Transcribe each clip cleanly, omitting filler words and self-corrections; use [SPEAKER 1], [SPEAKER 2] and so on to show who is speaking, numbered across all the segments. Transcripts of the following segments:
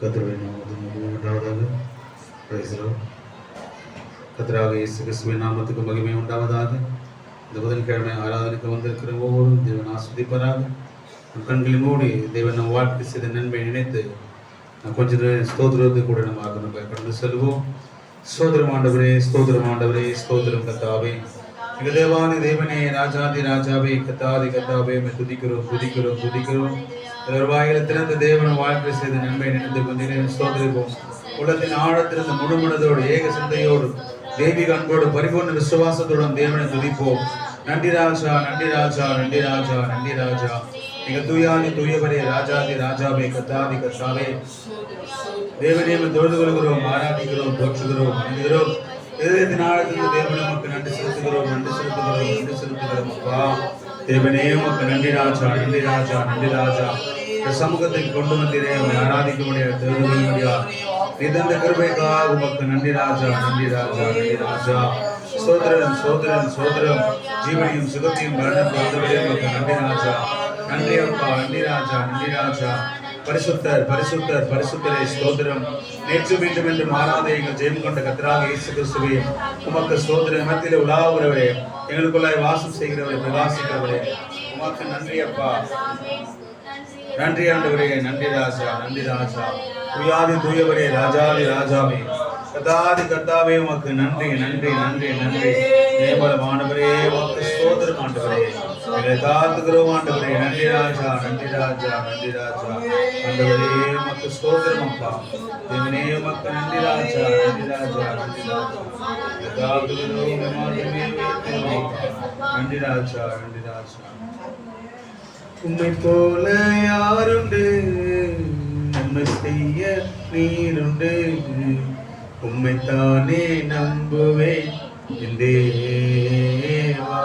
[SPEAKER 1] கர்த்தருடைய நாமத்துக்கு உண்டாவதாக. Price the Lord. கர்த்தராகிய இயேசு கிறிஸ்துவின் நாமத்துக்கு மகிமை உண்டாவதாக. இந்த புதன்கிழமை ஆராதனைக்கு வந்திருக்கிற ஒவ்வொருவரும் தேவன் ஆசீர்வதிப்பாராக. கண்களை மூடி தேவன் நம் வாழ்க்கை செய்த நன்மை நினைத்து கொஞ்ச நேரம் ஸ்தோத்திரத்தை கூட நம்ம கடந்து செல்வோம். ஸ்தோத்திரம் ஆண்டவரே, ஸ்தோத்திரம் ஆண்டவரே, ஸ்தோத்திரம் கர்த்தாவே. எங்கள் தேவாதி தேவனே, ராஜாதி ராஜாவே, கர்த்தாதி கர்த்தாவே, துதிக்கிறோம். வாயில திறந்த தேவன் வாழ்க்கை செய்த நன்மை நினைத்து கொஞ்ச நேரம் ஸ்தோத்திரிப்போம். உள்ளத்தின் ஆழத்திலிருந்து முழுமனதோடு ஏக சிந்தையோடு தெய்வீக அன்போடு பரிபூர்ண விசுவாசத்துடன் தேவனை துதிப்போம். நன்றி ராஜா, நன்றி ராஜா, நன்றி ராஜா, நன்றி ராஜா. எங்கள் தூயாதி தூயவரே, ராஜாதி ராஜாவே, கர்த்தாதி கர்த்தாவே, தேவனே தொழுது கொள்கிறோம், ஆராதிக்கிறோம், போற்றுகிறோம், வணங்குகிறோம். இதயத்தின் ஆழத்திலிருந்து தேவனே உமக்கு நன்றி செலுத்துகிறோம் அப்பா. தேவனே உமக்கு நன்றி ராஜா, நன்றி ராஜா, நன்றி ராஜா. சமூகத்தை கொண்டு வந்தீரே, ஆராதிக்க முடியாது, தெரிந்து கொள்ள முடியாது. இதந்த கிருபைக்காக உமக்கு நன்றி ராஜா, நன்றி ராஜா, நன்றி ராஜா. சோதரன் ஜீவனையும் சுகத்தையும் வளர்ந்தவரே உமக்கு நன்றி ராஜா, நன்றி அப்பா, நன்றி ராஜா, நன்றி ராஜா. பரிசுத்தரே ஸ்தோத்திரம். நேற்று மீண்டும் என்று மாறாத எங்கள் ஜெயம் கொண்ட கர்த்தராகிய இயேசு கிறிஸ்துவே உமக்கு ஸ்தோத்திரம். மத்தியிலே உலாவுகிறவரே, எங்களுக்குள்ளாய் வாசம் செய்கிறவரே, பிரகாசிக்கிறவரே உமக்கு நன்றி அப்பா, நன்றி ஆண்டவரே, நன்றி ராஜா, நன்றி ராஜா. துயாதி தூயவரே, ராஜாதி ராஜாவே, கர்த்தாதி கர்த்தாவே உமக்கு நன்றி, நன்றி, நன்றி, நன்றி. நேபலமானவரே உமக்கு ஸ்தோத்திரம் ஆண்டவரே, எங்களை காத்துக்கிறோம் ஆண்டவரே. நன்றி ராஜா, நன்றி ராஜா, நன்றி ராஜா. ஆண்டவரே உமக்கு ஸ்தோத்திரம் அப்பா. தேவனே உமக்கு நன்றி ராஜா, நன்றி ராஜா, நன்றி ராஜா. காத்துக்கிறோம், நன்றி ராஜா, நன்றி ராஜா. உம்மை போல யாருண்டு, நன்மை செய்ய நீருண்டு. உம்மைத்தானே நம்புவேன் என் தேவா.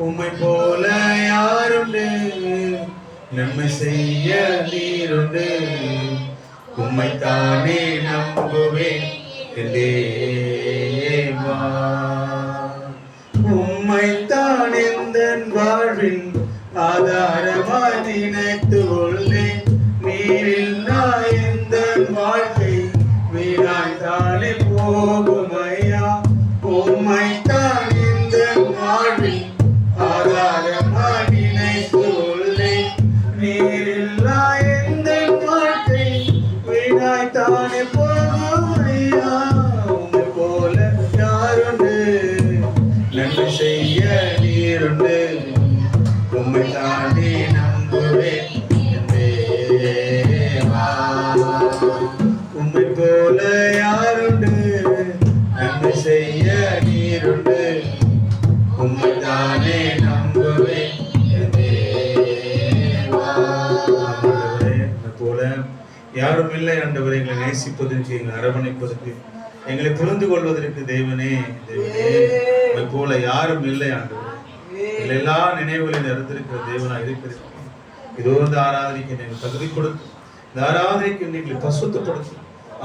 [SPEAKER 1] உம்மை போல யாருண்டு, நன்மை செய்ய நீருண்டு. உம்மைத்தானே நம்புவேன் என் தேவா. உம்மைத்தான் எந்தன் வாழ்வின் ஆதாரமாய் நினைத்து உள்ளேன். நீரில் நான் எந்தன் வாழ்க்கை வீணாய்த்தானே போகும் ஐயா. உம்மைத்தான் எந்தன் வாழ்வின் ஆதாரமாய் நினைத்து உள்ளேன். நீரில் நான் எந்தன் வாழ்க்கை வீணாய்த்தானே போகும் ஐயா. உம்மை போல யாருண்டு, நன்மை செய்ய நீருண்டு. உம்மை தானே நம்புவேன் தேவா. உம்மை போல யாருண்டு, நன்மை செய்ய நீருண்டு. உம்மை தானே நம்புவேன் தேவா. உம்மை போல யாரும் இல்லை ஆண்டவரே, எங்களை நேசிப்பதற்கு, எங்களை அரவணைப்பதற்கு, எங்களை புரிந்து கொள்வதற்கு தேவனே, தேவனே உம்மை போல யாரும் இல்லை ஆண்டவரே. எல்லா நினைவுகளையும் அறிந்திருக்கிற தேவனாக இருக்கிறது. இதோ இந்த ஆராதனைக்கு நீங்கள் தகுதி கொடுத்து, இந்த ஆராதனைக்கு நீங்கள் பசுத்தப்படுத்து,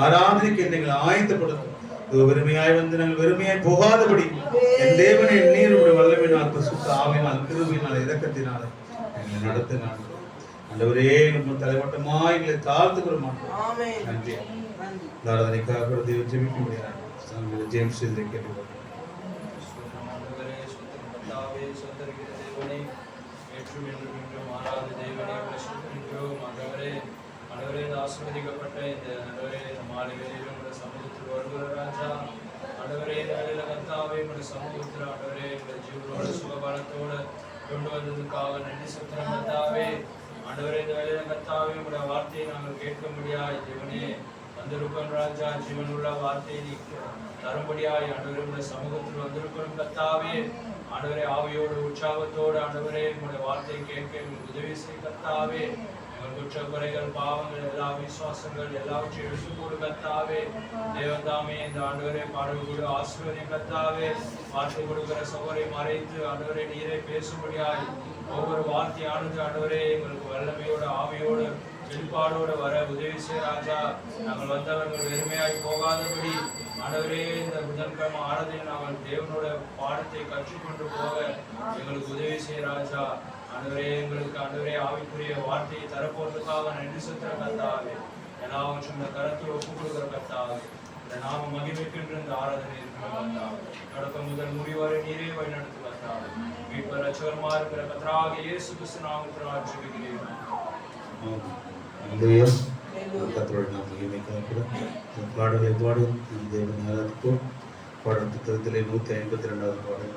[SPEAKER 1] ஆராதனைக்கு நீங்கள் ஆயத்தப்படுத்தும். இதோ வெறுமையாய் வந்து நாங்கள் வெறுமையாய் போகாதபடி என் தேவனை நீருடைய வல்லமையினால், பசுத்த ஆவியினால், கிருபையினால், இரக்கத்தினால் எங்களை நடத்தினார் ஆண்டவரே. நம்ம தலைவட்டமாய் எங்களை தாழ்த்துக்கிறோம். நன்றி. இந்த ஆராதனைக்காக தேவன் ஜெபிக்க முடியாது. ஜேம்ஸ் கேட்டு
[SPEAKER 2] ஆசீர்வதிக்கப்பட்ட இந்த ஆண்டவரே, இந்த மாலை வேளையிலும் உங்களுடைய சமூகத்தில் வருகிற ராஜா ஆண்டவரே, இந்த வேளையில கர்த்தாவே உங்களுடைய சமூகத்தில் ஆண்டவரே உங்களுடைய ஜீவனோட சுகபலத்தோடு கொண்டு வந்ததுக்காக நன்றி செலுத்துகிறோம் கர்த்தாவே. ஆண்டவரே, இந்த வேளையில கர்த்தாவே உங்களுடைய வார்த்தையை நாங்கள் கேட்க முடியாது தேவனே. வந்திருக்கோம் ராஜா, ஜீவனுள்ள வார்த்தையை நீ தரும்படியாய் ஆண்டவரே உங்களுடைய சமூகத்தில் வந்திருக்கோம் கர்த்தாவே. ஆண்டவரே, ஆவியோடு உற்சாகத்தோடு ஆண்டவரே உங்களுடைய வார்த்தையை கேட்க எங்களுக்கு உதவி செய்ய கர்த்தாவே. குற்ற குறைகள், பாவங்கள், எல்லா விசுவாசங்கள் எல்லாவற்றையும் எடுத்து போடு கர்த்தாவே. தேவதாமே இந்த ஆண்டவரே பாடல் கூட ஆசீர்வதியும் கர்த்தாவே. வார்த்தை கொடுக்கிற சகோதரை மறைத்து ஆண்டவரே நீரே பேசும்படியாய் ஒவ்வொரு வார்த்தையானது ஆண்டவரே எங்களுக்கு வல்லமையோட ஆவியோடு வெளிப்பாடோடு வர உதவி செய்ய ராஜா. நாங்கள் வந்தவர்கள் வெறுமையாய் போகாதபடி ஆண்டவரே இந்த புதன்கிழமை ஆனதில் நாங்கள் தேவனோட பாடத்தை கற்றுக்கொண்டு போக எங்களுக்கு உதவி செய்ய ராஜா. ஆண்டவரே எங்களுக்கு ஆண்டவரே ஆவிக்குரிய வார்த்தையை தரப்போவதற்காக நன்றி செலுத்துகிற கர்த்தாவே, எல்லாவற்றும் இந்த கரத்தில் ஒப்புக் கொடுக்கிற கர்த்தாவே, இந்த நாம மகிமைக்கின்ற இந்த ஆராதனை இருக்கிற கர்த்தாவே, தொடக்கம் முதல் முடிவரை நீரே வழி நடத்து கர்த்தாவே. மீட்பர் ரட்சகருமா இருக்கிற கர்த்தராகிய இயேசு கிறிஸ்து நாமத்தினால் ஜெபிக்கிறேன்.
[SPEAKER 1] அல்லேலூயா. கர்த்தருடைய நாம மகிமைக்காக பாடலை பாடும் தேவனை ஆராதிப்போம். பாடல் புத்தகத்திலே 152வது பாடல்.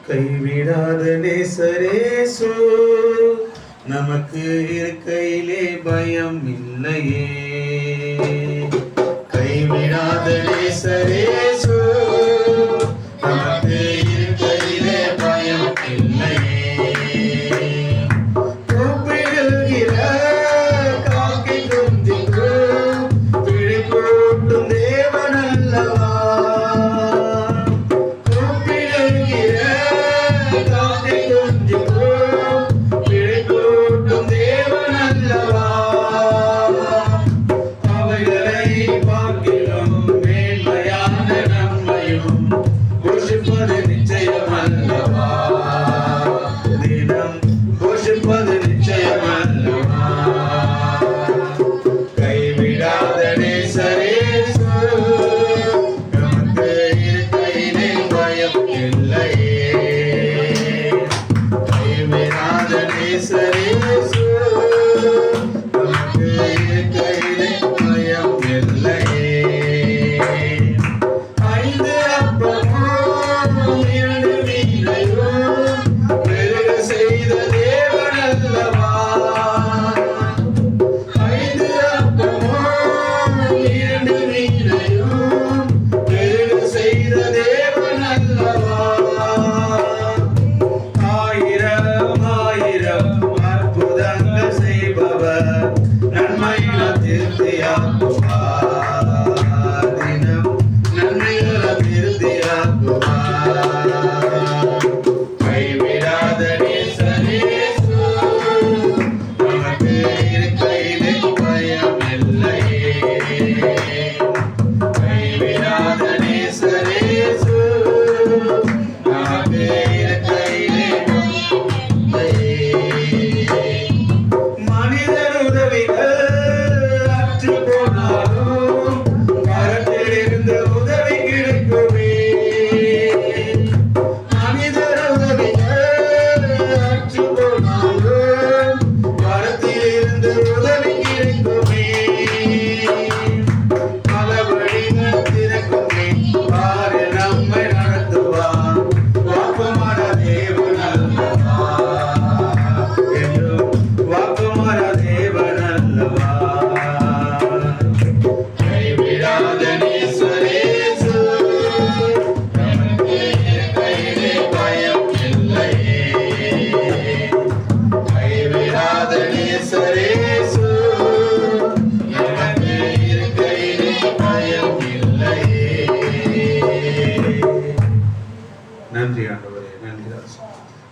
[SPEAKER 1] கைவிடாத நேசரேசு நமக்கு இருக்கையிலே பயம் இல்லையே. கைவிடாத நேசரேசு நமக்கு இருக்கையிலே பயம் இல்லையே. கூப்பிடுகிற காக்கை குஞ்சுக்கும் விழிப்பூட்டும் தேவன் அல்லவா. கூப்பிடுகிற காக்கை குஞ்சுக்கும் விழிப்பூட்டும் தேவன் அல்லவா. அவைகளை பார்க்கிறோம் மேன்மையான நன்மையும் போஷிப்பது நிச்சயம் அல்லவா. தினம் போஷிப்பது நிச்சயம் அல்லவா. கைவிடாத நேசரேசு நமக்கு இருக்கையிலே பயம் இல்லையே. கைவிடாத நேசரேசு நமக்கு இருக்கையிலே பயம் இல்லையே. 5 அப்பமும் 2 மீனையும் பெருக செய்த தேவன் அல்லவா. 5 அப்பமும் 2 மீனையும் பெருக செய்த தேவன் அல்லவா. 1000 அற்புதங்கள் செய்பவர் நன்மையால் திருப்தியாக்குவார். தினம் நன்மையால் திருப்தியாக்குவார். கைவிடாத நேசரேசு நமக்கு இருக்கையிலே பயம் இல்லையே. கைவிடாத நேசரேசு நமக்கு இருக்கையிலே பயம் இல்லையே. மனிதர் உதவிகள் அற்று போனாலும் கரத்திலிருந்து உதவி கிடைக்குமே. மனிதர் உதவிகள் அற்று போனாலும் கரத்திலிருந்து உதவி கிடைக்குமே. பல வழிகள் திறக்குமே. பாரு நம்மை நடத்துவார். வாக்குமாற தேவன் அல்லவா. என்றும் வாக்குமாற தேவன் அல்லவா. கைவிடாத நேசரேசு நமக்கு இருக்கையிலே பயம் இல்லையே. கைவிடாத நேசரேசு நமக்கு இருக்கையிலே பயம் இல்லையே. நன்றி ஆண்டவரே, நன்றி ராசா.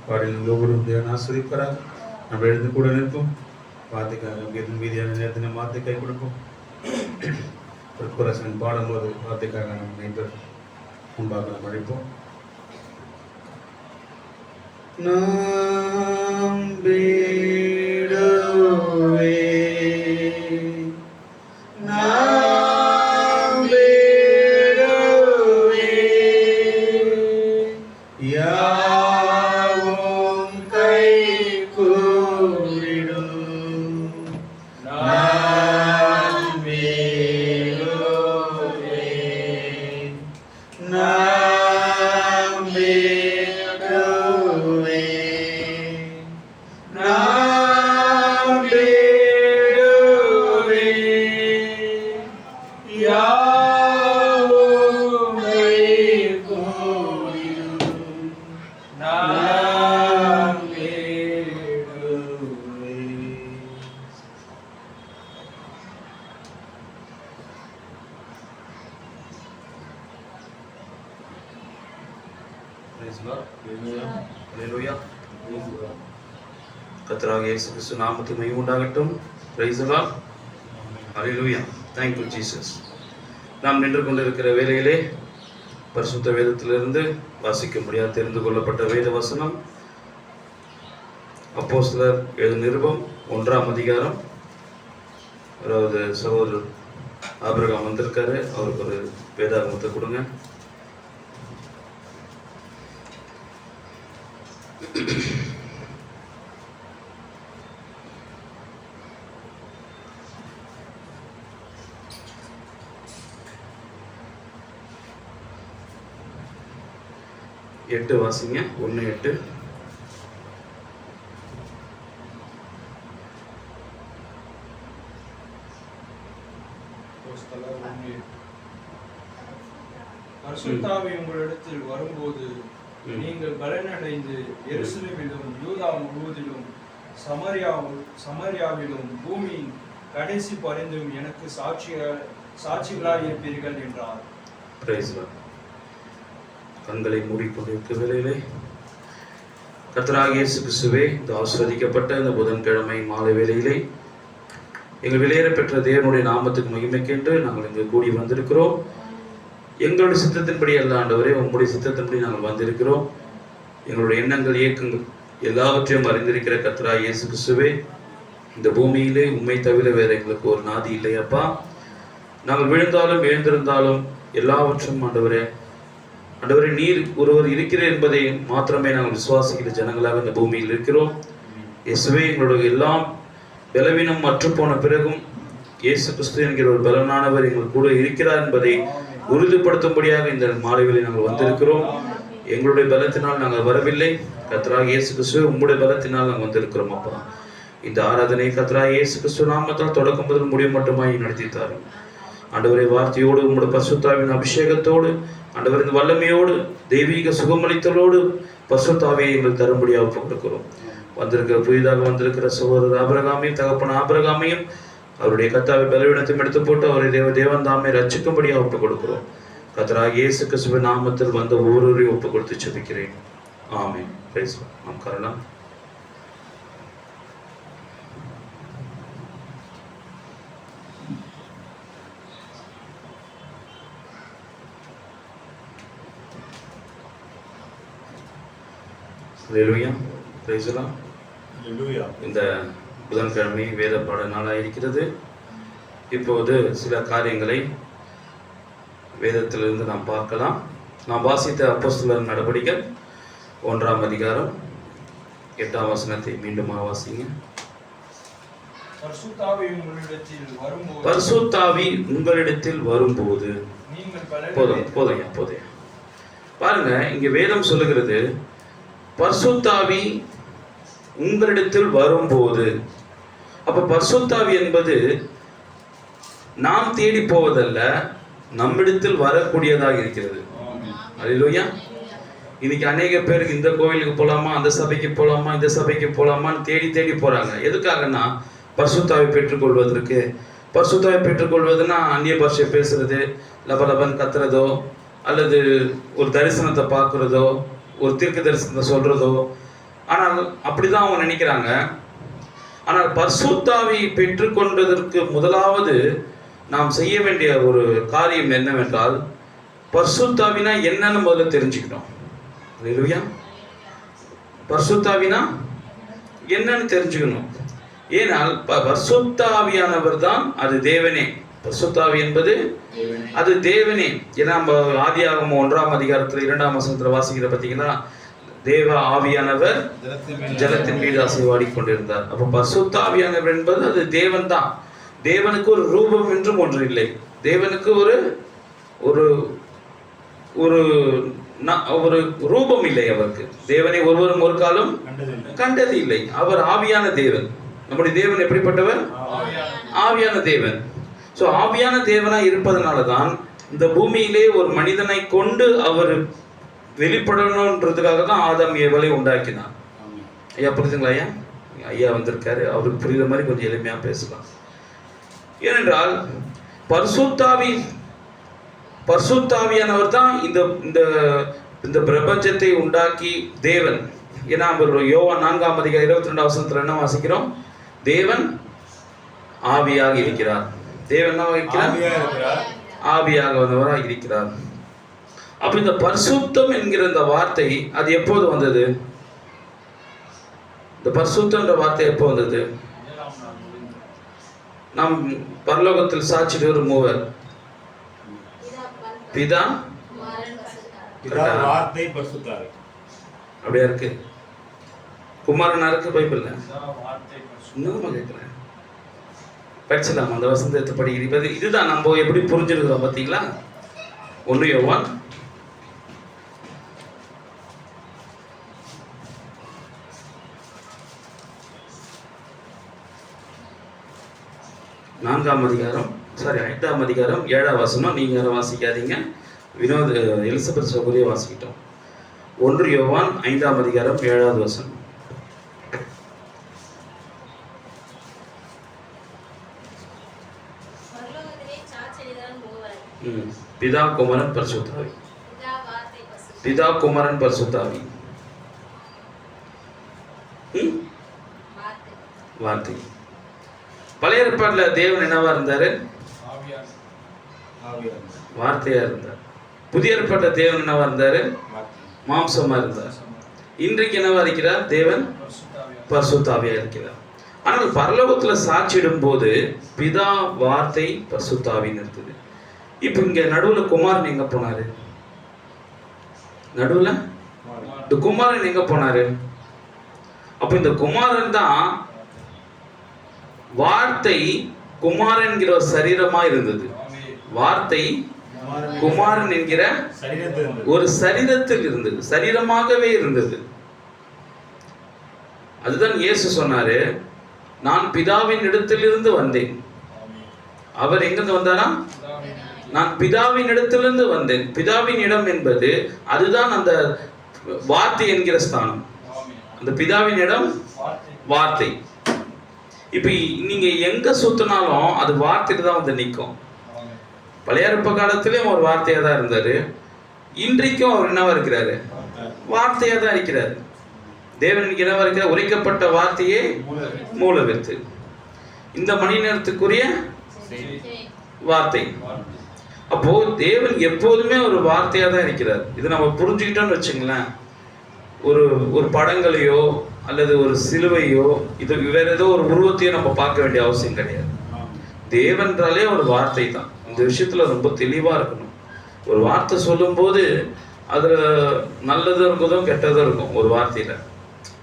[SPEAKER 1] பாடலில் ஒவ்வொரு தேவன் ஆசிரிப்பாராக. நம்ம எழுந்து கூட நிற்போம். வார்த்தைக்காக மீதியான நேரத்தை நம்ம வார்த்தை கை கொடுப்போம். ஒரு குரசன் பாடும்போது வார்த்தைக்காக நம்ம நைபர் முன்பாக நம்ம அழைப்போம். நம்பிடுவே நம்பிடுவே யாவும் கை கூடிடும். நம்பிடுவே நம்பிடுவே நம்பிடுவே யாவும் கை கூடிடும். நம்பிடுவே. Praise the Lord. Hallelujah. கர்த்தராகிய இயேசு கிறிஸ்து நாமத்துக்கு மகிமை உண்டாகட்டும். Praise the Lord. Hallelujah. Thank you Jesus. நாம் நின்று கொண்டிருக்கிற வேளையிலே பரிசுத்த வேதத்திலிருந்து வாசிக்க முடியாது தெரிந்து கொள்ளப்பட்ட வேத வசனம் அப்போஸ்தலர் எழுதின நிருபம் 1ஆம் அதிகாரம். அதாவது சகோதரர் ஆபிரகாம் வந்திருக்காரு, அவருக்கு ஒரு வேதாகமத்தை கொடுங்க. எட்டு வாசிங்க. 1:8.
[SPEAKER 2] பரிசுத்தாவி உங்களிடத்தில் வரும்போது நீங்கள் பலனடைந்து எருசலேமிலும் யூதா முழுவதிலும் சமரியாவிலும் பூமியின் கடைசி பரிந்தும் எனக்கு சாட்சிகளாய் இருப்பீர்கள் என்றார்.
[SPEAKER 1] கண்களை மூடிக்கொண்டிருக்க வேளையிலே கர்த்தராகிய இயேசு கிறிஸ்துவே, இந்த ஆசீர்வதிக்கப்பட்ட இந்த புதன்கிழமை மாலை வேளையிலே எங்கள் வெளியேற பெற்ற தேவனுடைய நாமத்துக்கு மகிமைக்கென்று நாங்கள் இங்கு கூடி வந்திருக்கிறோம். எங்களுடைய சித்தத்தின்படி அல்ல ஆண்டவரே, உங்களுடைய சித்தத்தின்படி நாங்கள் வந்திருக்கிறோம். எங்களுடைய எண்ணங்கள், இயக்கங்கள் எல்லாவற்றையும் அறிந்திருக்கிற கர்த்தராகிய இயேசு கிறிஸ்துவே, இந்த பூமியிலே உண்மை தவிர வேற எங்களுக்கு ஒரு நாதி இல்லையப்பா. நாங்கள் விழுந்தாலும் எழுந்திருந்தாலும் எல்லாவற்றும் ஆண்டவரே நீர் ஒருவர் இருக்கிறேன் என்பதை மாத்திரமே நாங்கள் விசுவாசிக்கிற ஜனங்களாக இந்த பூமியில் இருக்கிறோம். இயேசுவே, எங்களுடைய எல்லாம் பலவீனம் அற்றுப்போன பிறகும் இயேசு கிறிஸ்து என்கிற ஒரு பலனானவர் எங்கள் கூட இருக்கிறார் என்பதை உறுதிப்படுத்தும்படியாக இந்த மாலைகளில் நாங்கள் வந்திருக்கிறோம். எங்களுடைய பலத்தினால் நாங்கள் வரவில்லை கர்த்தராகிய இயேசு கிறிஸ்து, உங்களுடைய பலத்தினால் நாங்கள் வந்திருக்கிறோம் அப்பா. இந்த ஆராதனை கர்த்தராகிய இயேசு கிறிஸ்து நாமத்தால் தொடக்கம் முதல் முடிவு மட்டுமாய் நடத்தித்தார் ஆண்டவரே. வார்த்தையோடு உங்களுடைய பரிசுத்தாவின் அபிஷேகத்தோடு ஆண்டவர் இந்த வல்லமையோடு தெய்வீக சுகமளித்தலோடு பரிசுத்தாவியை எங்கள் தரும்படியாக ஒப்புக் கொடுக்கிறோம். புதிதாக வந்திருக்கிற சகோதரர் ஆபிரகாமையும் தகப்பன ஆபிரகாமையும் அவருடைய கர்த்தாவை பலவீனத்தையும் எடுத்து போட்டு அவரை தேவன் தாமே ரட்சிக்கும்படியாக ஒப்புக் கொடுக்கிறோம். கர்த்தராகிய இயேசு கிறிஸ்துவின் நாமத்தில் வந்த ஒவ்வொருவரையும் ஒப்புக் கொடுத்து ஜெபிக்கிறேன். ஆமென். Praise the Lord. நாம் காரணம் ஹல்லேலூயா. Price the Lord. ஹல்லேலூயா. இந்த புதன்கிழமை வேத பாட நாளாக இருக்கிறது. இப்போது சில காரியங்களை வேதத்திலிருந்து நாம் பார்க்கலாம். நாம் வாசித்த அப்போஸ்தலர் நடபடிகள் 1ஆம் அதிகாரம் 8ஆம் வசனத்தை மீண்டும் வாசிங்க. பரிசுத்தாவி உங்களிடத்தில் வரும்போது போதும் பாருங்க, இங்க வேதம் சொல்லுகிறது பரிசுத்தாவி உங்களிடத்தில் வரும்போது. அப்ப பரிசுத்தாவி என்பது நாம் தேடி போவதல்ல, நம்மிடத்தில் வரக்கூடியதாக இருக்கிறது. அல்லேலூயா. இன்னைக்கு அநேக பேருக்கு இந்த கோவிலுக்கு போலாமா, அந்த சபைக்கு போலாமா, இந்த சபைக்கு போலாமான்னு தேடி போறாங்க. எதுக்காகனா பரிசுத்தாவி பெற்றுக்கொள்வதற்கு. பரிசுத்தாவி பெற்றுக்கொள்வதுன்னா அந்நிய பாஷை பேசுறது, லபலபன் கத்துறதோ, அல்லது ஒரு தரிசனத்தை பார்க்கறதோ, ஒரு தீர்க்க தரிசனத்தை சொல்றதோ. ஆனால் அப்படிதான் அவங்க நினைக்கிறாங்க. ஆனால் பரிசுத்தாவி பெற்றுக்கொண்டதற்கு முதலாவது நாம் செய்ய வேண்டிய ஒரு காரியம் என்னவென்றால், பரிசுத்தாவினா என்னன்னு முதல்ல தெரிஞ்சுக்கணும். அல்லேலூயா. பரிசுத்தாவினா என்னன்னு தெரிஞ்சுக்கணும். ஏனால் பரிசுத்தாவியானவர் தான், அது தேவனே. பரிசுத்தாவி என்பது அது தேவனே. ஏன்னா நம்ம ஆதியாகமம் 1ஆம் அதிகாரத்தில் 2ஆம் வசனத்தில் வாசிக்கிற பார்த்தீங்கன்னா, தேவ ஆவியானவர் ஜலத்தின் மீது அசைவாடி கொண்டிருந்தார். அப்ப பரிசுத்தாவியானவர் என்பது அது தேவன் தான். தேவனுக்கு ஒரு ரூபம் என்றும் ஒன்று இல்லை. தேவனுக்கு ஒரு ஒரு ஒரு ஒரு ரூபம் இல்லை அவருக்கு. தேவனை ஒருவரும் ஒரு காலம் கண்டது இல்லை. அவர் ஆவியான தேவன். நம்முடைய தேவன் எப்படிப்பட்டவர்? ஆவியான தேவன். ஸோ ஆவியான தேவனாய் இருப்பதனால தான் இந்த பூமியிலே ஒரு மனிதனை கொண்டு அவர் வெளிப்படணுன்றதுக்காக தான் ஆதாம் ஏவாளை உண்டாக்கினார். ஐயா புரியுதுங்களா? ஐயா வந்திருக்காரு, அவருக்கு புரியுற மாதிரி கொஞ்சம் எளிமையா பேசலாம். ஏனென்றால் பரிசுத்தாவியானவர் தான் இந்த பிரபஞ்சத்தை உண்டாக்கி தேவன். ஏன்னா யோவான் 4ஆம் அதிகாரம் 22ஆம் வசனத்துல என்ன வாசிக்கிறோம்? தேவன் ஆவியாக இருக்கிறார். தேவன் என்ன இருக்கிறார்?
[SPEAKER 3] ஆவியாக வந்தவராக இருக்கிறார். அப்ப இந்த பரிசுத்தம் என்கிற இந்த வார்த்தை அது எப்போது வந்தது? இந்த பரிசுத்தம்ன்ற வார்த்தை எப்போ வந்தது? நாம் பரலோகத்தில் சாட்சி ஒரு மூவர், பிதா
[SPEAKER 4] வார்த்தை பரிசுத்தாவி.
[SPEAKER 3] அப்படியா இருக்கு? குமாரனா இருக்கு பைபிள்ல. இன்னும் கேட்கிறேன், படிச்சலாம் அந்த வசந்தத்தை படிக்கிறீங்க. இதுதான் நம்ம எப்படி புரிஞ்சிருக்கிறோம் பார்த்தீங்களா? 1 யோவான் 4ஆம் அதிகாரம் 5ஆம் அதிகாரம் 7ஆம் வசனம். நீங்க யாரும் வாசிக்காதீங்க, வினோத் எலிசபெத் சகோதரியை வாசிக்கிட்டோம். 1 யோவான் 5ஆம் அதிகாரம் 7வது வசனம். பிதா குமாரன் பரிசுத்தாவி. பிதா குமாரன் பரிசுத்தாவி. வார்த்தை. பழைய ஏற்பாட்டுல தேவன் என்னவா இருந்தாரு? வார்த்தையா இருந்தார். புதிய ஏற்பாட்டுல தேவன் என்னவா இருந்தாரு? மாம்சமா இருந்தார். இன்றைக்கு என்னவா இருக்கிறார்? தேவன் பரிசுத்தாவியா இருக்கிறார். ஆனால் பரலோகத்துல சாட்சியிடும் போது பிதா வார்த்தை பரிசுத்தாவின்னு இருக்குது. இப்ப இங்க நடுவுல குமாரன் எங்க போனாரு? நடுவுல இந்த குமாரன் எங்க போனாரு? அப்ப இந்த குமாரன் தான் வார்த்தை. குமாரன் என்கிற ஒரு சரீரமா இருந்தது. வார்த்தை குமாரன் என்கிற ஒரு சரீரத்தில் இருந்தது, சரீரமாகவே இருந்தது. அதுதான் இயேசு சொன்னாரு, நான் பிதாவின் இடத்திலிருந்து வந்தேன். அவர் எங்கிருந்து வந்தாரா? நான் பிதாவின் இடத்திலிருந்து வந்தேன். பிதாவின் இடம் என்பது அதுதான் அந்த வார்த்தை என்கிற ஸ்தானம். அந்த பிதாவின் இடம் வார்த்தை. இப்ப நீங்க எங்க சுத்தினாலும் அது வார்த்தையில தான் வந்து நிற்கும். பழைய ஏற்பாட்டு காலத்திலேயும் ஒரு வார்த்தையா தான் இருந்தாரு. இன்றைக்கும் அவர் என்னவா இருக்கிறாரு? வார்த்தையா தான் இருக்கிறாரு. தேவனுக்கு என்னவா இருக்கிறார்? உரைக்கப்பட்ட வார்த்தையே மூலவித்து. இந்த மணி நேரத்துக்குரிய வார்த்தை. அப்போ தேவன் எப்போதுமே ஒரு வார்த்தையா தான் இருக்கிறார். இது நம்ம புரிஞ்சுக்கிட்டோம்னு வச்சுங்களேன், ஒரு படங்களையோ அல்லது ஒரு சிலுவையோ இது வேற ஏதோ ஒரு உருவத்தையோ நம்ம பார்க்க வேண்டிய அவசியம் கிடையாது. தேவன்றாலே ஒரு வார்த்தை தான். இந்த விஷயத்துல ரொம்ப தெளிவா இருக்கணும். ஒரு வார்த்தை சொல்லும் போது அதுல நல்லதும் இருக்குதும் கெட்டதும் இருக்கும். ஒரு வார்த்தையில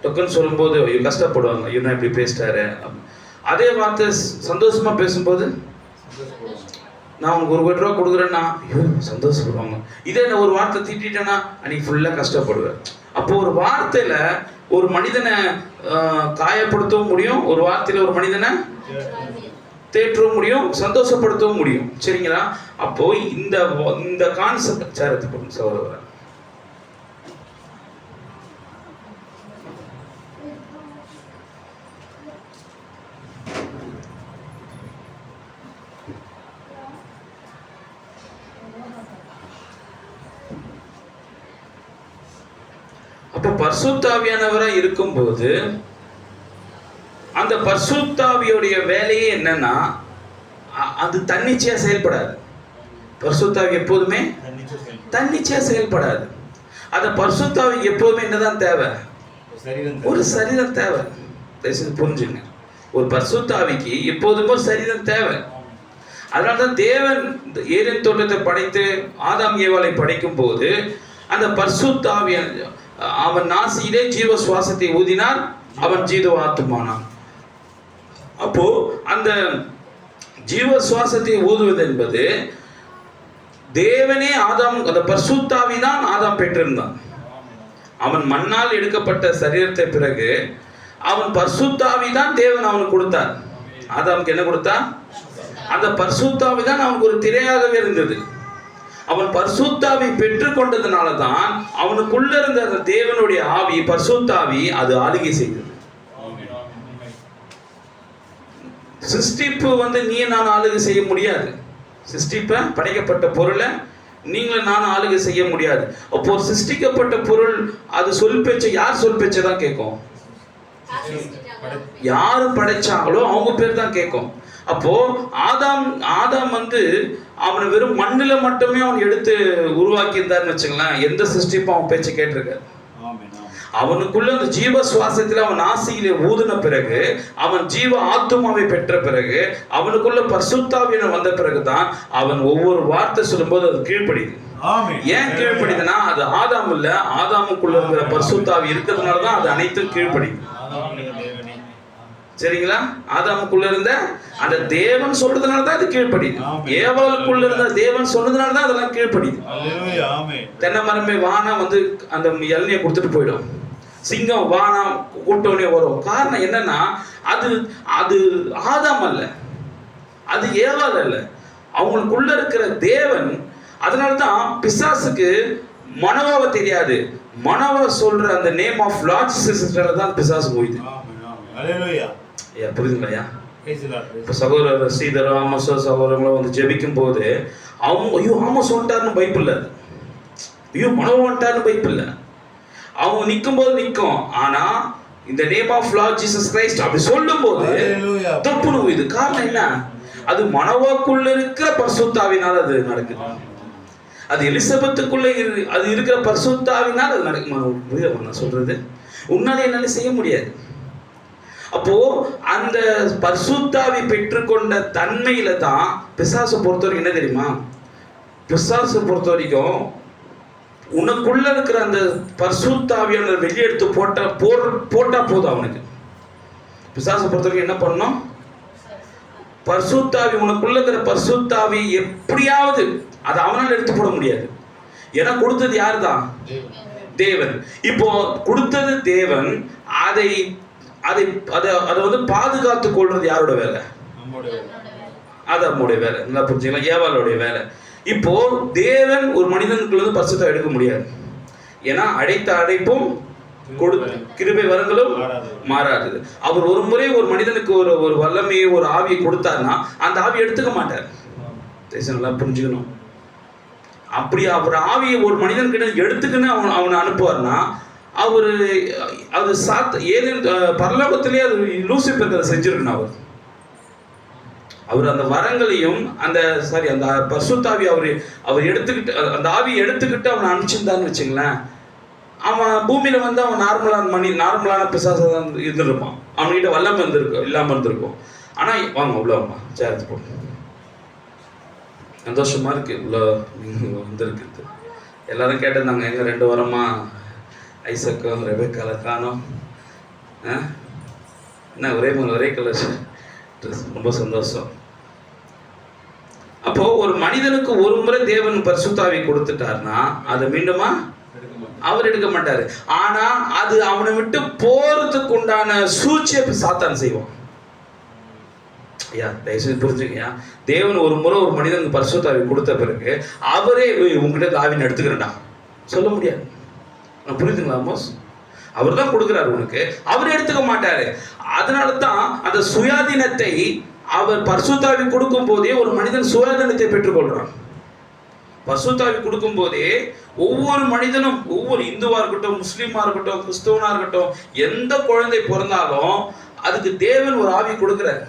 [SPEAKER 3] டக்குன்னு சொல்லும் போது கஷ்டப்படுவாங்க, இவனா இப்படி பேசிட்டாரு. அதே வார்த்தை சந்தோஷமா பேசும்போது, நான் உனக்கு 1 கோடி ரூபா கொடுக்குறேன்னா ஐயோ சந்தோஷப்படுவாங்க. இதே நான் ஒரு வார்த்தை திட்டேன்னா அன்னைக்கு ஃபுல்லா கஷ்டப்படுவேன். அப்போ ஒரு வார்த்தையில ஒரு மனிதனை காயப்படுத்தவும் முடியும், ஒரு வார்த்தையில ஒரு மனிதனை தேற்றவும் முடியும், சந்தோஷப்படுத்தவும் முடியும். சரிங்களா? அப்போ இந்த கான்செப்ட் சேரத்துக்கு சகோதரர் அப்ப பரிசுத்தாவியானவரா இருக்கும்போது அந்த பரிசுத்தாவியோடைய வேலையே என்னன்னா, அது தன்னிச்சையா செயல்படாது. பரிசுத்தாவி எப்போதுமே தன்னிச்சையா செயல்படாது. அந்த பரிசுத்தாவி எப்போதுமே என்னதான் தேவை? ஒரு சரீரம் தேவை. புரிஞ்சுங்க, ஒரு பரிசுத்தாவிக்கு எப்போதுமே ஒரு சரீரம் தேவை. அதனால்தான் தேவன் ஏதேன் தோட்டத்தை படைத்து ஆதாம் ஏவாளை படைக்கும் போது அந்த பரிசுத்தாவிய அவன் நாசியிலே ஜீவ சுவாசத்தை ஊதினார், அவன் ஜீவாத்மானான். அப்போ அந்த ஜீவ சுவாசத்தை ஊதுவது என்பது தேவனே ஆதாம், அந்த பரிசுத்தாவி தான் ஆதாம் பெற்றிருந்தான். அவன் மண்ணால் எடுக்கப்பட்ட சரீரத்தை பிறகு அவன் பரிசுத்தாவி தான் தேவன் அவனுக்கு கொடுத்தார். ஆதாமுக்கு என்ன கொடுத்தார்? அந்த பரிசுத்தாவி தான் அவனுக்கு ஒரு திரையாகவே இருந்தது. அவன் பரிசுத்தாவி பெற்றுக் கொண்டதுனால தான் அவனுக்குள்ள இருந்த அந்த தேவனுடைய ஆவி, பரிசுத்தாவி, அது ஆளுகை செய்தது. சிருஷ்டிப்பு நீ நான் ஆளுகை செய்ய முடியாது. சிருஷ்டிப்ப படைக்கப்பட்ட பொருளை நீங்களும் நான் ஆளுகை செய்ய முடியாது. அப்போ சிருஷ்டிக்கப்பட்ட பொருள் அது சொல் பேச்சை, யார் சொல் பேச்சை தான் கேட்கும்? யாரு படைச்சாங்களோ அவங்க பேர் தான் கேட்கும். அப்போ ஆதாம் வந்து அவனை வெறும் மண்ணுல மட்டுமே அவன் எடுத்து உருவாக்கி இருந்தாருன்னு வச்சுங்களேன், எந்த சிருஷ்டிப்பும் அவன் பேச்சை கேட்டிருக்காரு. அவனுக்குள்ள அந்த ஜீவ சுவாசத்தில் அவன் ஆசையிலே ஊதின பிறகு, அவன் ஜீவ ஆத்துமாவை பெற்ற பிறகு, அவனுக்குள்ள பரிசுத்தாவியன் வந்த பிறகுதான் அவன் ஒவ்வொரு வார்த்தை சொல்லும்போது அது கீழ்ப்படியுது. ஏன் கீழ்ப்படிதுன்னா அது ஆதாம் இல்ல, ஆதாமுக்குள்ள இருக்கிற பரிசுத்தாவி இருக்கிறதுனாலதான் அது அனைத்தும் கீழ்ப்படியுது. சரிங்களா? ஆதாமுக்குள்ள இருந்த அந்த தேவன் சொல்றதுனால தான் அது கீழ்ப்படியுது. ஏவாளுக்குள்ள இருந்த தேவன் சொன்னதுனால தான் அதெல்லாம் கீழ்ப்படியுது. தென்னை மரமே வானா வந்து அந்த இளநியை கொடுத்துட்டு போயிடும், சிங்கம் வானா கூட்டோனே வரும். காரணம் என்னன்னா அது அது ஆதாம் அல்ல, அது ஏவாள் அல்ல, அவங்களுக்குள்ள இருக்கிற தேவன். அதனால்தான் பிசாசுக்கு மனோவாவை தெரியாது, மனோவா சொல்ற அந்த நேம் ஆஃப் லார்ட் ஜீசஸ் தான் பிசாசு போயிடுது. புரியுதுங்களா? இப்போ சகோதரர் ஸ்ரீதர் ஆமோஸ் சகோதரங்களும் வந்து ஜெபிக்கும் போது அவங்க ஐயோ ஆமோஸ் வந்துட்டாருன்னு பைப்பில்ல, ஐயோ மனோவா வந்துட்டாருன்னு பைப்பில்ல, அவங்க நிற்கும் போது நிற்கும். ஆனா இந்த name of Lord Jesus Christ அப்படி சொல்லும் போது தப்புனு இது. காரணம் என்ன? அது மனோவாக்குள்ள இருக்கிற பரிசுத்தாவினால் அது நடக்குது. அது எலிசபெத்துக்குள்ள அது இருக்கிற பரிசுத்தாவினால் அது நடக்கும். நான் சொல்றது உன்னால என்னால செய்ய முடியாது. அப்போ அந்த பரிசுத்தாவி பெற்றுக்கொண்ட தன்மையில தான் பிசாசை பொறுத்த வரைக்கும் என்ன தெரியுமா? பிசாசை பொறுத்த வரைக்கும் உனக்குள்ள இருக்கிற அந்த பரிசுத்தாவியான வெளியெடுத்து போட்டா போதும் அவனுக்கு. பிசாசை பொறுத்த வரைக்கும் என்ன பண்ணணும்? பரிசுத்தாவி உனக்குள்ள இருக்கிற பரிசுத்தாவி எப்படியாவது அதை அவனால் எடுத்து போட முடியாது. ஏன்னா கொடுத்தது யாரு தான்? தேவன். இப்போ கொடுத்தது தேவன். அதை அதை அதை அதை வந்து பாதுகாத்து கொள்றது யாரோட வேலை? அது நம்முடைய வேலை. நல்லா புரிஞ்சுக்கலாம், ஏவாளுடைய வேலை. இப்போ தேவன் ஒரு மனிதனுக்குள்ள இருந்து பரிசுத்தம் எடுக்க முடியாது. ஏன்னா அடைத்த அடைப்பும் கிருபை வரங்களும் மாறாது. அவர் ஒரு முறை ஒரு மனிதனுக்கு ஒரு வல்லமையை ஒரு ஆவியை கொடுத்தாருன்னா அந்த ஆவியை எடுத்துக்க மாட்டார். நல்லா புரிஞ்சுக்கணும். அப்படி அவர் ஆவியை ஒரு மனிதன் கிட்ட எடுத்துக்கின்னு அவனை அனுப்புவார்னா அவரு அது பரலோகத்திலேயே அது லூசிபர் அதை செஞ்சிருக்கணும். அவர் அந்த வரங்களையும் அந்த அந்த பரிசுத்தாவி அவர் எடுத்துக்கிட்டு அந்த ஆவியை எடுத்துக்கிட்டு அவனை அனுப்பிச்சிருந்தான்னு வச்சுங்களேன், அவன் பூமியில வந்து அவன் நார்மலான பிசாசா தான் இருந்திருப்பான். அவன்கிட்ட வல்லமை இல்லாம இருந்திருக்கும். ஆனா வாங்க உள்ள வாங்க, சேர்த்து போட்டு சந்தோஷமா இருக்கு இவ்வளோ வந்திருக்கு. எல்லாரும் கேட்டிருந்தாங்க எங்க 2 வாரமா ஐசக்கும் ரெபேக்கால காணோம், என்ன ஒரே கலர் ட்ரெஸ், ரொம்ப சந்தோஷம். அப்போ ஒரு மனிதனுக்கு ஒரு முறை தேவன் பரிசுத்தாவி கொடுத்துட்டாருன்னா அதை மீண்டுமா அவர் எடுக்க மாட்டாரு. ஆனா அது அவனை விட்டு போறதுக்கு உண்டான சூழ்ச்சியை சாத்தான் செய்வான். ஐயா தயவுசெய்து புரிஞ்சுக்கயா, தேவன் ஒரு முறை ஒரு மனிதனுக்கு பரிசுத்தாவி கொடுத்த பிறகு அவரே உங்ககிட்ட ஆவின்னு எடுத்துக்கிறேன்டா சொல்ல முடியாது. புரியுதுங்களா மோஸ்? அவர் தான் கொடுக்கிறார் உனக்கு, அவரே எடுத்துக்க மாட்டாரு. அதனால தான் அந்த சுயாதீனத்தை அவர் பரிசுத்தாவி கொடுக்கும் போதே ஒரு மனிதன் சுயாதீனத்தை பெற்றுக்கொள்றான். பரிசுத்தாவி கொடுக்கும் போதே ஒவ்வொரு மனிதனும், ஒவ்வொரு இந்துவா இருக்கட்டும், முஸ்லீமா இருக்கட்டும், கிறிஸ்தவனா இருக்கட்டும், எந்த குழந்தை பிறந்தாலும் அதுக்கு தேவன் ஒரு ஆவி கொடுக்கிறார்.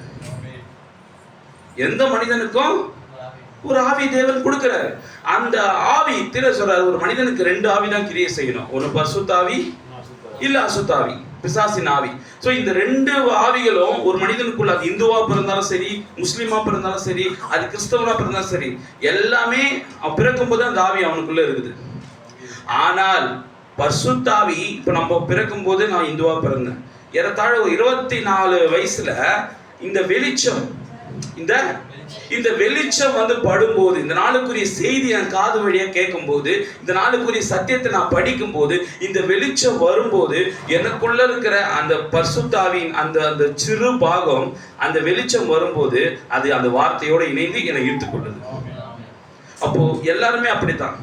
[SPEAKER 3] எந்த மனிதனுக்கும் ஒரு ஆவி தேவன் கொடுக்கிறார். அந்த ஆவி சொல்றாரு, ஒரு மனிதனுக்கு 2 ஆவி தான் கிரியை செய்யணும். ஒன்னு பரிசுத்தாவி, இல்ல அசுத்தாவி, பிசாசின் ஆவி. சோ இந்த 2 ஆவிகளும் ஒரு மனிதனுக்குள்ள, அது இந்துவா பிறந்தாலும் சரி, முஸ்லீமா பிறந்தாலும் சரி, அது கிறிஸ்தவனா பிறந்தாலும் சரி, எல்லாமே பிறக்கும் போது அந்த ஆவி அவனுக்குள்ள இருக்குது. ஆனால் பரிசுத்தாவி, இப்ப நம்ம பிறக்கும் போது நான் இந்துவா பிறந்தேன், ஏறத்தாழ 24 வயசுல இந்த வெளிச்சம், இந்த வெளிச்சம் வந்து படும்போது, இந்த நாளுக்குரிய செய்தி என் காது வழியா கேட்கும் போது, இந்த நாளுக்குரிய சத்தியத்தை நான் படிக்கும் போது, இந்த வெளிச்சம் வரும்போது எனக்குள்ள இருக்கிற அந்த பரிசுத்தாவின் அந்த சிறு பாகம், அந்த வெளிச்சம் வரும்போது அது அந்த வார்த்தையோட இணைந்து என்னை ஈர்த்துக்கொள்ளுது. அப்போ எல்லாருமே அப்படித்தான்.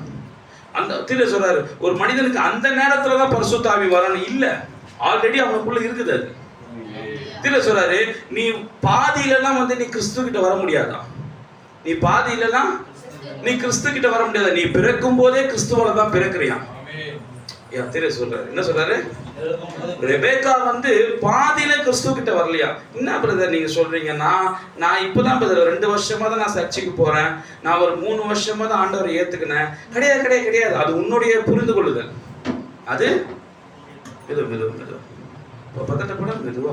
[SPEAKER 3] அந்த சொல்றாரு, ஒரு மனிதனுக்கு அந்த நேரத்துலதான் பரிசுத்தாவி வரணும் இல்ல, ஆல்ரெடி அவனுக்குள்ள இருக்குது. அது சொல்றாரு, நீ பாதியிலலாம் வந்து நீ கிறிஸ்து கிட்ட வர முடியாதா? நீ பாதியிலலாம் நீ கிறிஸ்து கிட்ட வர முடியாதா? நீ பிறக்கும் போதே கிறிஸ்துவோட தான் பிறக்கிறியா? தெரிய சொல்றாரு. என்ன சொல்றாரு? ரெபேக்கா வந்து பாதியில கிறிஸ்துவ கிட்ட வரலையா? என்ன பிரதர் நீங்க சொல்றீங்க? நான் இப்பதான் பிரதர் 2 வருஷமா தான் நான் சர்ச்சுக்கு போறேன், நான் ஒரு 3 வருஷமா தான் ஆண்டவரை ஏத்துக்கினேன். கிடையாது கிடையாது கிடையாது, அது உன்னுடைய புரிந்து கொள்ளுதல். அது மெதுவா பதட்டப்பட மெதுவா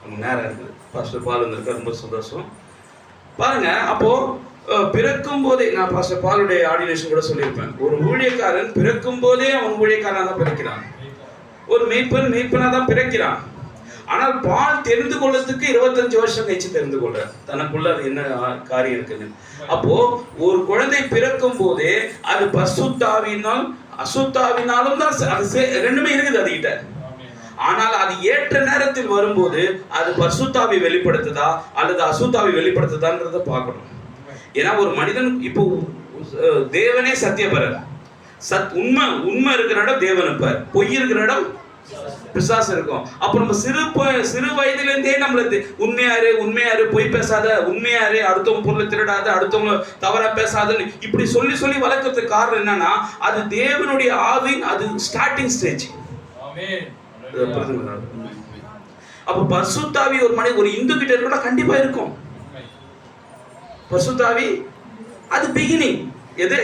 [SPEAKER 3] நமக்கு நேரம் இருக்குது. பாஸ்டர் பால் வந்திருக்கா, ரொம்ப சந்தோஷம். பாருங்க, அப்போ பிறக்கும் போதே, நான் பாஸ்டர் பாலுடைய ஆர்டினேஷன் கூட சொல்லியிருப்பேன், ஒரு ஊழியக்காரன் பிறக்கும் போதே அவன் ஊழியக்காரனாக தான் பிறக்கிறான், ஒரு மெய்ப்பனா தான் பிறக்கிறான். ஆனால் பால் தெரிந்து கொள்றதுக்கு 25 வருஷம் கழிச்சு தெரிந்து கொள்ற தனக்குள்ள அது என்ன காரியம் இருக்குன்னு. அப்போ ஒரு குழந்தை பிறக்கும் போதே அது பரிசுத்தாவினால் அசுத்தாவினாலும் தான் அது ரெண்டுமே இருக்குது அதுகிட்ட. ஆனால் அது ஏற்ற நேரத்தில் வரும்போது அது பரிசுத்தாவி வெளிப்படுத்துதா அல்லது அசுத்தாவி வெளிப்படுத்துதான்றத பார்க்கணும். ஏன்னா ஒரு மனிதன், இப்போ தேவனே சத்தியபரர், உண்மை இருக்கிற இடம் தேவன் இருப்பார், பொய் இருக்கிற இடம் பிசாசு இருக்கும். அப்ப நம்ம சிறு வயதுல இருந்தே நம்மள உண்மையாரு, பொய் பேசாத, உண்மையாரு, அடுத்தவங்க பொருளை திருடாத, அடுத்தவங்க தவறா பேசாதன்னு இப்படி சொல்லி வளர்க்கறதுக்கு காரணம் என்னன்னா, அது தேவனுடைய ஆவின் அது ஸ்டார்டிங் ஸ்டேஜ். அப்ப பரிசுத்தாவி ஒரு மனிதன், ஒரு இந்து கிட்ட இருக்கா கண்டிப்பா இருக்கும் பரிசுத்தாவி. அது பிகினிங், எது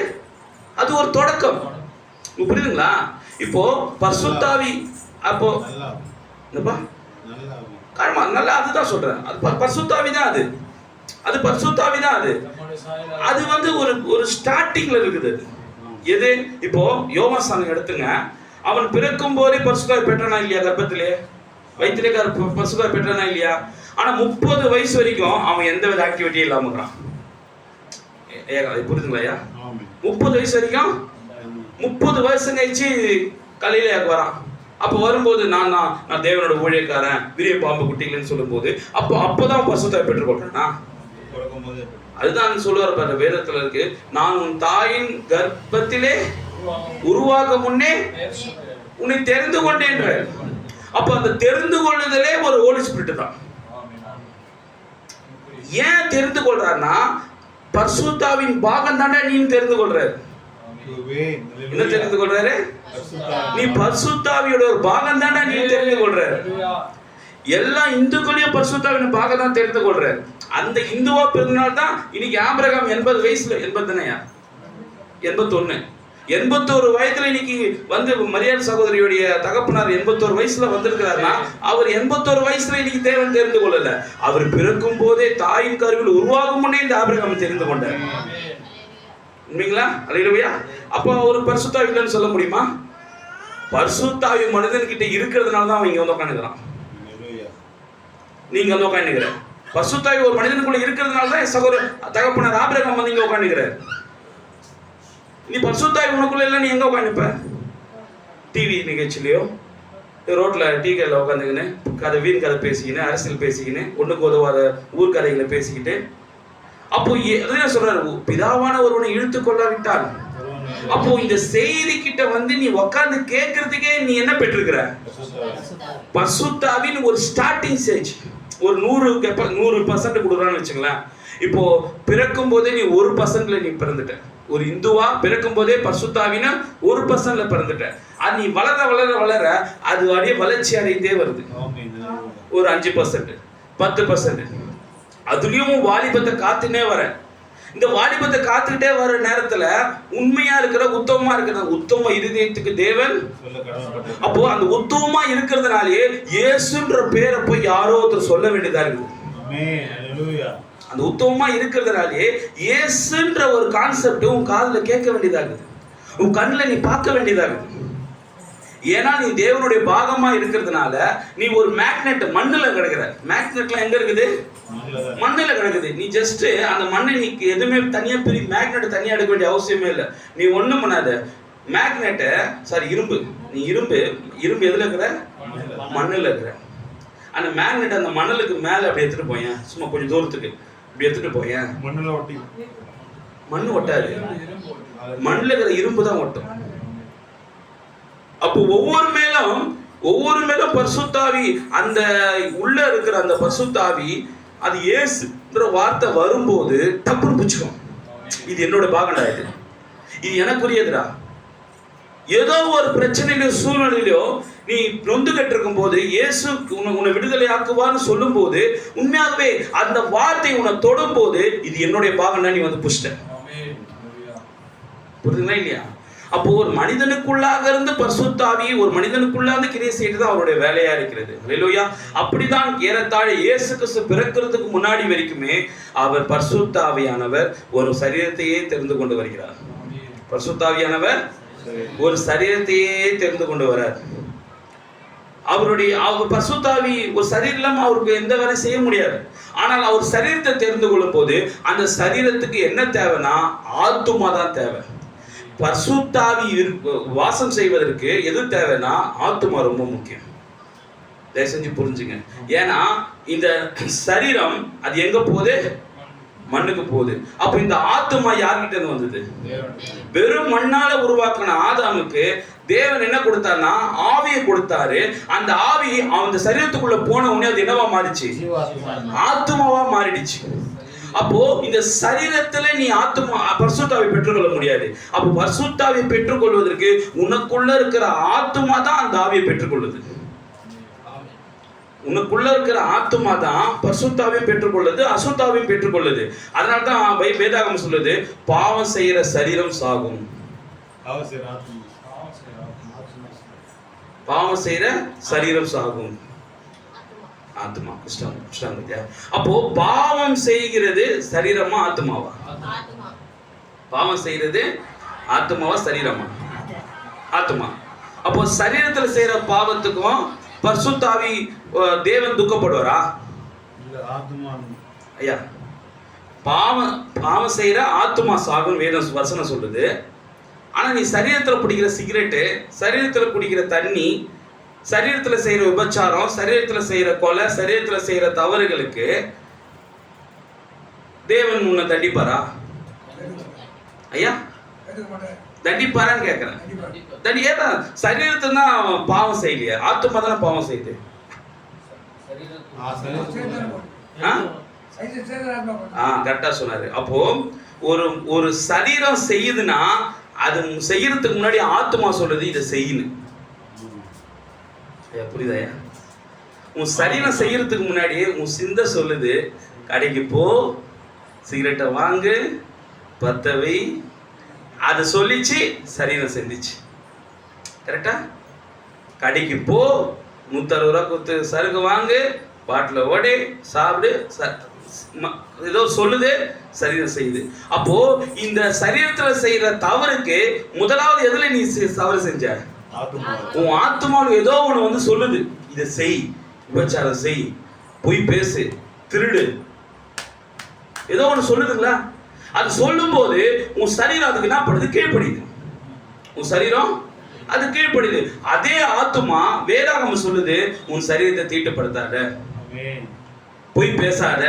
[SPEAKER 3] அது ஒரு தொடக்கம். புரியுதுங்களா? இப்போ பரிசுத்தாவி, அப்போ நல்லா அதுதான் சொல்றேன், அது பரிசுத்தாவி தான், அது பரிசுத்தாவி தான். அது வந்து ஒரு ஸ்டார்டிங்ல இருக்குது. எது? இப்போ யோவான் எடுத்துங்க, அவன் பிறக்கும் போதே பரிசுத்தாவி பெற்றானா இல்லையா? கர்ப்பத்திலே வயிற்றிலே பரிசுத்தாவி பெற்றானா இல்லையா? ஆனா 30 வயசு வரைக்கும் அவன் எந்த வித ஆக்டிவிட்டியும் இல்லாம இருக்கிறான். புரியுதுங்களா? 30 வயசு வரைக்கும், 30 வயசு கழிச்சு கலையில வரான். அப்போ வரும்போது நான் தேவனோட ஊழியக்காரன், விரிய பாம்பு குட்டிகள்னு சொல்லும் போது அப்போதான் பரிசுத்தாவி பெற்றுக்கொள்றேன்னா, அதுதான் சொல்லுவார் பாரு, வேதத்துல இருக்கு, நான் உன் தாயின் கர்ப்பத்திலே உருவாக முன்னே உன்னை தெரிந்து கொண்டேன். அப்ப அந்த தெரிந்து கொள்ளுதலே ஒரு ஹோலி ஸ்பிரிட் தான். ஏன் தெரிந்து கொள்றாருன்னா, பரிசுத்தாவின் பாகம் தானே நீ தெரிந்து கொள்றாரு. என்ன தெரிந்து கொள்றாரு? நீ பரிசுத்தாவியோட ஒரு பாகம் தானே நீ தெரிந்து கொள்றாரு. எல்லா இந்துக்களையும் பரிசுத்தாவின் பாகம் தான் தெரிந்து கொள்றாரு. அந்த இந்துவா பிறந்தனால தான் இன்னைக்கு ஆபிரகாம் 80 வயசுல 81 வயதுல இன்னைக்கு வந்து மரியாதை சகோதரியுடைய தகப்பனார் 81 வயசுல வந்திருக்கிறாருன்னா, அவர் 81 வயசுல இன்னைக்கு தேவன் தெரிந்து கொள்ளல. அவர் பிறக்கும் போதே தாயின் கருவில் உருவாகும் முன்னே இந்த ஆபிரகாம் தெரிந்து கொண்டார். உண்மைங்களா? அல்லேலூயா. அப்போ ஒரு பரிசுத்தாவி இல்லைன்னு சொல்ல முடியுமா? பரிசுத்தாவி மனிதன் கிட்ட இருக்கிறதுனால தான் அவன் இங்க வந்து உட்காந்துக்கிறான். நீங்க வந்து உட்காந்துக்கிற பரிசுத்தாவி ஒரு மனிதனுக்குள்ள இருக்கிறதுனால தான் சகோதரர் தகப்பனார் ஆபிரகாம் வந்து இங்க உட்காந்துக்கிறார். நீ பரிசுத்தாவி உனக்குள்ள இல்லை, நீ எங்க உட்காந்துப்ப? டிவி நிகழ்ச்சியிலையோ ரோட்ல டீ கடையில் உட்காந்துக்கின்னு வீண் கதை பேசிக்கின்னு, அரசியல் பேசிக்கின்னு, ஒண்ணுக்கு உதவாத ஊர்கதைகளை பேசிக்கிட்டு, அப்போ எதுனா சொல்றாரு, பிதாவான ஒருவனை இழுத்து கொள்ளாவிட்டால், அப்போ இந்த செய்தி கிட்ட வந்து நீ உட்கார்ந்து கேட்கறதுக்கே நீ என்ன பெற்றிருக்கிற? பரிசுத்தாவின் ஒரு ஸ்டார்டிங் ஸ்டேஜ். ஒரு 100% கொடுக்குறான்னு வச்சுங்களேன். இப்போ பிறக்கும் போதே நீ 1%ல நீ பிறந்துட்ட. ஒரு இந்துவா பிறக்கும் போதே பரிசுத்தாவினா 1%ல பிறந்துட்ட. அது நீ வளர வளர வளர அது அப்படியே வளர்ச்சி அடைந்தே வருது. ஒரு 5%, 10%. அதுலயும் வாலிபத்தை காத்துனே வர. இந்த வாலிபத்தை காத்துக்கிட்டே வர நேரத்துல உண்மையா இருக்கிற, உத்தமமா இருக்கிற, உத்தம இருதயத்துக்கு தேவன். அப்போ அந்த உத்தமமா இருக்கிறதுனாலே இயேசுன்ற பேரை போய் யாரோ ஒருத்தர் சொல்ல வேண்டியதா இருக்குது. அந்த உத்தமமா இருக்கிறதுனாலே இயேசுன்ற ஒரு கான்செப்ட் உன் காதுல கேட்க வேண்டியதா இருக்குது, உன் கண்ணுல நீ பார்க்க வேண்டியதா இருக்குது. ஏன்னா நீ தேவனுடைய பாகமா இருக்கிறதுனால நீ ஒரு மேக்னெட், மண்ணுல கிடக்குற. மேக்னெட்லாம் எங்க இருக்குது? மண்ணுல கிடக்குது. நீ ஜஸ்ட் அந்த மண்ணை நீ எதுவுமே தனியா மேக்னெட் தனியா எடுக்க வேண்டிய அவசியமே இல்லை. நீ ஒண்ணும் பண்ணாத. மேக்னெட்டை இரும்பு, நீ இரும்பு எதுல இருக்கிற? மண்ணுல இருக்கிற. அந்த மேக்னெட் அந்த மணலுக்கு மேல அப்படி எடுத்துட்டு போயேன், சும்மா கொஞ்சம் தூரத்துக்கு இப்படி எடுத்துட்டு போயேன், மண்ணு ஒட்டாது, மண்ணுல இருக்கிற இரும்பு தான் ஒட்டும். அப்போ ஒவ்வொரு மேலும் பரிசுத்தாவி, அந்த உள்ள இருக்கிற அந்த பரிசுத்தாவி, அது இயேசுன்ற வார்த்தை வரும்போது டப்புன்னு பிடிச்சுக்கும். இது என்னோட பாகண்டா, இது எனக்குரியதுடா, ஏதோ ஒரு பிரச்சனையிலோ சூழ்நிலையிலோ நீ நொந்து கட்டிருக்கும் போது இயேசு உன்னை விடுதலை ஆக்குவான்னு சொல்லும் போது உண்மையாகவே அந்த வார்த்தை உன்னை தொடும் போது இது என்னுடைய பாகம் நீ வந்து புஷ்ட. புரியுதுங்களா இல்லையா? அப்போ ஒரு மனிதனுக்குள்ளாக இருந்து பரிசுத்த ஆவி ஒரு மனிதனுக்குள்ளாக கிரியை செய்யறது அவருடைய வேலையா இருக்கிறது. ஹல்லேலூயா. அப்படிதான் ஏறத்தாழ இயேசு கிறிஸ்து பிறக்கிறதுக்கு முன்னாடி வரைக்குமே அவர் பரிசுத்த ஆவியானவர் ஒரு சரீரத்தையே தெரிந்து கொண்டு வருகிறார். பரிசுத்த ஆவியானவர் ஒரு சரீரத்தையே தெரிந்து கொண்டு வரார். அவர் பரிசுத்த ஆவி ஒரு சரீரம் இல்லாம அவருக்கு எந்த வேலையும் செய்ய முடியாது. ஆனால் அவர் சரீரத்தை தெரிந்து கொள்ளும் போது அந்த சரீரத்துக்கு என்ன தேவைன்னா ஆத்துமா தான் தேவை. பரிசுத்த ஆவி வாசம் செய்வதற்கு எது தேவைன்னா ஆத்துமா ரொம்ப முக்கியம். தயவு செஞ்சு புரிஞ்சுங்க. ஏன்னா இந்த சரீரம் அது எங்க போகுது? மண்ணுக்கு போகுது. அப்ப இந்த ஆத்துமா யார்கிட்ட இருந்து வந்தது? வெறும் மண்ணால உருவாக்கின ஆதாமுக்கு தேவன் என்ன கொடுத்தாருன்னா ஆவியை கொடுத்தாரு. அந்த ஆவி அந்த சரீரத்துக்குள்ள போன உடனே அது என்னவா மாறிச்சு? ஆத்துமாவா மாறிடுச்சு. அப்போ இந்த சரீரத்துல நீ ஆத்துமா பரிசுத்தாவை பெற்றுக்கொள்ள முடியாது. அப்போ பரிசுத்தாவை பெற்றுக்கொள்வதற்கு உனக்குள்ள இருக்கிற ஆத்துமா தான் அந்த ஆவியை பெற்றுக்கொள்ளுது. உனக்குள்ள இருக்கிற ஆத்துமா தான் பரிசுத்தாவை பெற்றுக்கொள்ளுது, அசுத்தாவையும் பெற்றுக்கொள்ளுது. அதனால தான் வேதாகமம் சொல்லுது பாவம் செய்யற சரீரம் சாகும், பாவம் செய்யற சரீரம் சாகும். ஆத்மா கஷ்டம். அப்போ பாவம் செய்கிறது சரீரமா ஆத்மாவா? பாவம் செய்யறது ஆத்மாவா சரீரமா? ஆத்மா. அப்போ சரீரத்துல செய்யற பாவத்துக்கும் பரிசுத்த ஆவி தேவன் துக்கப்படுவாரா? ஐயா, பாவம் செய்யற ஆத்மா சாகும் வேதம் வசனம் சொல்லுது. ஆனா நீ சரீரத்துல பிடிக்கிற சிகரெட்டு, சரீரத்துல குடிக்கிற தண்ணி, சரீரத்துல செய்யற விபச்சாரம், சரீரத்துல செய்யற கொலை, சரீரத்துல செய்யற தவறுகளுக்கு தேவன் உன்னை தண்டிப்பாரா? ஐயா, தண்டிப்பாரான்னு கேட்கிறேன். ஏன்னா சரீரத்தை தான் பாவம் செய்யலையே, ஆத்மா தானே பாவம் செய்யுது. கரெக்டா சொன்னாரு. அப்போ ஒரு சரீரம் செய்யுதுன்னா அது செய்யறதுக்கு முன்னாடி ஆத்மா சொல்றது இதை செய்யணும். புரியுதாயா? உன் சரீரம் செய்யறதுக்கு முன்னாடியே உன் சிந்தை சொல்லுது கடைக்கு போ, சிகரெட்டை வாங்கு, பத்தவை. அது சொல்லிச்சு, சரீரம் செஞ்சிச்சு. கரெக்டா? கடைக்கு போ, 160 ரூபா கொடுத்து சரக்கு வாங்கு, பாட்டில் ஓடி சாப்பிடு, ஏதோ சொல்லுது, சரீரம் செய்யுது. அப்போ இந்த சரீரத்துல செய்யற தவறுக்கு முதலாவது எதுல நீ தவறு செஞ்ச? உன் ஆத்மாவில் ஏதோ ஒண்ணு வந்து சொல்லுது, இதை செய், விபச்சாரம் செய், பொய் பேசு, திருடு, ஏதோ ஒண்ணு சொல்லுதுங்களா? அது சொல்லும் போது உன் சரீரம் அதுக்கு என்ன பண்ணுது? கீழ்ப்படியுது. உன் சரீரம் அது கீழ்ப்படியுது. அதே ஆத்மா வேதாகமம் சொல்லுது உன் சரீரத்தை தீட்டுப்படுத்தாத, பொய் பேசாத,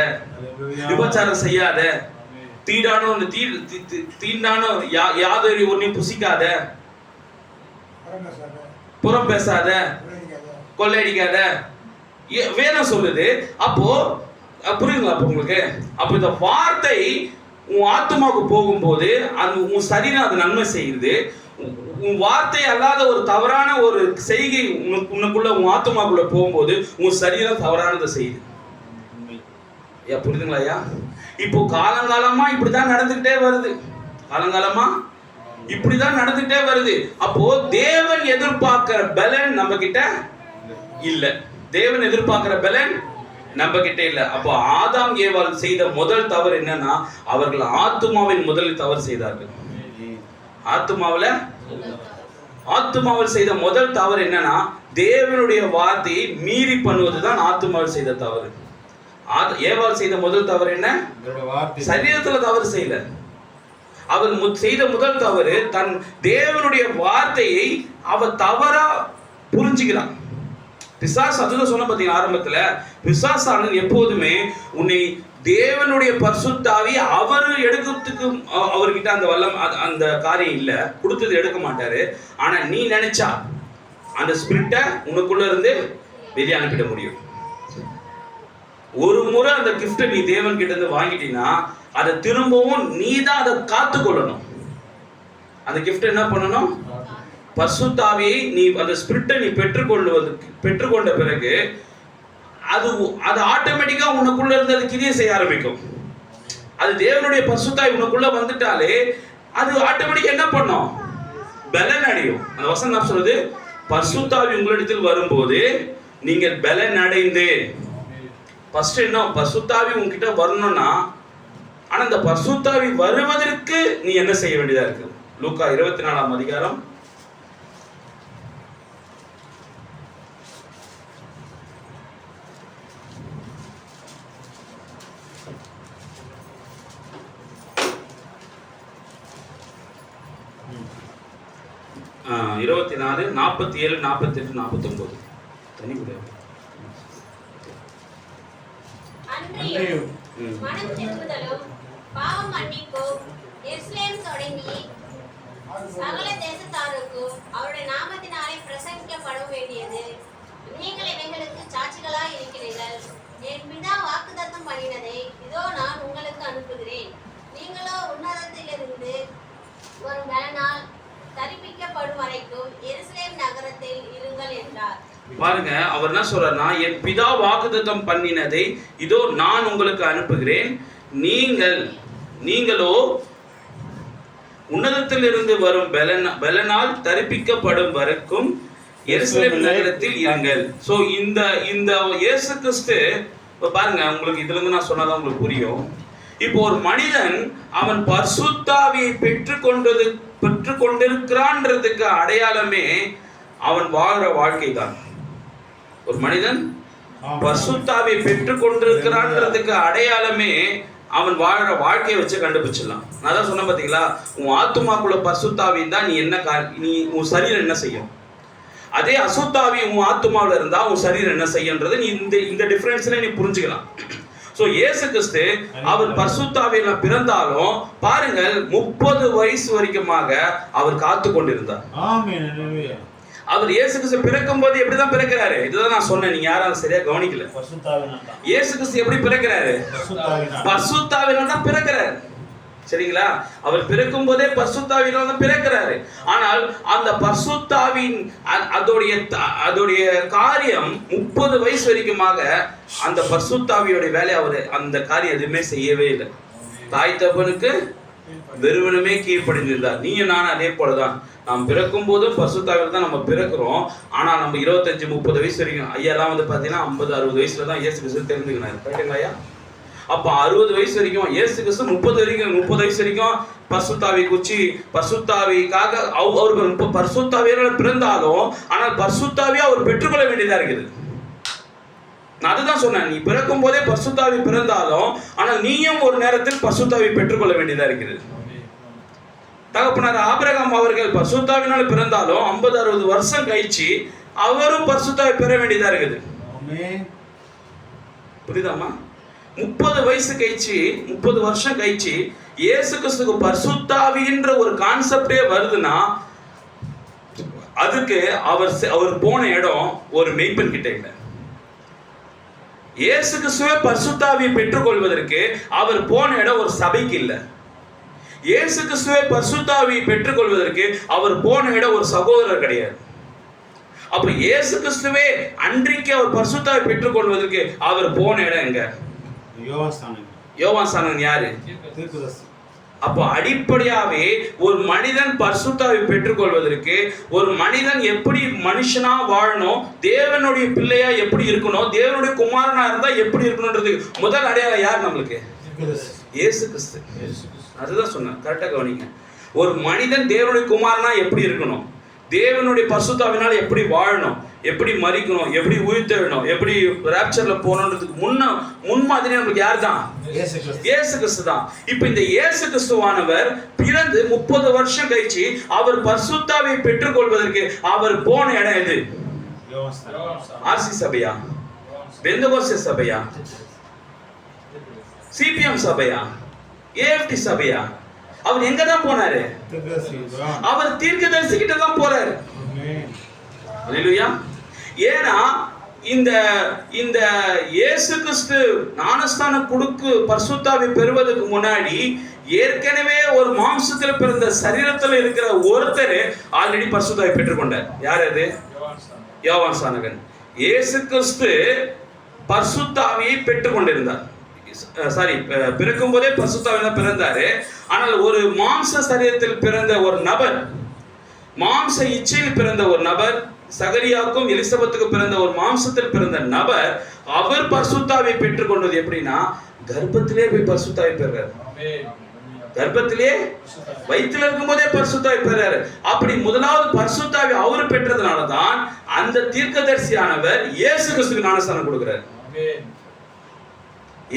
[SPEAKER 3] விபச்சாரம் செய்யாத, தீண்டானோ யாதொரு ஒன்றையும் புசிக்காத, புறம் பேசாத, கொள்ளையடிக்காத வேதம் சொல்லுது. அப்போ புரியுங்களா உங்களுக்கு? அப்போ இந்த வார்த்தை உன் ஆத்மாவுக்கு போகும்போது அது உன் சரீரம் அது நன்மை செய்யுது. உன் வார்த்தை அல்லாத ஒரு தவறான ஒரு செய்கை உனக்குள்ள உன் ஆத்மாக்குள்ள போகும்போது உன் சரீரம் தவறானதை செய்யுது. புரியுதுங்களா ஐயா? இப்போ காலங்காலமா இப்படிதான் நடந்துகிட்டே வருது. காலங்காலமா இப்படிதான் நடந்துகிட்டே வருது. அப்போ தேவன் எதிர்பார்க்கிற பலன் நம்ம கிட்ட இல்ல. தேவன் எதிர்பார்க்கிற பலன் நம்ம கிட்ட இல்ல. அப்போ ஆதாம் ஏவாள் செய்த முதல் தவறு என்னன்னா அவர்கள் ஆத்துமாவில் முதலில் தவறு செய்தார்கள். ஆத்துமாவில் செய்த முதல் தவறு என்னன்னா தேவனுடைய வார்த்தையை மீறி பண்ணுவதுதான் ஆத்துமாவில் செய்த தவறு. ஏவாள் செய்த முதல் தவறு என்ன? சரீரத்துல தவறு செய்யல. அவள் செய்த முதல் தவறு தன் தேவனுடைய வார்த்தையை அவ தவறா புரிஞ்சுக்கிறான். பிசாசு அதுதான் சொன்ன பார்த்தீங்க ஆரம்பத்துல. பிசாசானது எப்போதுமே உன்னை தேவனுடைய பரிசுத்த ஆவி அவர் எடுக்கிறதுக்கு அவர்கிட்ட அந்த வல்லம் அந்த காரியம் இல்ல, கொடுத்தது எடுக்க மாட்டாரு. ஆனா நீ நினைச்சா அந்த ஸ்பிரிட்டை உனக்குள்ள இருந்து வெளியே அனுப்பிட முடியும். ஒரு முறை அந்த கிஃப்டை நீ தேவன் கிட்ட இருந்து வாங்கிட்டீங்கன்னா அதை திரும்பவும் நீ தான் அதை காத்து கொள்ளணும். அந்த கிஃப்ட் என்ன பண்ணணும்? பரிசுத்தாவியை நீ அந்த ஸ்பிரிட்டை நீ பெற்றுக்கொண்ட பிறகு அது ஆட்டோமேட்டிக்கா உனக்குள்ள இருந்து அது கிரியை செய்ய ஆரம்பிக்கும். அது தேவனுடைய பரிசுத்தாவி உனக்குள்ள வந்துட்டாலே அது ஆட்டோமேட்டிக்கா என்ன பண்ணும்? பலன் அடையும். அந்த வசனம் சொல்றது, பரிசுத்தாவி உங்களிடத்தில் வரும்போது நீங்கள் பலன் அடைந்து. ஃபர்ஸ்ட் என்ன, பரிசுத்தாவி உங்ககிட்ட வரணும்னா, ஆனா அந்த பரிசுத்தாவி வருவதற்கு நீ என்ன செய்ய வேண்டியதா இருக்கு? லூக்கா 24ஆம் அதிகாரம் 24, 47, 48, 49. தனி கிடையாது.
[SPEAKER 4] அன்றையும் மனம் திரும்புதலும் பாவம் மன்னிப்பும் எருசலேம் தொடங்கி சகல தேசத்தாருக்கும் அவருடைய நாமத்தினாலே பிரசங்கிக்கப்பட வேண்டியது. நீங்கள் இவைகளுக்கு சாட்சிகளாய் இருக்கிறீர்கள். என் பிதா வாக்குத்தத்தம் பண்ணினதை இதோ நான் உங்களுக்கு அனுப்புகிறேன். நீங்களோ உன்னதத்திலிருந்து வரும் பலனால் தரிப்பிக்கப்படும் வரைக்கும் எருசலேம் நகரத்தில் இருங்கள் என்றார்.
[SPEAKER 3] பாருங்க, அவர் என்ன சொல்றாருன்னா, என் பிதா வாக்குத்தத்தம் பண்ணினதை இதோ நான் உங்களுக்கு அனுப்புகிறேன். நீங்களோ உன்னதத்திலிருந்து வரும் பலனால் தரிப்பிக்கப்படும் வரைக்கும் எருசலேம் நகரத்தில் இருங்கள். சோ இந்த இயேசு கிறிஸ்து பாருங்க, உங்களுக்கு இதுல இருந்து நான் சொன்னாதான் உங்களுக்கு புரியும். இப்போ ஒரு மனிதன் அவன் பரிசுத்தாவியை பெற்றுக்கொண்டிருக்கிறான்றதுக்கு அடையாளமே அவன் வாழ்ற வாழ்க்கை தான். ஒரு மனிதன் பரிசுத்தாவியை பெற்றுக்கொண்டிருக்கிறான்றதுக்கு அடையாளமே அவன் வாழ்ற வாழ்க்கையை வச்சு கண்டுபிடிச்சிடலாம். நான் தான் சொன்ன பாத்தீங்களா, உன் ஆத்துமாக்குள்ள பரிசுத்தாவி தான் நீ உன் சரீரம் என்ன செய்யும். அதே அசுத்தாவி உன் ஆத்துமாவில் இருந்தா உன் சரீரம் என்ன செய்யன்றது நீ இந்த டிஃபரன்ஸ்ல நீ புரிஞ்சுக்கலாம். சோ இயேசு கிறிஸ்து அவர் பரிசுத்தாவியில பிறந்தாலும் பாருங்கள் 30 வயசு வரைக்குமாக அவர் காத்து கொண்டிருந்தார். அவர் இயேசு கிறிஸ்து பிறக்கும் போது எப்படிதான் பிறக்கிறாரு? இதுதான் நான் சொன்னேன், நீங்க யாரும் சரியா கவனிக்கல. இயேசு கிறிஸ்து எப்படி பிறக்கிறாரு? பரிசுத்தாவினால் தான் பிறக்கிறாரு. சரிங்களா? அவர் பிறக்கும் போதே பரிசுத்தாவினால் தான் பிறக்கிறாரு. ஆனால் அந்த பரிசுத்தாவின் அதோடைய காரியம் 30 வயசு வரைக்குமாக அந்த பரிசுத்தாவியோட வேலை அவர் அந்த காரியம் எதுவுமே செய்யவே இல்லை. தாய் தகப்பனுக்கு வெறுவனுமே கீழ்ப்படிந்திருந்தார். நீயும் நானும் அதே போலதான். நாம் பிறக்கும் போதும் பரிசுத்தாவில தான் நம்ம பிறக்கிறோம். ஆனா நம்ம 25-30 வயசு வரைக்கும், ஐயாலாம் வந்து பாத்தீங்கன்னா 50-60 வயசுல தான் இயேசு கிறிஸ்து தெரிஞ்சுக்கினாரு. கரெக்டுங்களா ஐயா? அப்ப 60 வயசு வரைக்கும் இயேசு கிறிஸ்து 30 வயசு வரைக்கும் பரிசுத்தாவி குச்சி பரிசுத்தாவிக்காக அவர் பரிசுத்தாவியால பிறந்தாலும் ஆனால் பரிசுத்தாவியா அவர் பெற்றுக்கொள்ள வேண்டியதா இருக்குது. நான் அதுதான் சொன்னேன், நீ பிறக்கும் போதே பரிசுத்தாவி பிறந்தாலும் ஆனால் நீயும் ஒரு நேரத்தில் பரிசுத்தாவி பெற்றுக்கொள்ள வேண்டியதா இருக்குது. தகப்பனார் ஆபிரகாம் அவர்கள் பரிசுத்தாவினால் பிறந்தாலும் 50-60 வருஷம் கழிச்சு அவரும் பரிசுத்தாவி பெற வேண்டியதா இருக்குது. புரியுதாமா? 30 வயசு கழிச்சு 30 வருஷம் கழிச்சு இயேசு கிறிஸ்துக்கு பரிசுத்தாவின்ற ஒரு கான்செப்டே வருதுன்னா அதுக்கு அவர் போன இடம் ஒரு மெய்ப்பன் கிட்ட இல்லை. இயேசு கிறிஸ்துவே பரிசுத்தாவியை பெற்றுக்கொள்வதற்கு அவர் போன இடம் ஒரு சபைக்கு இல்லை. இயேசு கிறிஸ்துவே பரிசுத்தாவியை பெற்றுக்கொள்வதற்கு அவர் போன இடம் ஒரு சகோதரர் கிடையாது. அப்ப இயேசு கிறிஸ்துவே அன்றைக்கு அவர் பரிசுத்தாவை பெற்றுக்கொள்வதற்கு அவர் போன இடம் எங்க? யோவான் ஸ்நானன் யாரு? அப்போ அடிப்படையாவே ஒரு மனிதன் பரிசுத்தாவை பெற்றுக்கொள்வதற்கு ஒரு மனிதன் எப்படி மனுஷனா வாழணும், தேவனுடைய பிள்ளையா எப்படி இருக்கணும், தேவனுடைய குமாரனா இருந்தா எப்படி இருக்கணும்ன்றதுக்கு முதல் அடையாளம் யார் நம்மளுக்கு? இயேசு கிறிஸ்து. அதுதான் சொன்னேன், கரெக்டா கவனிங்க. ஒரு மனிதன் தேவனுடைய குமாரனா எப்படி இருக்கணும், தேவனுடைய பரிசுத்தாவினால எப்படி வாழணும், எப்படி மரிக்கணும், எப்படி உயிர்த்தெழணும், எப்படி ராப்சர்ல போகணுன்றதுக்கு முன்மாதிரி நமக்கு யார் தான்? இயேசு கிறிஸ்து தான். இப்ப இந்த இயேசு கிறிஸ்துவானவர் பிறந்து 30 வருஷம் கழிச்சு அவர் பரிசுத்தாவை பெற்றுக்கொள்வதற்கு அவர் போன இடம் எது? ஆர்சி சபையா? பெந்தகோஸ்தே சபையா? சிபிஎம் சபையா? ஏஎஃப்டி சபையா? அவர் எங்க தான் போனாரு? அவர் தீர்க்கதரிசி கிட்ட தான் போறாரு. அல்லேலூயா. ஏன்னா இந்த இந்த இயேசு கிறிஸ்து ஞானஸ்தானம் கொடுக்கு பரிசுத்தாவி பெறுவதற்கு முன்னாடி ஏற்கனவே ஒரு மாம்சத்தில் பிறந்த சரீரத்தில் இருக்கிற ஒருத்தர் ஆல்ரெடி பரிசுத்தாவி பெற்றுக்கொண்டார். யார் அது? யோவான் ஸ்நானகன். இயேசு கிறிஸ்து பரிசுத்தாவியை பெற்றுக் கொண்டிருந்தார். பிறக்கும் போதே பரிசுத்தாவி தான் பிறந்தாரு. ஆனால் ஒரு மாம்ச சரீரத்தில் பிறந்த ஒரு நபர், மாம்ச இச்சையில் பிறந்த ஒரு நபர், சகரியாவுக்கும் எலிசபெத்துக்கு பிறந்த ஒரு மாம்சத்தில் பிறந்த நபர், அவர் பரிசுத்தாவை பெற்றுக் கொண்டது எப்படின்னா கர்ப்பத்திலே போய் பரிசுத்தாவை பெறாரு. கர்ப்பத்திலே வயிற்றில் இருக்கும் போதே பரிசுத்தாவை பெறாரு. அப்படி முதலாவது பரிசுத்தாவை அவர் பெற்றதுனாலதான் அந்த தீர்க்கதரிசியானவர் இயேசு கிறிஸ்துக்கு ஞானஸ்தானம் கொடுக்கிறார்.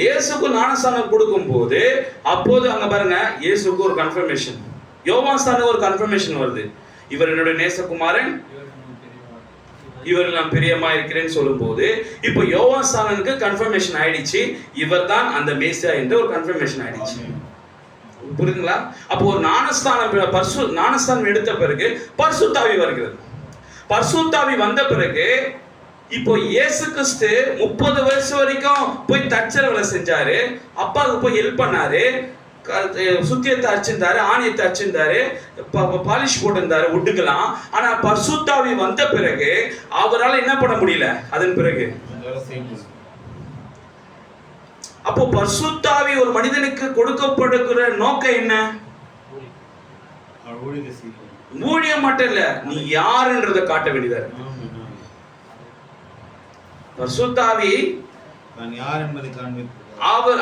[SPEAKER 3] இயேசுக்கு ஞானஸ்தானம் கொடுக்கும் போது அப்போது அங்க பாருங்க, இயேசுக்கு ஒரு கன்ஃபர்மேஷன், யோவான் ஸ்நானனுக்கு ஒரு கன்ஃபர்மேஷன் வருது. இவர் என்னுடைய நேசகுமாரன், இவர் நான் பிரியமா இருக்கிறேன்னு சொல்லும் போது இப்போ யோவான் ஸ்நானனுக்கு கன்ஃபர்மேஷன் ஆயிடுச்சு, இவர் தான் அந்த மேசியா என்ற ஒரு கன்ஃபர்மேஷன் ஆயிடுச்சு. புரியுதுங்களா? அப்போ ஒரு ஞானஸ்தானம் எடுத்த பிறகு பரிசுத்தாவி வருகிறது. பரிசுத்தாவி வந்த பிறகு இப்போ இயேசு கிறிஸ்து 30 வருஷம் வரைக்கும் போய் தச்சர் வேலை செஞ்சாரு, அப்பாவுக்கு போய் ஹெல்ப் பண்ணாரு, சுத்தியத்தை அடிச்சிருந்தாரு, ஆணியத்தை அடிச்சிருந்தாரு, பாலிஷ் போட்டிருந்தாரு உட்டுக்கலாம். ஆனா பரிசுத்தாவி வந்த பிறகு அவரால் என்ன பண்ண முடியல. அதன் பிறகு அப்போ பரிசுத்தாவி ஒரு மனிதனுக்கு கொடுக்கப்படுகிற நோக்கம் என்ன? ஊழியம் மட்டும் இல்ல, நீ யாருன்றதை காட்ட வேண்டியதா இருக்கு. பரிசுத்தாவி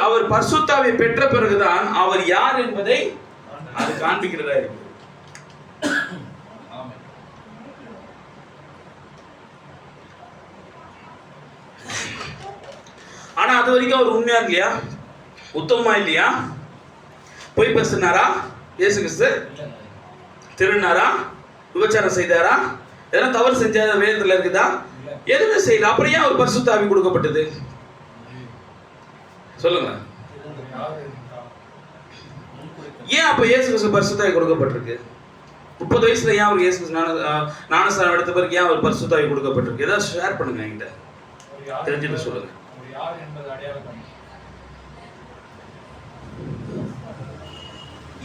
[SPEAKER 3] அவர் பரிசுத்தாவை பெற்ற பிறகுதான் அவர் யார் என்பதை அது காண்பிக்கிறதா இருக்கு. ஆனா அது வரைக்கும் அவர் உண்மையா இல்லையா, உத்தமமா இல்லையா? பொய் பேசினாரா இயேசு கிறிஸ்து? திருநாரா? விபச்சாரம் செய்தாரா? எதனா தவறு செஞ்ச வேதத்துல இருக்குதா? எதுவுமே செய்யல. அப்புறம் ஏன் அவர் பரிசுத்தாவி கொடுக்கப்பட்டது சொல்லுங்க? ஏன் அப்ப இயேசு கிறிஸ்து பரிசுத்தாவி கொடுக்கப்பட்டிருக்கு? 30 வயசுல ஏன் அவர் இயேசு கிறிஸ்து ஞானஸ்தானம் எடுத்த பிறகு ஏன் அவர் பரிசுத்தாவி கொடுக்கப்பட்டிருக்கு? ஏதாவது ஷேர் பண்ணுங்க என்கிட்ட, தெரிஞ்சுட்டு சொல்லுங்க.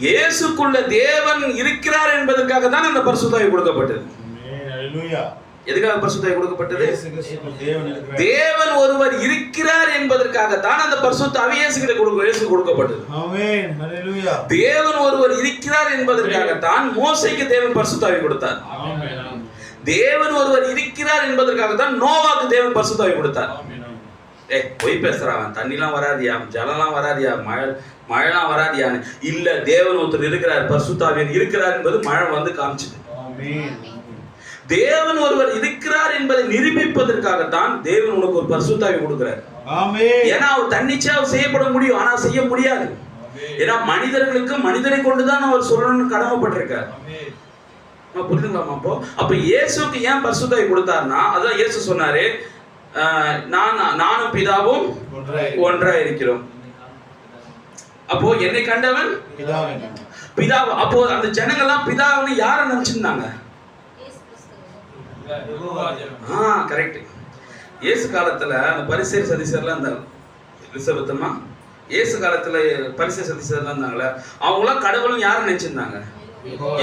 [SPEAKER 3] இயேசுக்குள்ள தேவன் இருக்கிறார் என்பதற்காக தான் அந்த பரிசுத்தாவி கொடுக்கப்பட்டது. எதுக்காக பரிசுத்தாவி கொடுக்கப்பட்டது? தேவன் ஒருவர் இருக்கிறார் என்பதற்காக தான் அந்த பரிசுத்தாவி இயேசுக்கு கொடுக்கப்பட்டது. ஆமென், ஹல்லேலூயா. தேவன் ஒருவர் இருக்கிறார் என்பதற்காக தான் மோசேக்கு தேவன் பரிசுத்தாவி கொடுத்தார். ஆமென். தேவன் ஒருவர் இருக்கிறார் என்பதற்காக தான் நோவாக்கு தேவன் பரிசுத்தாவி கொடுத்தார். பொய் பேசுறான், தண்ணிலாம் வராதியா, ஜலம்லாம் வராதியா, மழைலாம் வராதியான்னு இல்ல, தேவன் ஒருத்தர் இருக்கிறார், பரிசுத்தாவியன் இருக்கிறார் என்பது மழை வந்து காமிச்சது. தேவன் ஒருவர் இருக்கிறார் என்பதை நிரூபிப்பதற்காகத்தான் தேவன் உனக்கு ஒரு பரிசுத்தாவி கொடுக்கிறார். ஏன்னா அவர் தன்னிச்சையா செய்யப்பட முடியும், ஆனா செய்ய முடியாது. ஏன்னா மனிதர்களுக்கு மனிதனை கொண்டுதான் அவர் சொல்லணும்னு கடமைப்பட்டிருக்கார். புரிஞ்சுக்கலாமா? அப்ப இயேசுக்கு ஏன் பரிசுத்தாவி கொடுத்தாருன்னா, அதான் இயேசு சொன்னாரு, நானும் பிதாவும் ஒன்றாய் இருக்கிறோம். அப்போ என்னை கண்டவன் பிதா. அப்போ அந்த ஜனங்கள்லாம் பிதாவை யார நினைச்சிருந்தாங்க? கரெக்ட். இயேசு காலத்துல அந்த பரிசேயர் சதிசேயர்லாம் இருந்தாங்க. எலிசபெத்தம்மா இயேசு காலத்துல பரிசேயர் சதிசேயர்லாம் இருந்தாங்களே, அவங்களாம் கடவுளும் யார நினைச்சிருந்தாங்க?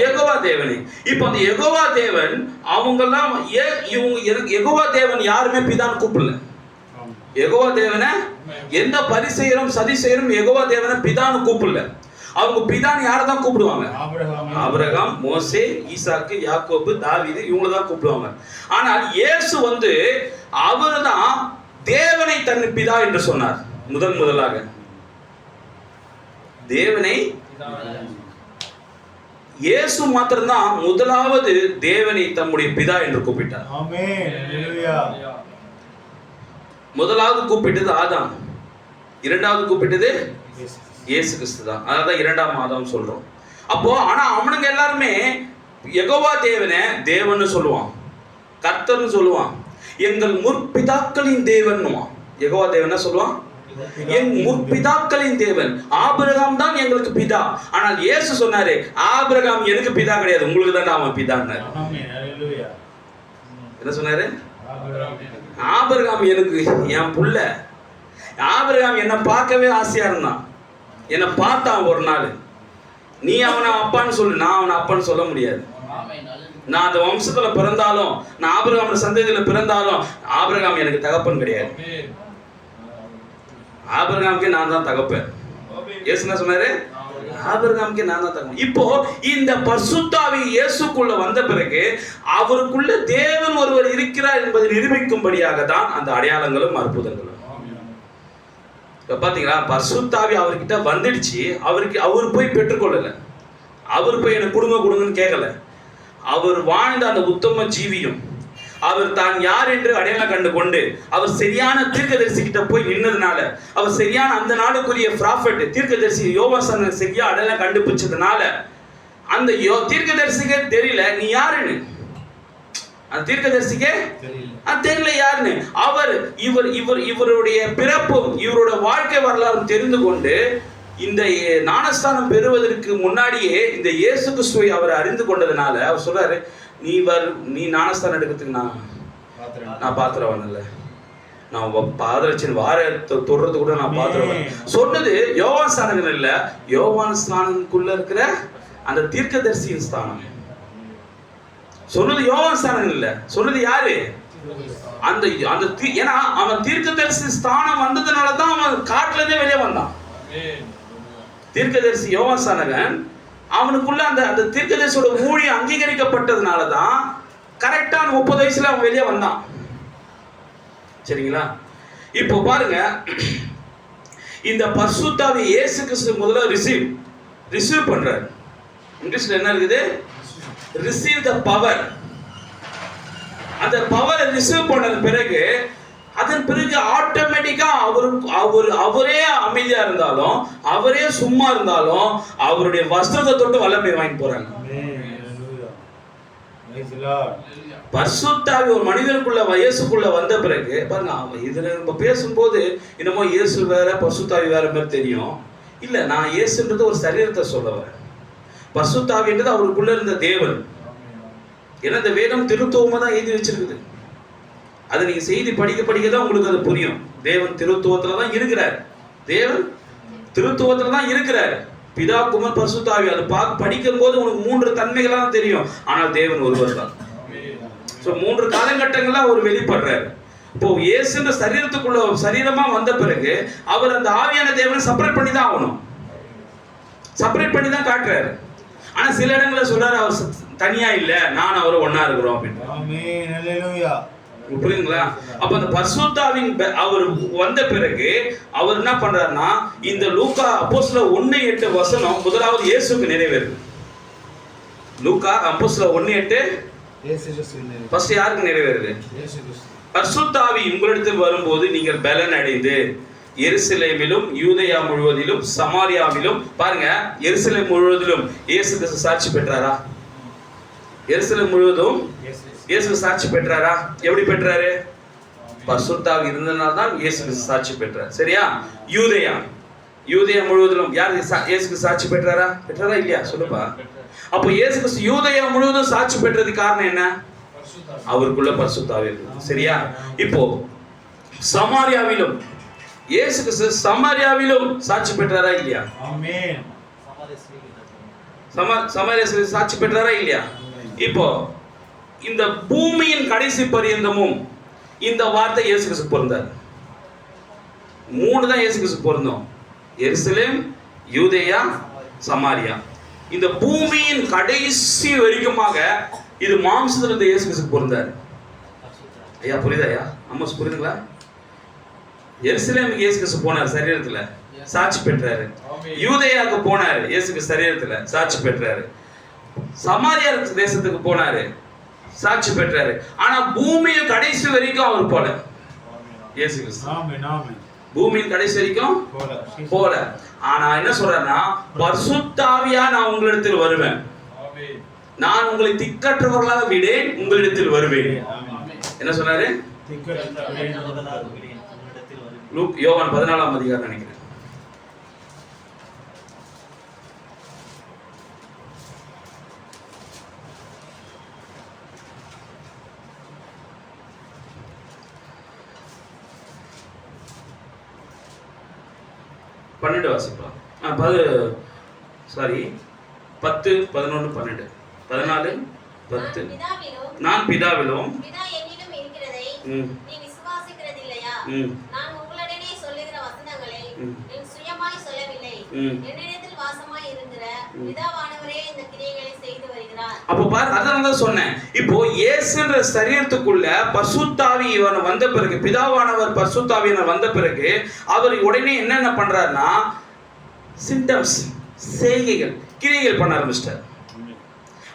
[SPEAKER 3] யெகோவா தேவனை. இப்போ அந்த யெகோவா தேவன் அவங்கெல்லாம் யெகோவா தேவன் யாருமே பிதான்னு கூப்பிடல. யெகோவா தேவனை எந்த பரிசேயரும் சதிசேயரும் யெகோவா தேவனை பிதான்னு கூப்பிடல. அவங்க பிதான்னு யாரை தான் கூப்பிடுவாங்க? ஆபிரகாம், மோசே, ஈசாக்கு, யாக்கோபு, தாவீது, இவங்கள தான் கூப்பிடுவாங்க. ஆனால் இயேசு வந்து அவர்தான் தேவனை தன் பிதா என்று சொன்னார். முதலாக தேவனை இயேசு மாத்திரம்தான் முதலாவது தேவனை தம்முடைய பிதா என்று கூப்பிட்டார். முதலாவது கூப்பிட்டது ஆதாம், இரண்டாவது கூப்பிட்டது இயேசு கிறிஸ்து தான். அதான் இரண்டாம் ஆதாம் சொல்றோம். அப்போ ஆனா அவனுங்க எல்லாருமே யெகோவா தேவனை தேவன்னு சொல்லுவான், கர்த்தர்னு சொல்லுவான், எங்கள் முற்பிதாக்களின் தேவன்னுவான். யெகோவா தேவனை சொல்லுவான், என் முற்பிதாக்களின் தேவன். ஆபிரகாம் தான் எங்களுக்கு பிதா. ஆனால் இயேசு சொன்னாரு, ஆபிரகாம் எனக்கு பிதா கிடையாது, உங்களுக்கு தான் அவன் பிதான்னாரு. என்ன சொன்னாரு? ஆபிரகாம் எனக்கு என் புள்ள. ஆபிரகாம் என்னை பார்க்கவே ஆசையா இருந்தான். என்னை பார்த்தான் ஒரு நாள். நீ அவனை அப்பான்னு சொல்லு, நான் அவனை அப்பான்னு சொல்ல முடியாது. நான் அந்த வம்சத்துல பிறந்தாலும், நான் ஆபிரகாம் சந்ததியில பிறந்தாலும், ஆபிரகாம் எனக்கு தகப்பன் கிடையாது. ஆபிரகாமுக்கே நான் தான் தகப்பன். இயேசு என்ன சொன்னாரு? ஆபிரகாமுக்கே நான் தான் தகப்பன். இப்போ இந்த பரிசுத்த ஆவி இயேசுக்குள்ள வந்த பிறகு அவருக்குள்ள தேவன் ஒருவர் இருக்கிறார் என்பதை நிரூபிக்கும்படியாக தான் அந்த அடையாளங்களும் அற்புதங்களும். இப்ப பாத்தீங்களா, பரிசுத்த ஆவி அவர்கிட்ட வந்துடுச்சு. அவர் போய் பெற்றுக்கொள்ளல. அவர் போய் எனக்கு கொடுங்கன்னு கேட்கல. அவர் வாழ்ந்த அந்த உத்தம ஜீவியம், அவர் தான் யார் என்று அடையாளம் கண்டு கொண்டு அவர் சரியான தீர்க்கதரிசி கிட்ட போய் நின்னதுனால, அவர் சரியான அந்த நாளுக்குரிய ப்ராஃபட் தீர்க்கதரிசி யோவான் சரியா அடையாளம் கண்டுபிடிச்சதுனால அந்த தீர்க்கதரிசிக்கே தெரியல நீ யாருன்னு. அந்த தீர்க்கதரிசிக்கே தெரியல யாருன்னு. இவருடைய பிறப்பும் இவரோட வாழ்க்கை வரலாறும் தெரிந்து கொண்டு இந்த ஞானஸ்தானம் பெறுவதற்கு முன்னாடியே இந்த இயேசு கிறிஸ்துவை அவர் அறிந்து கொண்டதுனால அவர் சொல்றாரு, நீ ஞானஸ்தானம் எடுக்கிறதுக்கு நான் பாத்திரவன் இல்லை, நான் பாதரட்சின் வார தொடுறது கூட நான் பாத்திரவன் சொன்னது யோவான் ஸ்தானங்கள் இல்ல, யோவான் ஸ்தானத்துக்குள்ள இருக்கிற அந்த தீர்க்கதரிசியின் ஸ்தானம் சொன்னது. யோவான் ஸ்தானங்கள் இல்ல, சொன்னது யாரு? அந்த ஏன்னா அவன் தீர்க்கதரிசி ஸ்தானம் வந்ததுனாலதான் அவன் காட்டுல இருந்தே வெளியே வந்தான். தீர்க்கதரிசி யோவான் ஸ்நானகன் அவனுக்குள்ள அந்த தீர்க்கதரிசியோட ஊழியம் அங்கீகரிக்கப்பட்டதுனாலதான் கரெக்டா 30 வயசுல அவன் வெளியே வந்தான். சரிங்களா? இப்போ பாருங்க, இந்த பரிசுத்த ஆவி இயேசு கிறிஸ்து முதல்ல ரிசீவ் பண்றாரு. இங்கிலீஷ்ல என்ன இருக்குது? Receive the power. அந்த பவரை ரிசீவ் பண்ணது பிறகு அதன் பிறகு ஆட்டோமேட்டிக்கா அவரே அமைதியா இருந்தாலும், அவரே சும்மா இருந்தாலும் அவருடைய வஸ்திரத்தை தொட்டு வல்லமை வாங்கி போறாங்க. பரிசுத்த ஆவி ஒரு மனிதனுக்குள்ள இயேசுக்குள்ள வந்த பிறகு பாருங்க, இதுல நம்ம பேசும்போது என்னமோ இயேசு வேற பரிசுத்த ஆவி வேற மாதிரி தெரியும். இல்ல, நான் இயேசுன்றது ஒரு சரீரத்தை சொல்ல வரேன். பரிசுத்த ஆவின்றது அவருக்குள்ள இருந்த தேவன். ஏன்னா இந்த வேதம் திருத்துவமா தான் எழுதி வச்சிருக்குது. அது நீங்க செய்தி படிக்க தான் உங்களுக்கு அது புரியும். தேவன் திருத்துவத்துல தான் இருக்கிறார். தேவன் திருத்துவத்துல தான் இருக்கிறார். பிதா, குமார், பரிசுத்த ஆவி. அது படிக்கும் போது உனக்கு 3 தன்மைகளா தான் தெரியும். ஆனால் தேவன் ஒருவர் தான். 3 காலகட்டங்களா அவர் வெளிப்படுறாரு. இப்போ இயேசுன்ற சரீரத்துக்குள்ள சரீரமா வந்த பிறகு அவர் அந்த ஆவியான தேவனை செப்பரேட் பண்ணி தான் ஆகணும். செப்பரேட் பண்ணி தான் காட்டுறாரு. ஆனா சில இடங்களில் சொல்றாரு அவர் தனியா இல்ல, நான் அவரும் ஒன்னா இருக்கிறோம் அப்படின்னு. ஆமென், ஹல்லேலூயா. புரியுதுங்களா? அப்ப அந்த பரிசுத்த ஆவியின் அவர் வந்த பிறகு அவர் என்ன பண்றாருன்னா, இந்த லூக்கா அப்போஸ்தலர் 1:8 வசனம் முதலாவது இயேசுக்கு நிறைவேறுது. லூக்கா அப்போஸ்தலர் 1:8 இயேசு கிறிஸ்துவிற்கு ஃபர்ஸ்ட் யாருக்கு நிறைவேறுது? இயேசு கிறிஸ்து. பரிசுத்த ஆவி உங்களிடத்தில் வரும்போது நீங்கள் பலன் அடைந்து எருசலேமிலும் யூதேயா முழுவதிலும் சமாரியாவிலும், பாருங்க, எருசலேம் முழுவதிலும் இயேசு கிறிஸ்து சாட்சி பெற்றாரா? எருசலேம் முழுவதும் இயேசு சாட்சி பெற்றாரா? எப்படி பெற்றாரு? பரிசுத்த ஆவி இருந்தனால தான் இயேசு கிறிஸ்து சாட்சி பெற்றார். சரியா? யூதேயா முழுவதிலும் யார் இயேசுக்கு சாட்சி பெற்றாரா இல்லையா? சொல்லுப்பா. அப்போ இயேசு கிறிஸ்து யூதேயா முழுவதும் சாட்சி பெற்றதுக்கு காரணம் என்ன? அவருக்குள்ள பரிசுத்த ஆவி இருக்கு. சரியா? இப்போ சமாரியாவிலும் இயேசு கிறிஸ்து சமாரியாவிலும் சாட்சி பெற்றாரா இல்லையா? ஆமென். சமாரியா சாட்சி பெற்றாரா இல்லையா? இப்போ இந்த பூமியின் கடைசி பரியந்தமும் இந்த வார்த்தை இயேசு கிறிஸ்து பொருந்தார். 3 தான் இயேசு கிறிஸ்து பொருந்தோம். எருசலேம், யூதேயா, சமாரியா. இந்த பூமியின் கடைசி வரைக்குமாக இது மாம்சத்துல இருந்த இயேசு கிறிஸ்து பொருந்தார். ஐயா புரியுதா? ஐயா அம்மா புரியுதுங்களா? எருசலேமுக்கு இயேசு கிறிஸ்து போனார், சரீரத்துல சாட்சி பெற்றாரு. யூதேயாவுக்கு போனாரு, இயேசுக்கு சரீரத்துல சாட்சி பெற்றாரு. சமாரியா தேசத்துக்கு போனாரு, சாட்சி பெற்றாரு. ஆனா பூமியின் கடைசி வரைக்கும் அவர் போல. இயேசு கிறிஸ்து பூமியின் கடைசி வரைக்கும் போல. ஆனா என்ன சொல்றேன்னா, பரிசுத்த ஆவியா நான் உங்களிடத்தில் வருவேன், நான் உங்களை திக்கற்றவர்களாக விடேன், உங்களிடத்தில் வருவேன். என்ன சொன்னாரு? யோவான் 14ஆம் அதிகாரம் நினைக்கிறேன். 12 வாசிப்போம். 10, 11, 12, 14, 10. நான் பிதாவிலும்
[SPEAKER 4] பிதா என்னிலும் இருக்கிறதை நீ விசுவாசிக்கிறதில்லையா? நான் உங்களிடனே சொல்லுகிற வசனங்களை நீ சுயமாய் சொல்லவில்லை. என்னிடத்தில் வாசமாய் இருக்கிற பிதாவானவரே இந்த கிரியைகளை செய்து வருகிறார்.
[SPEAKER 3] அப்போ பாரு, அதான் தான் சொன்னேன். இப்போ இயேசுன்ற சரீரத்துக்குள்ள பரிசுத்தாவி வந்த பிறகு, பிதாவானவர் பரிசுத்தாவியனர் வந்த பிறகு அவர் உடனே என்னென்ன பண்றாருன்னா சிம்டம்ஸ், செய்கைகள், கிரியைகள் பண்ண ஆரம்பிச்சிட்டார்.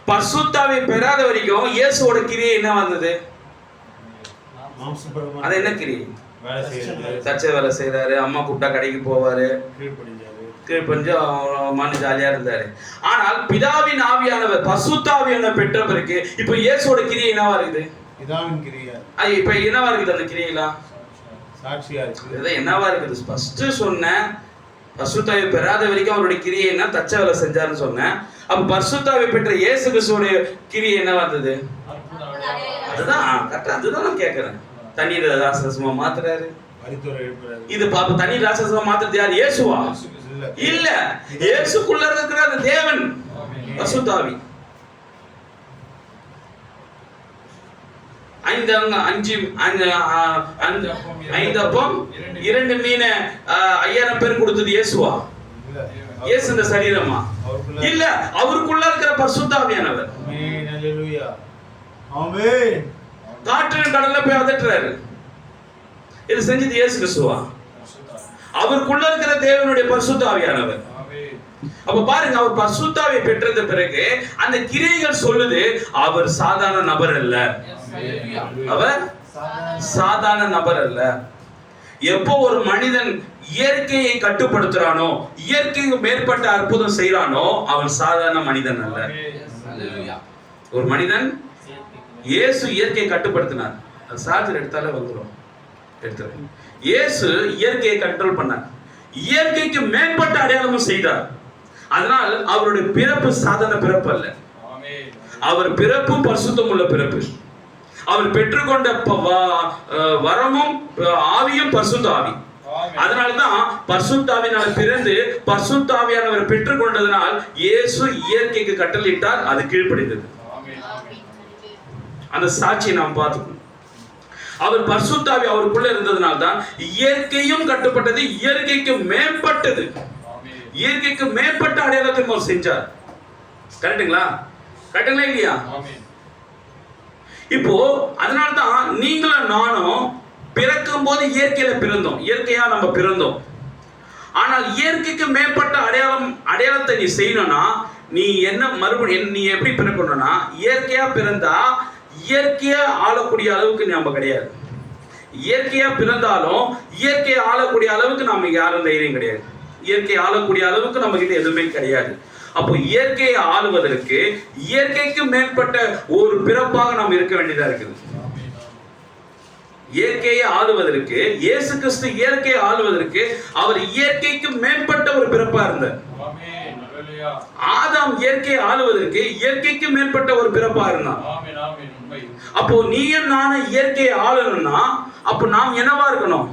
[SPEAKER 3] பரிசுத்தாவி பெறாத வரைக்கும் இயேசுவோட கிரியை என்ன வந்தது? அது என்ன கிரியை? சர்ச்சை வேலை செய்யறாரு, அம்மா கூப்பிட்டா கடைக்கு போவாரு, கீழ்படிஞ்சு மனு ஜாலியா இருந்தாரு. ஆனால் பிதாவின் ஆவியானவர் பரிசுத்தாவியானவர் பெற்ற பிறகு இப்ப இயேசுவோட கிரியை என்னவா இருக்குது?
[SPEAKER 1] பிதாவின் கிரியை.
[SPEAKER 3] இப்ப என்னவா இருக்குது? அந்த கிரியைலாம்
[SPEAKER 1] சாட்சியா இருக்கு.
[SPEAKER 3] என்னவா இருக்குது? ஃபர்ஸ்ட் சொன்னேன், பரிசுத்தாவி பெறாத வரைக்கும் அவருடைய கிரியை என்ன? தச்ச வேலை செஞ்சாருன்னு சொன்னேன். அப்ப பரிசுத்தாவி பெற்ற இயேசு கிறிஸ்துவோட கிரியை என்ன வந்தது? அதுதான் கரெக்டா, அதுதான் நான் கேட்கிறேன். தண்ணீர் ராசசமா மாத்துறாரு, இது பாப்ப தண்ணீர் ராசசமா மாத்துறது யார்? இயேசுவா? இல்ல, இயேசுக்குள்ள இருக்கிற அந்த தேவன் பரிசுத்தாவி. 5 அப்பம் 2 மீன் 5000 பேர் கொடுத்தது இயேசுவா? இயேசு இந்த சரீரமா? இல்ல, அவருக்குள்ள இருக்கிற பரிசுத்தாவியானவர்.
[SPEAKER 1] ஆமென், ஹalleluya, ஆமென்.
[SPEAKER 3] காற்று கடல்ல போய் அதட்டுறாரு, இது செஞ்சது இயேசு கிறிஸ்துவா? அவருக்குள்ள இருக்கிற தேவனுடைய பரிசுத்தாவியானவர். அப்ப பாருங்க, அவர் பரிசுத்தாவியை பெற்றது பிறகு அந்த கிரியைகள் சொல்லுது அவர் சாதாரண நபர் அல்ல. அவர் சாதாரண நபர் அல்ல. எப்போ ஒரு மனிதன் இயற்கையை கட்டுப்படுத்துறானோ, இயற்கைக்கு மேற்பட்ட அற்புதம் செய்யறானோ, அவன் சாதாரண மனிதன் அல்ல. ஒரு மனிதன், இயேசு இயற்கையை கட்டுப்படுத்தினார். அது சார்ஜர் எடுத்தாலே வந்துடும், எடுத்துறேன். இயேசு இயற்கையை கண்ட்ரோல் பண்ணார், இயற்கைக்கு மேற்பட்ட அடையாளமும் செய்தார். அதனால் அவருடைய பிறப்பு சாதாரண பிறப்பு அல்ல. அவர் பிறப்பு பரிசுத்தம் உள்ள பிறப்பு. அவர் பெற்றுக்கொண்ட வரமும் ஆவியும் பரிசுத்த ஆவி. அதனால்தான் பரிசுத்தாவினால் பிறந்து பரிசுத்தாவியானவர் பெற்றுக்கொண்டதனால் இயேசு இயற்கைக்கு கட்டளையிட்டார், அது கீழ்ப்படிந்தது. அந்த சாட்சியை நாம் பார்த்துக்கணும். அவர் பரிசுத்தாவி அவருக்குள்ள இருந்ததனால் தான் இயற்கையும் கட்டுப்பட்டது, இயற்கைக்கு மேம்பட்டது. இயற்கைக்கு மேம்பட்ட அடையாளத்தை அவர் செஞ்சார். கரெக்டுங்களா? கரெக்டுங்களா இல்லையா? இப்போ அதனால்தான் நீங்களும் நானும் பிறக்கும் போது இயற்கையில பிறந்தோம், இயற்கையா நம்ம பிறந்தோம். ஆனால் இயற்கைக்கு மேம்பட்ட அடையாளத்தை நீ செய்யணும்னா நீ என்ன மறுபடியும் நீ எப்படி பிறக்கணும்னா, இயற்கையா பிறந்தா இயற்கையா ஆளக்கூடிய அளவுக்கு நம்ம கிடையாது. இயற்கையா பிறந்தாலும் இயற்கையை ஆளக்கூடிய அளவுக்கு நம்ம யாரும் தைரியம் கிடையாது. இயற்கையை ஆளக்கூடிய அளவுக்கு நம்ம கிட்ட எதுவுமே கிடையாது. அப்போ இயற்கையை ஆளுவதற்கு இயற்கைக்கு மேற்பட்ட ஒரு பிறப்பாக நாம் இருக்க வேண்டியதா இருக்குது. இயற்கையை ஆளுவதற்கு இயேசு கிறிஸ்து இயற்கையை ஆளுவதற்கு அவர் இயற்கைக்கு மேம்பட்ட ஒரு பிறப்பா இருந்தார். ஆதாம் இயற்கையை ஆளுவதற்கு இயற்கைக்கு மேற்பட்ட ஒரு பிறப்பா இருந்தான். அப்போ நீயும் நானும் இயற்கையை ஆளணும்னா அப்ப நாம் என்னவா இருக்கணும்?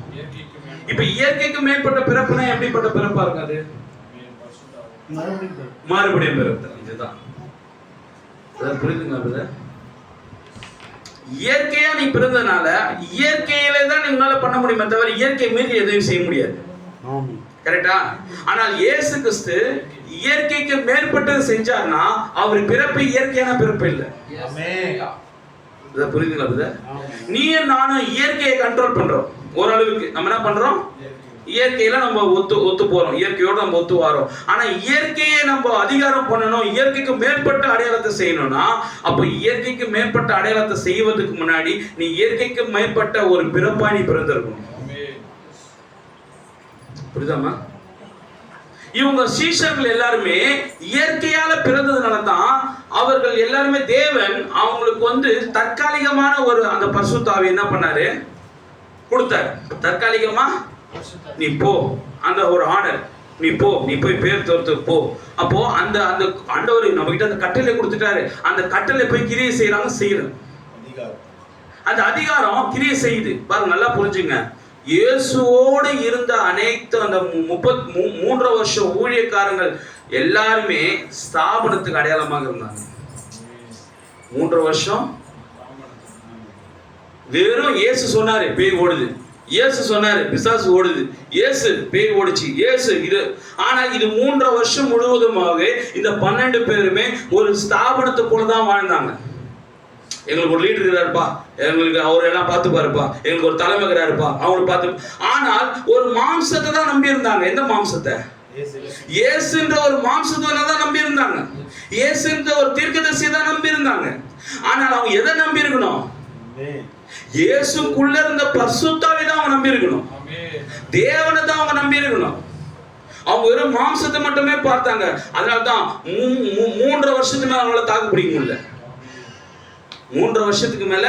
[SPEAKER 3] இப்ப இயற்கைக்கு மேற்பட்ட பிறப்புனா எப்படிப்பட்ட பிறப்பா இருக்காது? மறுபடியும் பிறப்பு. இதுதான் புரியுதுங்களா? இயற்கையா நீ பிறந்ததுனால இயற்கையில தான் நீ உன்னால பண்ண முடியுமே தவிர இயற்கை மீறி எதையும் செய்ய முடியாது. கரெக்டா? ஆனால் இயேசு கிறிஸ்து இயற்கைக்கு மேற்பட்டது செஞ்சார்னா அவர் பிறப்பு இயற்கையான பிறப்பு இல்லை. புரியுதுங்களா? நீயும் நானும் இயற்கையை கண்ட்ரோல் பண்றோம் ஓரளவுக்கு. நம்ம என்ன பண்றோம்? இயற்கையில நம்ம ஒத்து போறோம், இயற்கையோட நம்ம ஒத்து வரோம். ஆனா இயற்கையை நம்ம அதிகாரம் பண்ணணும், இயற்கைக்கு மேற்பட்ட அடையாளத்தை செய்யணும்னா அப்ப இயற்கைக்கு மேற்பட்ட அடையாளத்தை செய்வதற்கு முன்னாடி நீ இயற்கைக்கு மேற்பட்ட ஒரு பிறப்பா நீ பிறந்திருக்கணும். புரியுதாமா? இவங்க சீஷர்கள் எல்லாருமே இயற்கையால பிறந்ததுனால தான் அவர்கள் எல்லாருமே தேவன் அவங்களுக்கு தற்காலிகமான ஒரு அந்த பரிசுத்தாவி என்ன பண்ணாரு? கொடுத்தாரு. தற்காலிகமா நீ போ, அந்த ஒரு ஆர்டர், நீ போ, நீ போய் பேர் தோர்த்து போ. அப்போ அந்த அந்த ஆண்டவர் நம்ம கிட்ட அந்த கட்டளை கொடுத்துட்டாரு. அந்த கட்டளை போய் கிரியை செய்யறாங்க, செய்யணும். அந்த அதிகாரம் கிரியை செய்யுது. பாருங்க, நல்லா புரிஞ்சுங்க. இயேசுவோடு இருந்த அனைத்து அந்த 33 வருஷ ஊழியக்காரங்கள் எல்லாருமே ஸ்தாபனத்துக்கு அடையாளமாக இருந்தாங்க. 3 வருஷம் வெறும் இயேசு சொன்னாரு பேய் ஓடுது, இயேசு சொன்னாரு பிசாசு ஓடுது, இயேசு பேய் ஓடிச்சு, இயேசு இது. ஆனா இது 3 வருஷம் முழுவதுமாக இந்த 12 பேருமே ஒரு ஸ்தாபனத்தை போலதான் வாழ்ந்தாங்க. எங்களுக்கு ஒரு லீடர் இருக்கிறாருப்பா, எங்களுக்கு அவர் எல்லாம் பார்த்து பாருப்பா, எங்களுக்கு ஒரு தலைமை இருக்கிறாருப்பா, அவங்களுக்கு பார்த்து. ஆனால் ஒரு மாம்சத்தை தான் நம்பி இருந்தாங்க. எந்த மாம்சத்தை? இயேசுன்ற ஒரு மாம்சத்தை தான் நம்பி இருந்தாங்க. இயேசுன்ற ஒரு தீர்க்கதரிசியை தான் நம்பி இருந்தாங்க. ஆனால் அவங்க எதை நம்பி இருக்கணும்? இயேசுக்குள்ள இருந்த பரிசுத்தாவை தான் அவங்க நம்பி இருக்கணும். தேவனை தான் அவங்க நம்பி இருக்கணும். அவங்க வெறும் மாம்சத்தை மட்டுமே பார்த்தாங்க. அதனால்தான் 3 வருஷத்துக்கு மேல அவங்கள தாக்கு பிடிக்க முடியல. 3 வருஷத்துக்கு மேல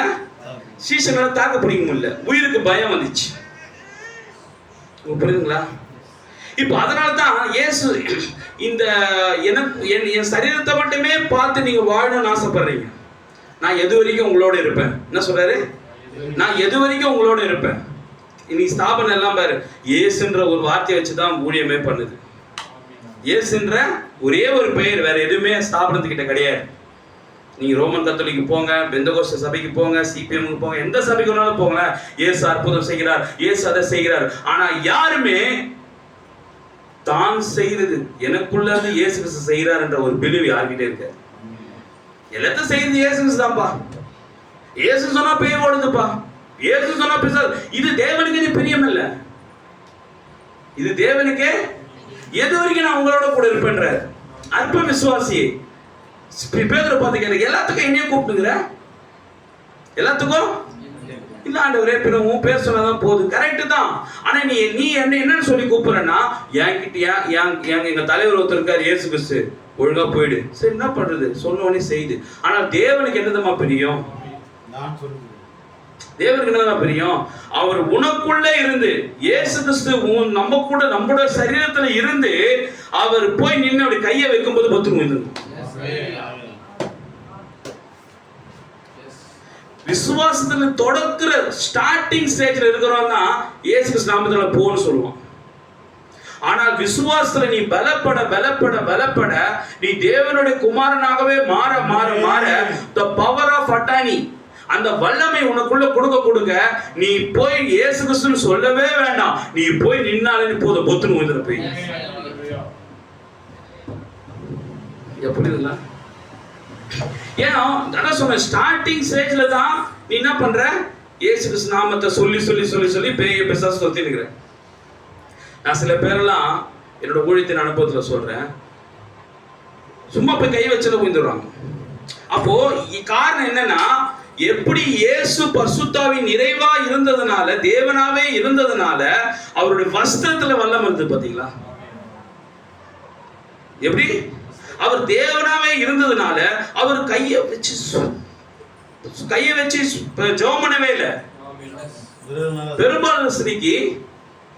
[SPEAKER 3] சீசனால தாக்கு பிடிக்க முடியல. உயிருக்கு பயம் வந்துச்சு. புரியுதுங்களா? இப்ப அதனால்தான் இயேசு இந்த என் சரீரத்தை மட்டுமே பார்த்து நீங்க வாழணும்னு ஆசைப்படுறீங்க. நான் எது வரைக்கும் உங்களோட இருப்பேன். என்ன சொல்றாரு? நான் எது வரைக்கும் உங்களோட இருப்பேன். இன்னைக்கு ஸ்தாபனம் எல்லாம் பாரு, இயேசுன்ற ஒரு வார்த்தையை வச்சுதான் ஊழியமே பண்ணுது. இயேசுன்ற ஒரே ஒரு பெயர், வேற எதுவுமே ஸ்தாபனத்துக்கிட்ட கிடையாது. நீங்க ரோமன் கத்தோலிக்கு போங்க, பெந்தகோஸ்தே சபைக்கு போங்க, சிபிஎம்க்கு போங்க, எந்த சபைக்கு வேணாலும் போங்க, இயேசு அற்புதம் செய்கிறார், இயேசு அதை செய்கிறார். ஆனா யாருமே தான் செய்தது எனக்குள்ளது இயேசு கிறிஸ்து செய்கிறார் என்ற ஒரு பிலிவ் யார்கிட்ட இருக்கு? எல்லாத்தையும் செய்தது இயேசு கிறிஸ்து தான்ப்பா. இயேசு சொன்னா பேய் ஓடுதுப்பா, இயேசு சொன்னா பிசாசு. இது தேவனுக்கு இது பிரியம் இல்ல. இது தேவனுக்கே எது வரைக்கும் நான் உங்களோட கூட இருப்பேன்ற அற்ப விசுவாசியை பேதுரு பார்த்து கேட்க, எல்லாத்துக்கும் என்னையும் கூப்பிட்டுங்கிற? எல்லாத்துக்கும் இல்ல ஆண்டவரே, பின்ன உன் பேர் சொன்னதான் போகுது. கரெக்ட் தான். ஆனா நீ என்னன்னு சொல்லி கூப்பிடுறேன்னா, என்கிட்ட எங்க தலைவர் ஒருத்தர் இருக்காரு இயேசு கிறிஸ்து, ஒழுங்கா போயிடு. சரி, என்ன பண்றது? சொன்னோடனே செய்து. ஆனா தேவனுக்கு என்னதமா பிரியம்? தேவனுக்கு என்னதான் பிரியம்? அவர் உனக்குள்ள இருந்து, இயேசு கிறிஸ்து நம்ம கூட நம்மளோட சரீரத்துல இருந்து அவர் போய் நின்று அப்படி கையை வைக்கும் போது பத்துக்கும். விசுவாசத்துல தொடக்கிற ஸ்டார்டிங் ஸ்டேஜ்ல இருக்கிறோம்னா இயேசு கிறிஸ்து நாமத்துல போன்னு சொல்லுவான். ஆனால் விசுவாசத்துல நீ பலப்பட பலப்பட பலப்பட நீ தேவனுடைய குமாரனாகவே மாற மாற மாற the power of attorney, அந்த வல்லமை உனக்குள்ள கொடுக்க கொடுக்க நீ போய் இயேசு கிறிஸ்துன்னு சொல்லவே வேண்டாம், நீ போய் நின்னாலே போதும், பொத்துன்னு வந்துட போய். எப்படி இல்லை? ஏன்னா அதான் சொன்ன ஸ்டார்டிங் ஸ்டேஜ்ல தான் நீ என்ன பண்ற? இயேசு கிறிஸ்து நாமத்தை சொல்லி சொல்லி சொல்லி சொல்லி பேய பிசாசு சுத்தி நிற்கிறேன். நான் சில பேரெல்லாம் என்னோட ஊழியத்தின் அனுபவத்துல சொல்றேன், சும்மா போய் கை வச்சத உயிர்ந்துடுவாங்க. அப்போ காரணம் என்னன்னா, எப்படி இயேசு பரிசுத்தாவின் நிறைவா இருந்ததுனால, தேவனாவே இருந்ததுனால அவருடைய வஸ்திரத்துல வல்லம் இருந்தது. பாத்தீங்களா? எப்படி அவர் தேவனாவே இருந்ததுனால அவர் கையை வச்சு ஜெபம் பண்ணவே இல்லை. பெரும்பாலான ஸ்திரீக்கு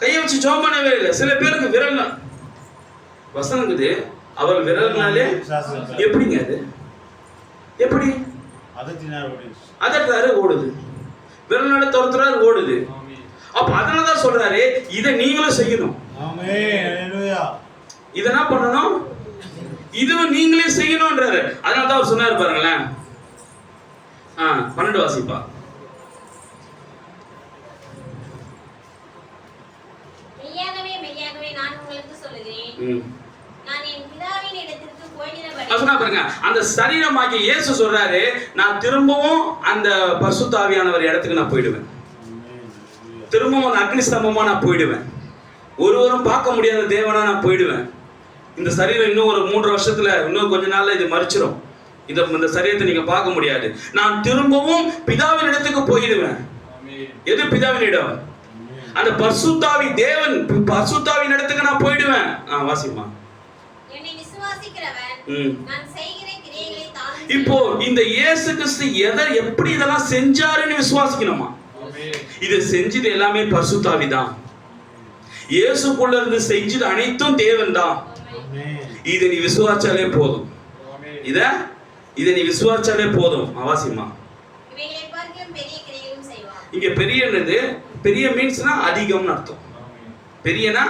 [SPEAKER 3] கையை வச்சு ஜெபம் பண்ணவே இல்லை. சில பேருக்கு விரல் வசனம் இருக்குது, அவர் விரல்னாலே எப்படிங்க அது? எப்படி அதற்காரு ஓடுது, விரல்னால துரத்துறாரு ஓடுது. அப்ப அதனாலதான் சொல்றாரு, இதை நீங்களும் செய்யணும். இதை என்ன பண்ணணும்? இதுவும் நீங்களே செய்யணும்ன்றாரு. அதனாலதான் அவர் சொன்னாரு பாருங்களேன். 12 வாசிப்பா.
[SPEAKER 4] மெய்யாகவே மெய்யாகவே நான் உங்களுக்கு சொல்லுகிறேன், நான் என் பிதாவின் இடத்திற்கு போகிறபடி.
[SPEAKER 3] பாருங்க, அந்த சரீரமாகிய இயேசு சொல்றாரு, நான் திரும்பவும் அந்த பரிசுத்த ஆவியானவர் இடத்துக்கு நான் போயிடுவேன், திரும்பவும் அந்த அக்னி ஸ்தம்பமா நான் போயிடுவேன், ஒருவரும் பார்க்க முடியாத தேவனா நான் போயிடுவேன். இந்த சரீரம் இன்னும் ஒரு 3 வருஷத்துல, இன்னும் கொஞ்ச நாள்ல இது மறிச்சிடும். இந்த சரீரத்தை நீங்க பார்க்க முடியாது. நான் திரும்பவும் பிதாவின் இடத்துக்கு போயிடுவேன். எது பிதாவின் இடம்? அந்த பரிசுத்தாவி தேவன் பரிசுத்தாவின் இடத்துக்கு நான் போயிடுவேன். வாசிமா.
[SPEAKER 4] என்னை விசுவாசிக்கிறவன் நான் செய்கிற கிரியைகளை தான்.
[SPEAKER 3] இப்போ இந்த இயேசு கிறிஸ்து எப்படி இதெல்லாம் செஞ்சாருன்னு விசுவாசிக்கணுமா? இது செஞ்சது எல்லாமே பரிசுத்தாவி தான். இயேசுக்குள்ள இருந்து செஞ்சது அனைத்தும் தேவன் தான். இதை நீ விசுவாசாலே போதும். இதை நீ விசுவாசாலே போதும். வாசிமா.
[SPEAKER 4] இவைகளை பார்க்க பெரிய கிரியைகளும் செய்வார்.
[SPEAKER 3] இங்க பெரிய என்னது? பெரிய மீன்ஸ்னா அதிகம்னு அர்த்தம். பெரியனா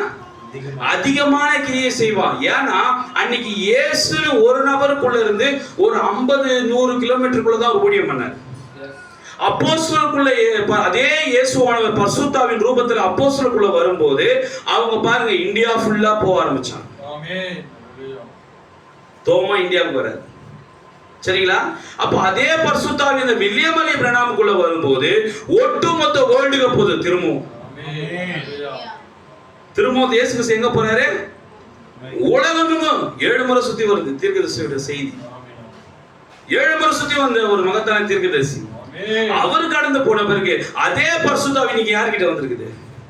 [SPEAKER 3] அதிகமான கிரியை செய்வான். ஏன்னா அன்னைக்கு இயேசுன்னு ஒரு நபருக்குள்ள இருந்து ஒரு 50-100 கிலோமீட்டருக்குள்ள தான் ஒரு ஊழியம் பண்ணார். அப்போஸ்தலருக்குள்ள அதே இயேசுவானவர் பரிசுத்தாவின் ரூபத்தில் அப்போஸ்தலருக்குள்ள வரும்போது அவங்க பாருங்க இந்தியா ஃபுல்லா போக ஆரம்பிச்சாங்க. தோமா இந்தியாவுக்கு வராது, சரிங்களா? அப்ப அதே பரிசுத்தாவின் இந்த வில்லியம் அலி பிரணாமுக்குள்ள வரும்போது ஒட்டுமொத்த வேர்ல்டுக்கு போகுது. திரும்பவும் இயேசு கிறிஸ்து எங்க போறாரு? உலகமெங்கும் 7 முறை சுத்தி வருது தீர்க்கதரிசியோட செய்தி. 7 முறை சுத்தி வந்த ஒரு மகத்தான தீர்க்கதரிசி. அவர் கடந்து போன பிறகு அதே பரிசுத்தாவி இன்னைக்கு யார்கிட்ட வந்திருக்குது?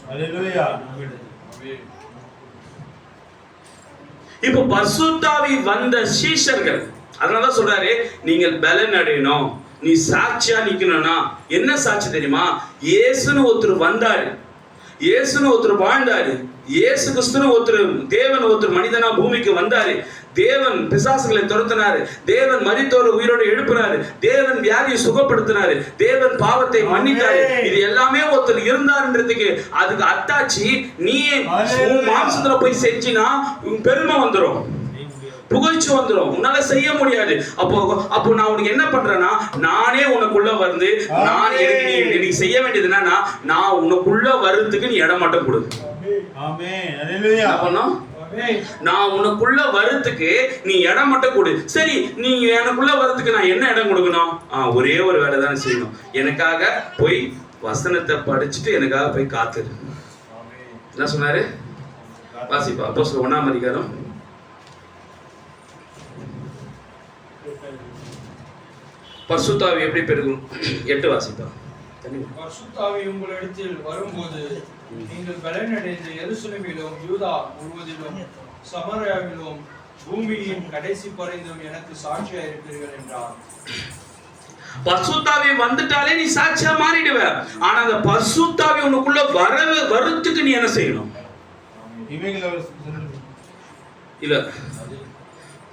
[SPEAKER 5] ஹல்லேலூயா.
[SPEAKER 3] இப்போ பரிசுத்தாவி வந்த சீஷர்கள், அதனாலதான் சொல்றாரு நீங்கள் பலன் அடையணும், நீ சாட்சியா நிக்கணும்னா என்ன சாட்சி தெரியுமா? இயேசுன்னு ஒருத்தர் வந்தாரு, இயேசுன்னு ஒருத்தர் வாழ்ந்தாரு, இயேசு கிறிஸ்துன்னு ஒருத்தர் தேவன் ஒருத்தர் மனிதனா பூமிக்கு வந்தாரு, தேவன் பிசாசுகளை துரத்தினாரு, தேவன் மரித்தோரை உயிரோடு எழுப்பினாரு, தேவன் வியாதியை சுகப்படுத்தினாரு, தேவன் பாவத்தை மன்னித்தாரு. இது எல்லாமே ஒருத்தர் இருந்தாருன்றதுக்கு அதுக்கு அத்தாச்சி நீ மாம்சத்துல போய் செஞ்சினா பெருமை வந்துடும், புகழ்ச்சி வந்துடும், உன்னால செய்ய முடியாது. அப்போ நான் உனக்கு என்ன பண்றேன்னா, நானே உனக்குள்ள வந்து நான் நீ செய்ய வேண்டியது என்னன்னா, நான் உனக்குள்ள வர்றதுக்கு நீ இடம் மட்டும் கொடு.
[SPEAKER 5] ஆமென். ஹல்லேலூயா.
[SPEAKER 3] என்ன பண்ணோம்? நான் உனக்குள்ள வரதுக்கு நீ இடம் மட்டும் கொடு. சரி, நீ எனக்குள்ள வரதுக்கு நான் என்ன இடம் கொடுக்கணும்? ஒரே ஒரு வேலை தான் செய்யணும். எனக்காக போய் வசனத்தை படிச்சுட்டு எனக்காக போய் காத்துரு. என்ன சொன்னாரு? வாசிப்பா அப்போஸ்தலர் 1ஆம் அதிகாரம். பரிசுத்தாவி எப்படி பெருகும்? 8 வாசிப்பா.
[SPEAKER 2] பரிசுத்தாவி உங்களிடத்தில் வரும்போது நீங்கள் பலனடைந்து எருசலேமிலும் யூதா முழுவதிலும் சமாரியாவிலும் பூமியின் கடைசி பரிந்தும் எனக்கு சாட்சியா இருப்பீர்கள் என்றார்.
[SPEAKER 3] பரிசுத்தாவி வந்துட்டாலே நீ சாட்சியா மாறிடுவ. ஆனா அந்த பரிசுத்தாவி உனக்குள்ள வரதுக்கு நீ என்ன செய்யணும்? இல்ல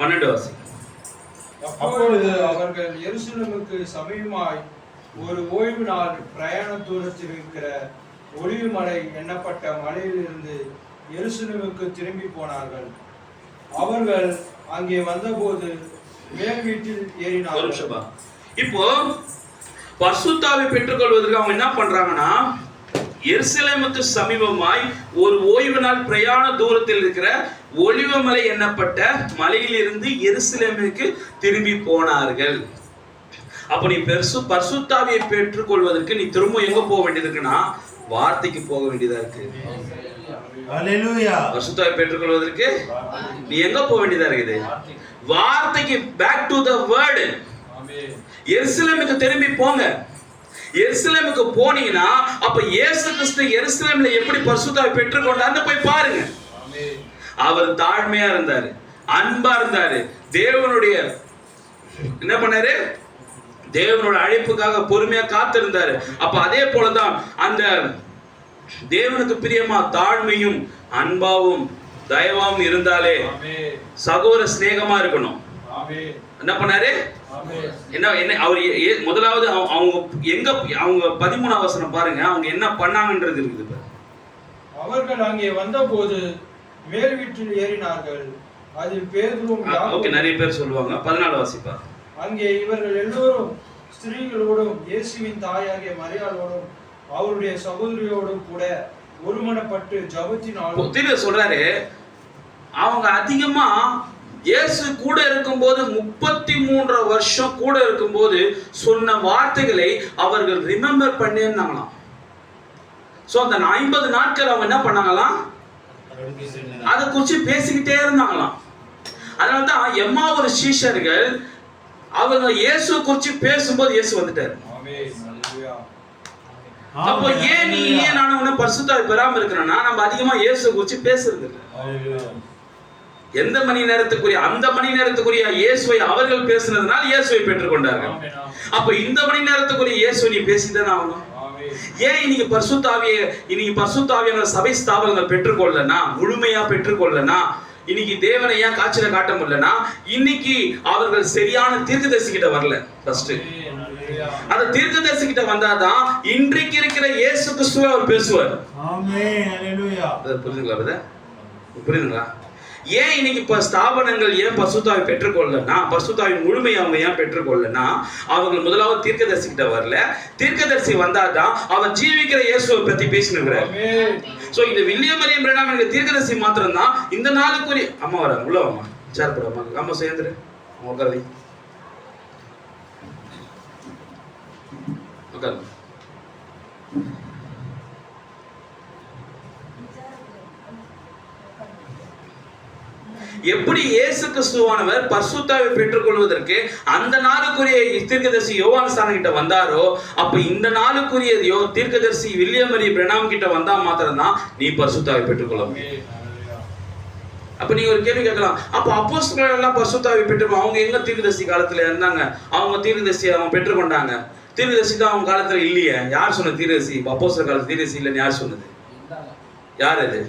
[SPEAKER 3] 12 வாசி.
[SPEAKER 2] அப்பொழுது அவர்கள் எருசலேமுக்கு சமீபமாய் ஒரு ஓய்வு நாள் பிரயாண தூரத்தில் இருக்கிற ஒலிவு மலை எண்ணப்பட்ட மலையிலிருந்து எருசலேமுக்கு திரும்பி போனார்கள். அவர்கள் அங்கே வந்தபோது மேல் வீட்டில் ஏறினார்கள்.
[SPEAKER 3] இப்போ பரிசுத்தாவி பெற்றுக்கொள்வதற்கு அவங்க என்ன பண்றாங்கன்னா, எருசலேமுக்கு சமீபமாய் ஒரு ஓய்வு நாள் பிரயாண தூரத்தில் இருக்கிற ஒலிவு மலை எண்ணப்பட்ட மலையிலிருந்து எருசலேமுக்கு திரும்பி போனார்கள். அப்ப நீ பரிசுத்தாவியை பெற்றுக்கொள்வதற்கு நீ திரும்ப எங்க போக வேண்டியது இருக்குன்னா, வார்த்தைக்கு போக வேண்டியதா இருக்கு.
[SPEAKER 5] ஹல்லேலூயா.
[SPEAKER 3] பரிசுத்தாவியை பெற்றுக்கொள்வதற்கு நீ எங்க போக வேண்டியதா இருக்குது? வார்த்தைக்கு. Back to the word. எருசலேமுக்கு திரும்பி போங்க. எருசலேமுக்கு போனீங்கன்னா அப்ப இயேசு கிறிஸ்து எருசலேம்ல எப்படி பரிசுத்தாவியை பெற்றுக்கொண்டார்னு போய் பாருங்க. அவர் தாழ்மையா இருந்தாரு, அன்பா இருந்தாரு, தேவனுடைய என்ன பண்ணாரு? தேவனோட அழைப்புக்காக பொறுமையா காத்திருந்தாரு. அப்ப அதே போலதான் அந்த தேவனுக்கு பிரியமா தாழ்மையும் அன்பாவும் தயவாவும் இருந்தாலே சகோதர சிநேகமா இருக்கணும். என்ன பண்ணாரு? என்ன அவர் முதலாவது அவங்க 13ஆம் வசனம் பாருங்க, அவங்க என்ன பண்ணாங்கன்றது இருக்குது.
[SPEAKER 2] அவர்கள் அங்கே வந்தபோது மேல் வீட்டில் ஏறினார்கள். அதில் பேதுரும்
[SPEAKER 3] ஓகே, நிறைய பேர் சொல்லுவாங்க. 14 வாசிப்பா.
[SPEAKER 2] அங்கே இவர்கள் எல்லோரும் ஸ்திரீகளோடும் இயேசுவின் தாயாகிய மரியாளோடும் அவருடைய சகோதரியோடும் கூட ஒருமனப்பட்டு ஜபத்தினால்
[SPEAKER 3] சொல்றாரு. அவங்க அதிகமா இயேசு கூட இருக்கும்போது 33 வருஷம் கூட இருக்கும்போது சொன்ன வார்த்தைகளை அவர்கள் ரிமெம்பர் பண்ணிருந்தாங்களாம். சோ அந்த 50 நாட்கள் அவங்க என்ன பண்ணாங்களாம்? அதை குறிச்சு பேசிக்கிட்டே இருந்தாங்களாம். அதனால்தான் எம்மாவூர் சீஷர்கள் அவங்க இயேசு குறிச்சு பேசும்போது இயேசு வந்துட்டாரு. அப்போ ஏன் நான் பரிசுத்தாவி பெறாம இருக்கிறேன்னா, நம்ம அதிகமா இயேசு குறிச்சு பேசுறது இல்லை. எந்த மணி நேரத்துக்குரிய அந்த மணி நேரத்துக்குரிய இயேசுவை அவர்கள் பேசுனதுனால இயேசுவை பெற்றுக்கொண்டார்கள். அப்ப இந்த மணி நேரத்துக்குரிய இயேசுவை நீ பேசிதானே ஆகணும். ஏன் இன்னைக்கு பரிசுத்தாவியான சபை ஸ்தாபனங்கள் பெற்றுக்கொள்ளனா, முழுமையா பெற்றுக்கொள்ளனா, இன்னைக்கு தேவனை ஏன் காட்சியில காட்ட முடியலனா, இன்னைக்கு அவர்கள் சரியான தீர்க்கதரிசி கிட்ட வரல. ஃபர்ஸ்ட் அந்த தீர்க்கதரிசி கிட்ட வந்தாதான் இன்றைக்கு இருக்கிற இயேசு கிறிஸ்துவை அவர் பேசுவார்.
[SPEAKER 5] ஆமென். ஹalleluya.
[SPEAKER 3] புரியுதுங்களா பிரதர்? புரியுதுங்களா? ஏன் இன்னைக்கு இப்ப ஸ்தாபனங்கள் ஏன் பரிசுத்தாவை பெற்றுக்கொள்ளனா, பரிசுத்தாவின் முழுமையை அவங்க ஏன் பெற்றுக்கொள்ளனா, அவங்க முதலாவது தீர்க்கதரிசி கிட்ட வரல. தீர்க்கதரிசி வந்தாதான் அவர் ஜீவிக்கிற இயேசுவை பத்தி பேசினுக்கிறார். சோ இந்த வில்லியம் மரியம் பிரணாம் என்ற தீர்க்கதரிசி மாத்திரம் தான் இந்த நாளுக்குரிய அம்மா வராங்க. உள்ள வாமா, சேர் போடாமா, அம்மா சேர்ந்துரு உட்காரு உட்காரு. எப்படி இயேசு கிறிஸ்துவானவர் பரிசுத்தாவை பெற்றுக்கொள்வதற்கு அந்த நாளுக்குரிய தீர்க்கதரிசி யோவான் ஸ்நானன் கிட்ட வந்தாரோ, அப்ப இந்த நாளுக்குரிய தீர்க்கதரிசி வில்லியம் மரியம் பிரணாம் கிட்ட வந்தா மாத்திரம் தான் நீ பரிசுத்தாவை பெற்றுக்கொள்ள முடியும். அப்ப நீங்க ஒரு கேள்வி கேட்கலாம், அப்ப அப்போஸ்தலர்கள் எல்லாம் பரிசுத்தாவை பெற்றுக்கொள்ள அவங்க எங்க தீர்க்கதரிசி காலத்துல இருந்தாங்க? அவங்க தீர்க்கதரிசி அவங்க பெற்றுக்கொண்டாங்க. தீர்க்கதரிசி தான் அவங்க காலத்துல இல்லையே. யார் சொன்ன தீர்க்கதரிசி அப்போஸ்தலர் காலத்துல தீர்க்கதரிசி இல்லைன்னு யார் சொன்னது? யார் அது?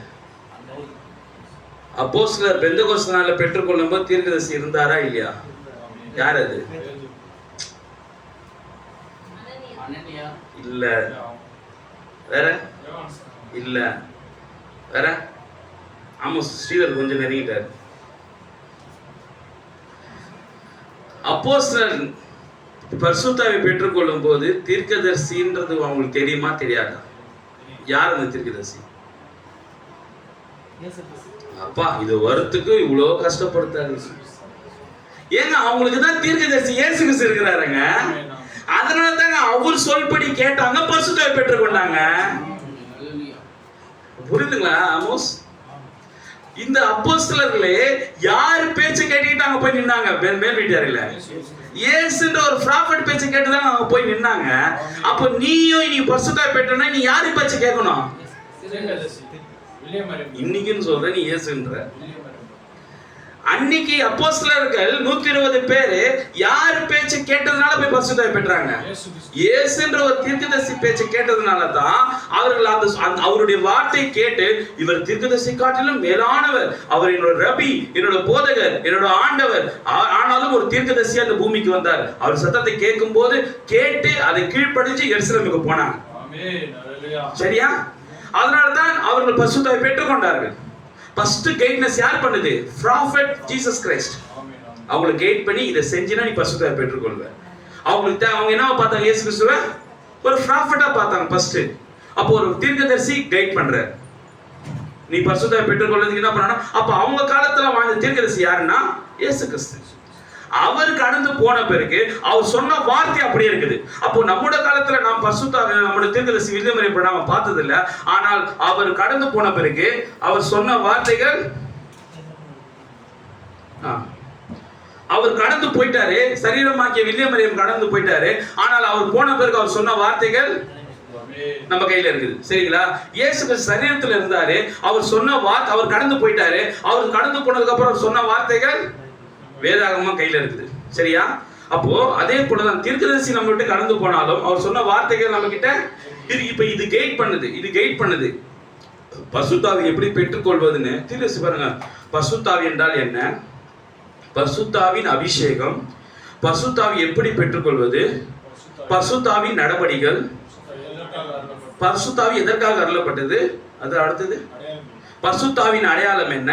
[SPEAKER 3] அப்போஸ்தலர் பெந்தெகோஸ்து நாள்ல பெற்றுக்கொள்ளும் போது தீர்க்கதரிசி இருந்தாரா இல்லையா? யார் அது? இல்ல. வேற இல்ல. வேற ஆமா, ஸ்ரீதர் கொஞ்சம் நெருங்கிட்டார். அப்போஸ்தலர் பரிசுத்தாவை பெற்றுக்கொள்ளும் போது தீர்க்கதரிசின்றது அவங்களுக்கு தெரியுமா தெரியாதா? யார் அந்த தீர்க்கதரிசி? அப்பா இது வரத்துக்கு இவ்வளவு கஷ்டப்படுத்தாரு. ஏங்க அவங்களுக்கு தான் தீர்க்கதரிசி இயேசு கிறிஸ்து இருக்கிறாருங்க. அதனால தாங்க அவர் சொல்படி கேட்டாங்க, பரிசுத்தாவை பெற்றுக்கொண்டாங்க. புரியுதுங்களா ஆமோஸ்? இந்த அப்போஸ்தலர்களே யார் பேச்சை கேட்டுக்கிட்டு அங்க போய் நின்னாங்க? மேல் வீட்டாரில்ல இயேசுன்ற ஒரு ப்ராஃபட் பேச்சை கேட்டுதான் அங்க போய் நின்னாங்க. அப்ப நீயும் நீ பரிசுத்தாவை பெற்றனா நீ யாரு பேச்சை கேட்கணும்? இன்னைக்குன்னு சொல்ற நீ இயேசுன்ற. அன்னைக்கு அப்போஸ்தலர்கள் 120 பேரு யார் பேச்சை கேட்டதுனால போய் பரிசுத்தாவை பெற்றாங்க? இயேசுன்ற ஒரு தீர்க்கதரிசி பேச்சை கேட்டதுனால தான் அவர்கள் அவருடைய வார்த்தை கேட்டு இவர் தீர்க்கதரிசி காட்டிலும் மேலானவர், அவர் என்னோட ரபி, என்னோட போதகர், என்னோட ஆண்டவர், ஆனாலும் ஒரு தீர்க்கதரிசி அந்த பூமிக்கு வந்தார். அவர் சத்தத்தை கேட்கும் போது கேட்டு அதை கீழ்ப்படிஞ்சு எருசலேமுக்கு போனாங்க. சரியா? அதனால தான் அவர்கள் பரிசுத்தாவை பெற்றுக்கொண்டார்கள். ஃபர்ஸ்ட் கைட்னஸ் யார் பண்ணுது? Prophet Jesus Christ. அவங்களை கைட் பண்ணி இதை செஞ்சினா நீ பரிசுத்தாவை பெற்றுக்கொள்வ. அவங்களுக்கு அவங்க என்ன பார்த்தாங்க? இயேசு கிறிஸ்துவை ஒரு ப்ராஃபட்டா பார்த்தாங்க ஃபர்ஸ்ட். அப்போ ஒரு தீர்க்கதரிசி கைட் பண்றார், நீ பரிசுத்தாவை பெற்றுக்கொள்றதுக்கு என்ன பண்ணணும்? அப்ப அவங்க காலத்துல வாழ்ந்த தீர்க்கதரிசி யாருன்னா இயேசு கிறிஸ்து. அவர் கடந்து போன பிறகு அவர் சொன்ன வார்த்தை அப்படியே இருக்குது. அப்போ நம்முடைய காலத்துல நாம் பரிசுத்தாவை நம்முடைய தீர்க்கதரிசி வில்லியம் மரியம் பிரணாமை பார்த்தது இல்ல. ஆனால் அவர் கடந்து போன பிறகு அவர் சொன்ன வார்த்தைகள் அவர் கடந்து போயிட்டாரு. சரீரமாக்கிய வில்லியம் மரியம் கடந்து போயிட்டாரு. ஆனால் அவர் போன பிறகு அவர் சொன்ன வார்த்தைகள் நம்ம கையில இருக்குது. சரிங்களா? இயேசு கிறிஸ்து சரீரத்துல இருந்தாரு. அவர் சொன்ன வார்த்தை அவர் கடந்து போயிட்டாரு. அவர் கடந்து போனதுக்கு அப்புறம் அவர் சொன்ன வார்த்தைகள் வேதாகமா கையில இருக்குது. சரியா? அப்போ அதே போலதான் தீர்க்கதரிசி நம்ம விட்டு கடந்து போனாலும் அவர் சொன்ன வார்த்தைகள் நம்ம கிட்ட இப்ப இது கைட் பண்ணுது. இது கைட் பண்ணுது பரிசுத்தாவை எப்படி பெற்றுக்கொள்வதுன்னு. தீர்க்கதரிசி பாருங்க, பரிசுத்தாவி என்றால் என்ன, பரிசுத்தாவின் அபிஷேகம், பரிசுத்தாவி எப்படி பெற்றுக்கொள்வது, பரிசுத்தாவின் நடவடிக்கைகள், பரிசுத்தாவி எதற்காக அருளப்பட்டது, அது அடுத்தது பரிசுத்தாவின் அடையாளம் என்ன.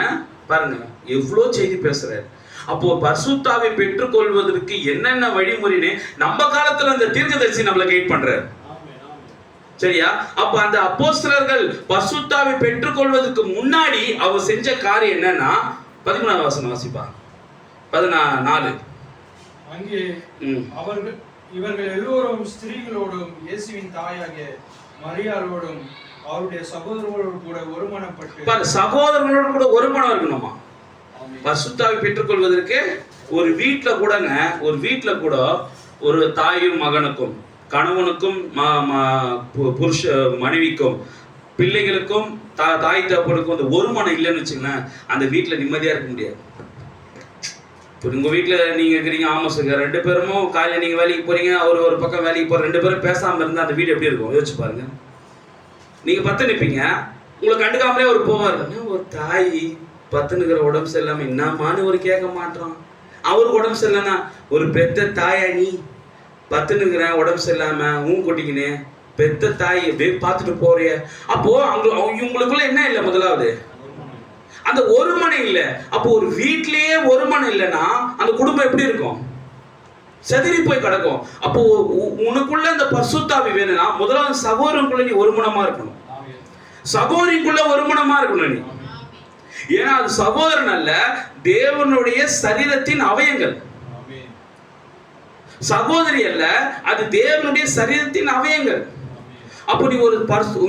[SPEAKER 3] பாருங்க எவ்வளவு செய்தி பேசுறாரு. அப்போ பரிசுத்தாவை பெற்றுக்கொள்வதற்கு என்னென்ன வழிமுறைன்னு நம்ம காலத்துல அந்த தீர்க்கதரிசி நம்மளை கைட் பண்றாரு. சரியா? அப்ப அந்த அப்போஸ்தலர்கள் பரிசுத்தாவை பெற்றுக்கொள்வதற்கு முன்னாடி அவர் செஞ்ச காரியம் என்னன்னா 14 வசனம் வாசிப்பா. 14.
[SPEAKER 2] அங்கே இவர்கள் எல்லோரும் ஸ்திரீகளோடும் இயேசுவின் தாயாகிய மரியாளோடும் அவருடைய சகோதரர்களோடு கூட ஒருமனப்பட்டு, சகோதரர்களோடு கூட ஒருமனம் இருக்கணுமா பரிசுத்தாவை பெற்றுக்கொள்வதற்கு? ஒரு வீட்டுல கூடங்க, ஒரு வீட்டுல கூட ஒரு தாயும் மகனுக்கும், கணவனுக்கும் புருஷ மனைவிக்கும், பிள்ளைகளுக்கும் தாய் தகப்பனுக்கும் அந்த ஒருமனம் இல்லைன்னு வச்சுங்களேன், அந்த வீட்டுல நிம்மதியா இருக்க முடியாது. உங்க வீட்டுல நீங்க இருக்கிறீங்க, ஆமா சொல்லுங்க, 2 பேரும் காலையில நீங்க வேலைக்கு போறீங்க, அவர் ஒரு பக்கம் வேலைக்கு போற, 2 பேரும் பேசாம இருந்தா அந்த வீடு எப்படி இருக்கும் யோசிச்சு பாருங்க. நீங்க பத்து நிப்பீங்க, உங்களை கண்டுக்காமலே ஒரு போவார். ஒரு தாய் பத்துனுக்கிற உடம்பு சரியில்லாம என்னமான்னு ஒரு கேட்க மாட்டான். அவருக்கு உடம்பு சரியில்லைன்னா ஒரு பெத்த தாயா நீ
[SPEAKER 3] பத்துனுக்குறேன், உடம்பு சரியில்லாம கொட்டிக்கின்னு பெத்த தாய் அப்படியே பார்த்துட்டு போறிய. அப்போ இவங்களுக்குள்ள என்ன இல்லை? முதலாவது அந்த ஒருமனை இல்லை. அப்போ ஒரு வீட்லயே ஒருமனை இல்லைன்னா அந்த குடும்பம் எப்படி இருக்கும்? செதறி போய் கிடக்கும். அப்போ உனக்குள்ள இந்த பரிசுத்தாவி வேணும்னா முதலாவது சகோதரனுக்குள்ள நீ ஒருமனமா இருக்கணும், சகோதரிக்குள்ள ஒருமனமா இருக்கணும் நீ. ஏன்னா அது சகோதரன் அல்ல, தேவனுடைய சரீரத்தின் அவயங்கள். சகோதரி அல்ல, அது தேவனுடைய சரீரத்தின் அவயங்கள். அப்போ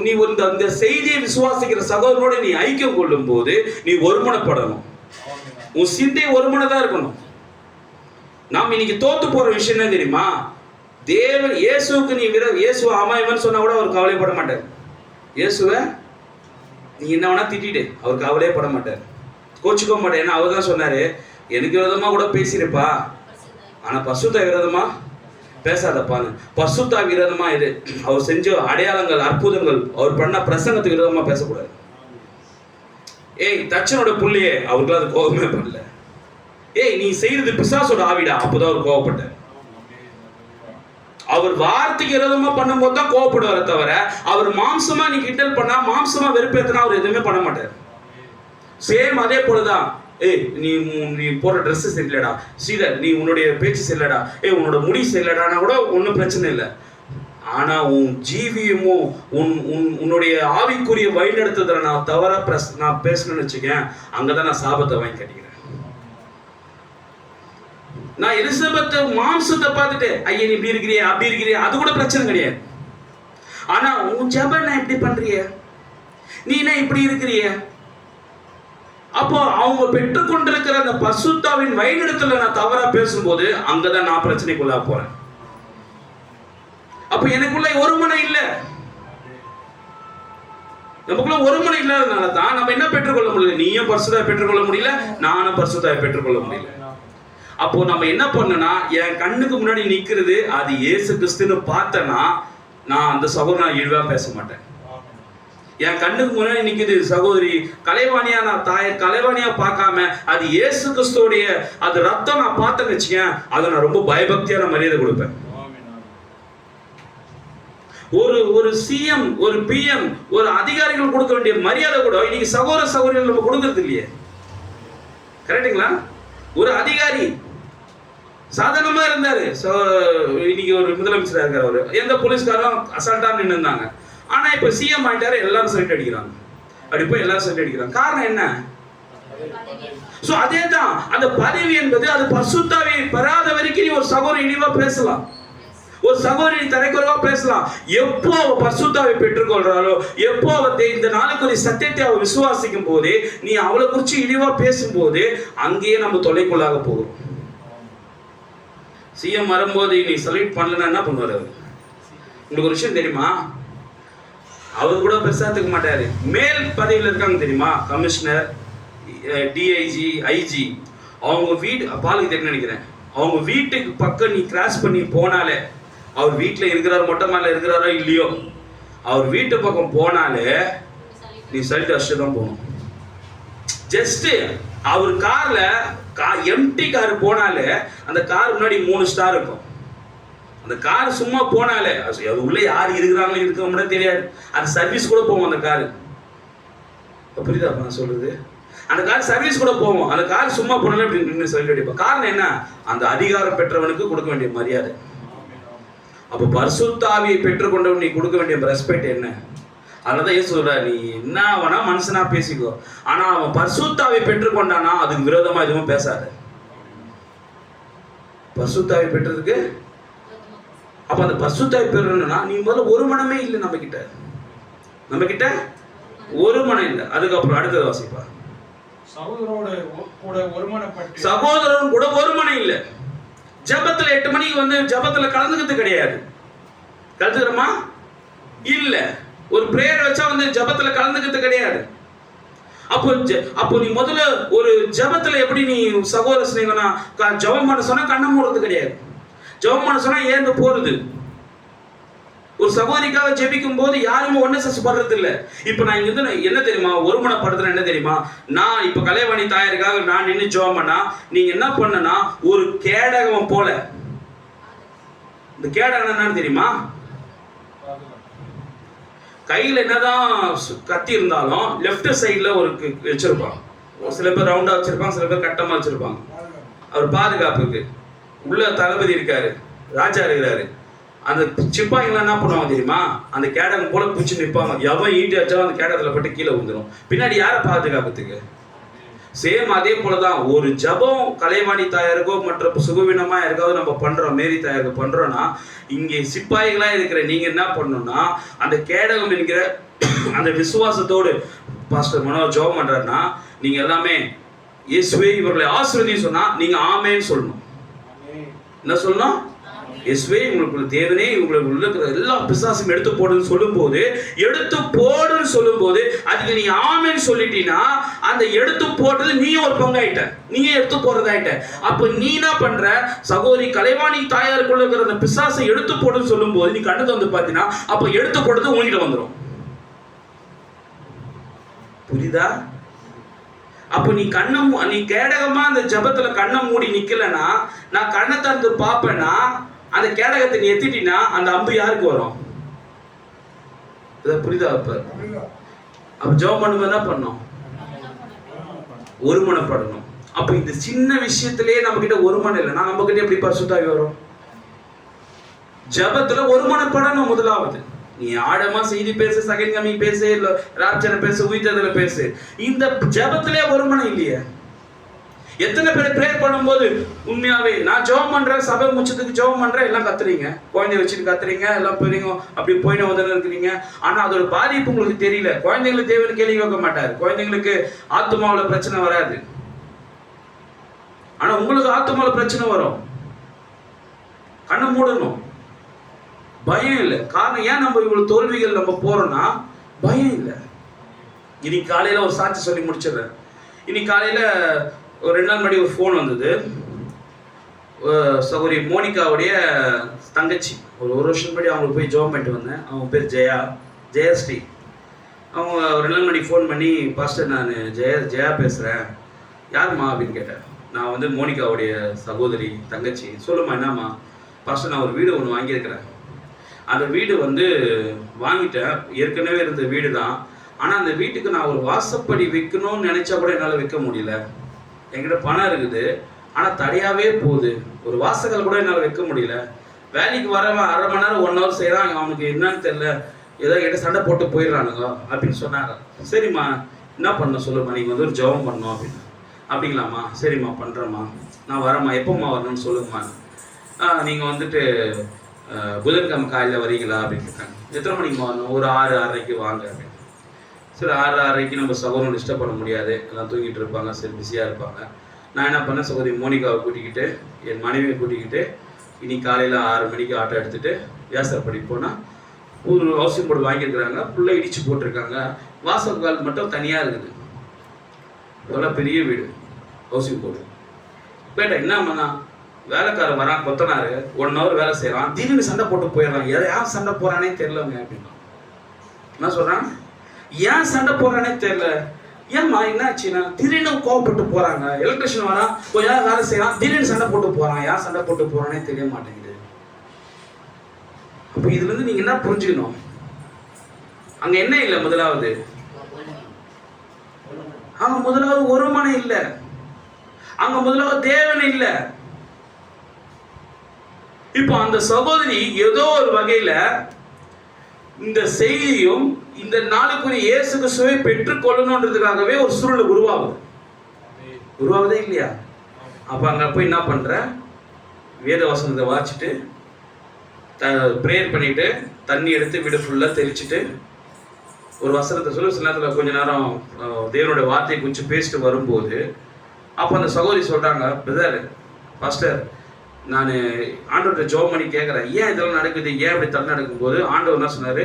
[SPEAKER 3] நீ அந்த செய்தியை விசுவாசிக்கிற சகோதரனோட நீ ஐக்கியம் கொள்ளும் போது நீ ஒருமனப்படணும். உன் சிந்தை ஒருமனதான் இருக்கணும். நாம் இன்னைக்கு தோத்து போற விஷயம் என்ன தெரியுமா? தேவன் இயேசுக்கு நீ இயேசுவ அமாயவன் சொன்னா கூட அவர் கவலைப்பட மாட்டார். இயேசுவ நீ என்ன வேணா திட்டிட்டு அவர் கவலையே பட மாட்டார், கோச்சுக்க மாட்டார். ஏன்னா அவர் தான் சொன்னாரு, எனக்கு விரோதமா கூட பேசியிருப்பா, ஆனா பசுத்தா விரோதமா பேசாதப்பான்னு. பசுத்தா விரோதமா இது அவர் செஞ்ச அடையாளங்கள், அற்புதங்கள், அவர் பண்ண பிரசங்கத்துக்கு விரோதமா பேசக்கூடாது. ஏய் தச்சனோட புள்ளையே, அவருக்கு அது கோபமே பண்ணல. ஏய் நீ செய்யறது பிசாசோட ஆவிடா, அப்போதான் அவர் கோவப்பட்டார். அவர் வார்த்தைக்கு விரோதமா பண்ணும் போது தான் கோவப்படுவார தவிர, அவர் மாம்சமா நீ கிண்டல் பண்ணா, மாம்சமா வெறுப்பேத்தினா அவர் எதுவுமே பண்ண மாட்டார். சேம் அதே போலதான். ஏய் நீ போடுற ட்ரெஸ் சரியில்லடா, ஸ்ரீதர் நீ உன்னுடைய பேச்சு சரியில்லடா, உன்னோட முடி சரியில்லடானா கூட ஒன்றும் பிரச்சனை இல்லை. ஆனா உன் ஜீவியமோ உன்னுடைய ஆவிக்குரிய வழிநடத்துதல நான் தவறா நான் பேசணும்னு வச்சுக்கேன், அங்கதான் நான் சாபத்தை வாங்கி கட்டிக்கிறேன். நான் எலிசபெத் மாம்சத்தை பார்த்துட்டு ஐயா நீ இப்படி இருக்கிறிய அப்படி இருக்கிறிய அது கூட பிரச்சனை கிடையாது. ஆனா உன் ஜெபம் நான் இப்படி பண்றிய, நீ என்ன இப்படி இருக்கிறிய, அப்போ அவங்க பெற்றுக்கொண்டிருக்கிற அந்த பரிசுத்தாவின் வழிநடத்தல நான் தவறா பேசும்போது அங்கதான் நான் பிரச்சனைக்குள்ள போறேன். அப்ப எனக்குள்ள ஒருமனை இல்ல, நமக்குள்ள ஒருமனை இல்லாதனால தான் நம்ம என்ன பெற்றுக்கொள்ள முடியல. நீயும் பரிசுத்தாவை பெற்றுக்கொள்ள முடியல, நானும் பரிசுத்தாவை பெற்றுக்கொள்ள முடியல. அப்போ நம்ம என்ன பண்ணனா, என் கண்ணுக்கு முன்னாடி நிக்கிறது அது இயேசு கிறிஸ்துன்னு பார்த்தனா நான் அந்த சகோதரனை இழிவா பேச மாட்டேன். என் கண்ணுக்கு முன்னாடி நிக்குது சகோதரி கலைவாணியா, நான் கலைவாணியா பார்க்காம அது இயேசு கிறிஸ்துவோடைய அது ரத்தம் நான் பார்த்தேன்னு வச்சுக்கேன், அதை நான் ரொம்ப பயபக்தியான மரியாதை கொடுப்பேன். ஒரு சிஎம், ஒரு பிஎம், ஒரு அதிகாரிகள் கொடுக்க வேண்டிய மரியாதை கூட இன்னைக்கு சகோதர சகோதரிகள் நம்ம கொடுக்கறது இல்லையே. கரெக்டுங்களா? ஒரு அதிகாரி சாதாரணமா இருந்தாரு, இன்னைக்கு ஒரு முதலமைச்சரா இருக்காரு, அவரு எந்த போலீஸ்காரும் அசால்ட்டா நின்று இருந்தாங்க. ஆனா இப்ப சிஎம் ஆயிட்டாரு, எல்லாரும் சைட் அடிக்கிறாங்க. அப்படி போய் எல்லாரும் சைட் அடிக்கிறாங்க. காரணம் என்ன? சோ அதேதான் அந்த பதவி என்பது அது பரிசுத்தாவியை பெறாத வரைக்கும் நீ ஒரு சகோதரி இழிவா பேசலாம், ஒரு சகோதரி தரைக்குறைவா பேசலாம். எப்போ அவ பரிசுத்தாவை பெற்றுக்கொள்றாளோ, எப்போ அவ இந்த நாளுக்குரிய சத்தியத்தை அவ விசுவாசிக்கும் போதே நீ அவளை குறிச்சு இழிவா பேசும்போது அங்கேயே நம்ம தொலைக்குள்ளாக போகும். சிஎம் வரும்போது நீ செலக்ட் பண்ணலன்னா என்ன பண்ணுவார் அவர்? உங்களுக்கு ஒரு விஷயம் தெரியுமா? அவர் கூட பெருசா இருக்க மாட்டாரு. மேல் பதவியில் இருக்காங்க தெரியுமா, கமிஷனர், டிஐஜி, ஐஜி, அவங்க வீடு பாலுக்கு தெரியும் நினைக்கிறேன், அவங்க வீட்டுக்கு பக்கம் நீ கிராஸ் பண்ணி போனாலே, அவர் வீட்டில் இருக்கிறார் மொட்டை மாடியில் இருக்கிறாரோ இல்லையோ, அவர் வீட்டு பக்கம் போனாலே நீ சல்ட் அடிச்சு தான் போகணும். ஜஸ்ட் அவர் கார்ல எம்டி கார் போனாலே அந்த கார் முன்னாடி 3 ஸ்டார் இருக்கும். அந்த கார் சும்மா போனாலே அது உள்ள யார் இருக்கிறாங்களோ இருக்க முடியாது தெரியாது, அது சர்வீஸ் கூட போவோம் அந்த கார். புரியுதா நான் சொல்றது? அந்த கார் சர்வீஸ் கூட போவோம், அந்த கார் சும்மா போனாலே இப்படி நின்று சல்ட் அடிப்போம். காரணம் என்ன? அந்த அதிகாரம் பெற்றவனுக்கு கொடுக்க வேண்டிய மரியாதை. அப்போ பரிசுத்த ஆவியை பெற்றுக்கொண்டவன் நீ கொடுக்க வேண்டிய ரெஸ்பெக்ட் என்ன? அதனாலதான் ஏன் சொல்ற, நீ என்ன வேணா மனுஷனா பேசிக்கோ, ஆனா அவன் பரிசுத்த ஆவியை பெற்றுக்கொண்டானா அதுக்கு விரோதமா எதுவும் பேசாது. பரிசுத்த ஆவியை பெற்றதுக்கு அப்ப அந்த பரிசுத்த ஆவியை பெறணும்னா நீ முதல்ல ஒரு மனமே இல்லை, நம்ம கிட்ட ஒரு மனம் இல்லை. அதுக்கப்புறம் அடுத்தது வாசிப்பா, சகோதரன் கூட ஒரு மனம் இல்லை. ஜபத்துல 8 மணிக்கு ஜபத்துல கலந்துக்கிறது கிடையாது. கலந்துக்கிறோமா? இல்ல. ஒரு பிரேயர் வச்சா ஜபத்துல கலந்துக்கிறது கிடையாது. அப்போ நீ முதல்ல ஒரு ஜபத்துல எப்படி நீ சகோதர ஸ்நேகனா ஜபம் பண்ண சொன்னா கண்ணை மூடுறது கிடையாது, ஜபம் பண்ண சொன்னா ஏந்து போறது. ஒரு சகோதரிக்காக ஜெபிக்கும் போது யாருமே ஒன்னு சசுப்படுறது இல்ல. இப்ப நான் இங்க என்ன தெரியுமா ஒருமனப்படுத்துறேன், என்ன தெரியுமா, நான் இப்ப கலைவாணி தாயாருக்காக நான் நின்று ஜெபம் பண்ணா நீங்க என்ன பண்ணனா ஒரு கேடகம் போல இந்த கேடகம் என்னன்னு தெரியுமா? கையில் என்னதான் கத்தி இருந்தாலும் லெஃப்ட் சைடில் ஒரு வச்சிருப்பான். சில பேர் ரவுண்டாக வச்சிருப்பாங்க, சில பேர் கட்டமாக வச்சிருப்பாங்க. அவர் பாதுகாப்புக்கு உள்ள தளபதி இருக்காரு, ராஜா இருக்கிறாரு. அந்த சிப்பாய்கள்லாம் என்ன பண்ணுவாங்க தெரியுமா? அந்த கேடகம் போல பிடிச்சி நிற்பாங்க. எவன் ஈட்டி வச்சாலும் அந்த கேடகத்தில் பட்டு கீழே விழுந்துடும். பின்னாடி யாரை பாதுகாக்கிறதுக்கு? சேம் அதே போலதான் ஒரு ஜபம் கலைவாணி தாயாருக்கோ மற்ற சுகவீனமா யாருக்காவது நம்ம பண்றோம், மேரி தாயாருக்கு பண்றோம்னா, இங்கே சிப்பாய்களா இருக்கிற நீங்க என்ன பண்ணணும்னா, அந்த கேடகம் என்கிற அந்த விசுவாசத்தோடு பாஸ்டர் மனோஜ் ஜபம் பண்றாருன்னா, நீங்க எல்லாமே இயேசுவே இவர்களை ஆசீர்வதி சொன்னா நீங்க ஆமேன்னு சொல்லணும். என்ன சொல்லணும்? இயேசுவே உங்களுக்கு தேவனே உங்களுக்கு உள்ள எல்லா பிசாசும் எடுத்து போடுன்னு சொல்லும்போது, எடுத்து போடுன்னு சொல்லும்போது அதுக்கு நீ ஆமேன்னு சொல்லிட்டீங்கன்னா அந்த எடுத்து போட்டது நீ ஒரு பங்காயிட்ட, நீயே எடுத்து போறதாயிட்ட. அப்ப நீ என்ன பண்ற? சகோதரி கலைவாணி தாயாருக்குள்ள இருக்கிற அந்த பிசாசை எடுத்து போடுன்னு சொல்லும்போது நீ கண்ணத்தை வந்து பார்த்தீங்கன்னா அப்ப எடுத்து போடுறது உங்ககிட்ட வந்துடும். புரியுதா? அப்ப நீ கேடகமா அந்த ஜபத்துல கண்ணை மூடி நிக்கலன்னா, நான் கண்ணை திறந்து பார்ப்பேன்னா அந்த கேடகத்தை நீ எத்திட்டீங்கன்னா அந்த அம்பு யாருக்கு வரும்? புரியுதா? அப்ப ஜபம் பண்ணும்போது என்ன பண்ணணும்? ஒருமனப்படணும். அப்ப இந்த சின்ன விஷயத்திலேயே நம்ம கிட்ட ஒருமனம் இல்லைன்னா நம்ம கிட்ட எப்படி பரிசுத்தாவி வரும்? ஜபத்துல ஒருமனப்படணும். முதலாவது நீ ஆழமா செய்தி பேசு, செகண்ட் கமிங் பேசு, இல்ல ராப்சரை பேசு, உயிர்த்ததுல பேசு, இந்த ஜபத்திலே ஒருமனம் இல்லையே. எத்தனை பேர் பிரேயர் பண்ணும்போது உண்மையாவே நான் ஜெபம் பண்றேன், சபை முச்சத்துக்கு ஜெபம் பண்றேன், எல்லாம் கத்துறீங்க, குழந்தைய வச்சுட்டு கத்துறீங்க, எல்லாம் போறீங்க, அப்படி போயிட்டு வந்து இருக்கிறீங்க. ஆனா அதோட பாதிப்பு உங்களுக்கு தெரியல. குழந்தைங்களுக்கு தேவைன்னு கேள்வி வைக்க மாட்டாரு, குழந்தைங்களுக்கு ஆத்மாவில் பிரச்சனை வராது. ஆனா உங்களுக்கு ஆத்மாவில் பிரச்சனை வரும். கண்ணை மூடணும். பயம் இல்லை. காரணம் ஏன் நம்ம இவ்வளவு தோல்விகள் நம்ம போறோம்னா பயம் இல்லை. இன்னைக்கு காலையில ஒரு சாட்சி சொல்லி முடிச்சிடுறேன். இன்னைக்கு காலையில ஒரு 2 நாள் முன்னாடி ஒரு ஃபோன் வந்தது. சகோதரி மோனிகாவுடைய தங்கச்சி, ஒரு வருஷம் முன்னாடி அவங்களுக்கு போய் ஜாப் பண்ணிட்டு வந்தேன். அவங்க பேர் ஜெயஸ்ரீ. அவங்க ஒரு 2 நாள் முன்னாடி ஃபோன் பண்ணி, பாஸ்டர் நான் ஜெயா பேசுகிறேன். யாருமா அப்படின்னு கேட்டேன். நான் வந்து மோனிகாவுடைய சகோதரி தங்கச்சி. சொல்லுமா என்னம்மா? பாஸ்டர் நான் ஒரு வீடு ஒன்று வாங்கியிருக்கிறேன். அந்த வீடு வந்து வாங்கிட்டேன், ஏற்கனவே இருந்த வீடு தான். ஆனால் அந்த வீட்டுக்கு நான் ஒரு வாசப்படி வைக்கணும்னு நினச்சா கூட என்னால் வைக்க முடியல. என்கிட்ட பணம் இருக்குது, ஆனால் தடையாகவே போகுது. ஒரு வாசகல் கூட என்னால் வைக்க முடியல. வேலைக்கு வரவன் 1/2 மணி நேரம் 1 ஹவர் செய்கிறான், அவனுக்கு என்னன்னு தெரியல, ஏதோ என்கிட்ட சண்டை போட்டு போயிடுறானுங்க அப்படின்னு சொன்னாங்க. சரிம்மா என்ன பண்ண சொல்லுமா, நீங்கள் வந்து ஒரு ஜெபம் பண்ணணும் அப்படின்னு. அப்படிங்களாம்மா, சரிம்மா பண்ணுறேம்மா, நான் வரேம்மா, எப்போம்மா வரணும்னு சொல்லுங்கம்மா. நீங்கள் வந்துட்டு புதன்கிழமை காலையில் வரீங்களா அப்படின்னு கேட்டாங்க. எத்தனை மணிக்கு வரணும்? ஒரு 6-6:30 வாங்க அப்படின்னு. சரி 6-6:30 நம்ம சகோதரன் டிஸ்டர்ப் பண்ண முடியாது, எல்லாம் தூங்கிட்டு இருப்பாங்க, சரி பிஸியாக இருப்பாங்க. நான் என்ன பண்ணேன், சகோதரி மோனிகாவை கூட்டிக்கிட்டு என் மனைவியை கூட்டிக்கிட்டு இன்னைக்கு காலையில் 6 மணிக்கு ஆட்டோ எடுத்துகிட்டு வியாசப்படி போனால் ஒரு ஹவுசிங் போர்டு வாங்கியிருக்கிறாங்க, ஃபுல்லாக இடிச்சு போட்டிருக்காங்க. வாசல் மட்டும் தனியாக இருக்குது. எவ்வளோ பெரிய வீடு, ஹவுசிங் போர்டு. கேட்டேன் என்னம்மா, வேலைக்காரன் வரான், கொத்தனாரு 1 ஹவர் வேலை செய்கிறான், திடீர்னு சண்டை போட்டு போயிடுறான். யார் சண்டை போகிறானே தெரியலங்க அப்படின்னா. என்ன சொல்கிறான்? ஏன் சண்டை போடுறானே தெரியல. ஏம்மா என்னாச்சுன்னா, திடீர்னு கோவப்பட்டு போகிறாங்க. எலக்ட்ரிஷியன் வரான், கொஞ்ச நேரம் வேலை செய்யறான், திடீர்னு சண்டை போட்டு போகிறான். ஏன் சண்டை போட்டு போகிறானே தெரிய மாட்டேங்குது. அப்போ இதுலேருந்து நீங்கள் என்ன புரிஞ்சுக்கணும்? அங்கே என்ன இல்லை? முதலாவது அங்கே முதலாவது ஒருமனம் இல்லை. அங்கே முதலாவது தேவன் இல்லை. இப்போ அந்த சகோதரி ஏதோ ஒரு வகையில இந்த செய்தியும் இந்த நாளுக்குரிய இயேசு கிறிஸ்துவை பெற்றுக்கொள்ளணுன்றதுக்காகவே ஒரு சூழல் உருவாகுதே இல்லையா? அப்ப அங்க போய் என்ன பண்ற, வேத வசனத்தை வாசிச்சுட்டு ப்ரேயர் பண்ணிட்டு தண்ணி எடுத்து வீடு ஃபுல்லா தெளிச்சுட்டு ஒரு வசனத்தை சொல்லி சில நேரத்தில் கொஞ்ச நேரம் தேவனுடைய வார்த்தையை கொஞ்சம் பேசிட்டு வரும்போது அப்போ அந்த சகோதரி சொல்றாங்க, பிரதர் பாஸ்டர் நான் ஆண்டவர்கிட்ட ஜெபம் பண்ணி கேட்குறேன், ஏன் இதெல்லாம் நடக்குது, ஏன் இப்படி தள்ளி நடக்கும்போது ஆண்டவர் என்ன சொன்னார்,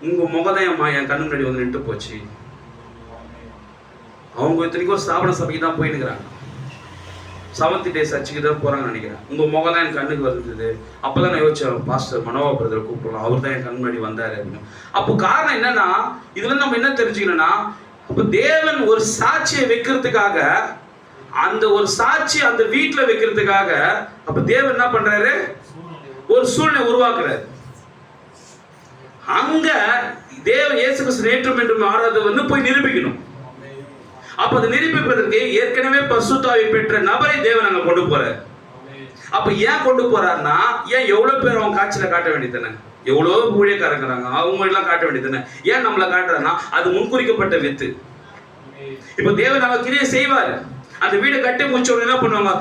[SPEAKER 3] உங்கள் முகதான் என் கண்ணு முன்னாடி வந்து நின்று போச்சு. அவங்க இத்தனைக்கும் ஒரு ஸ்தாபன சபைக்கு தான் போயின்னுக்கிறாங்க, 7th Day சர்ச்சுக்கு தான் போகிறாங்கன்னு நினைக்கிறேன். உங்கள் முகம் தான் என் கண்ணுக்கு வந்தது. அப்போ தான் நான் யோசிச்சேன், பாஸ்டர் மனோவா பிரதரை கூப்பிடலாம், அவர் தான் என் கண் முன்னாடி வந்தார் அப்படின்னு. அப்போ காரணம் என்னன்னா, இதுல நம்ம என்ன தெரிஞ்சுக்கணும்னா, அப்போ தேவன் ஒரு சாட்சியை வைக்கிறதுக்காக, அந்த ஒரு சாட்சி அந்த வீட்டில் வைக்கிறதுக்காக அப்ப தேவன் என்ன பண்றாரு, ஒரு சூழ்நிலை உருவாக்குறாரு. அங்க தேவன் இயேசு கிறிஸ்து நேற்றும் என்றும் மாறாதவர்னு போய் நிரூபிக்கணும். அப்ப அதை நிரூபிப்பதற்கு ஏற்கனவே பரிசுத்தாவி பெற்ற நபரை தேவன் அங்க கொண்டு போறார். அப்ப ஏன் கொண்டு போறாருன்னா, ஏன் எவ்வளவு பேர் அவங்க காட்சியில காட்ட வேண்டியதானே, எவ்வளவு ஊழியக்காரங்கிறாங்க அவங்க எல்லாம் காட்ட வேண்டியதானே, ஏன் நம்மள காட்டுறாருன்னா அது முன்குறிக்கப்பட்ட வித்து. இப்ப தேவன் நம்ம கிரியை செய்வாரு. அந்த வீடை கட்டி முடிச்ச உடனே என்ன பண்ணுவாங்க,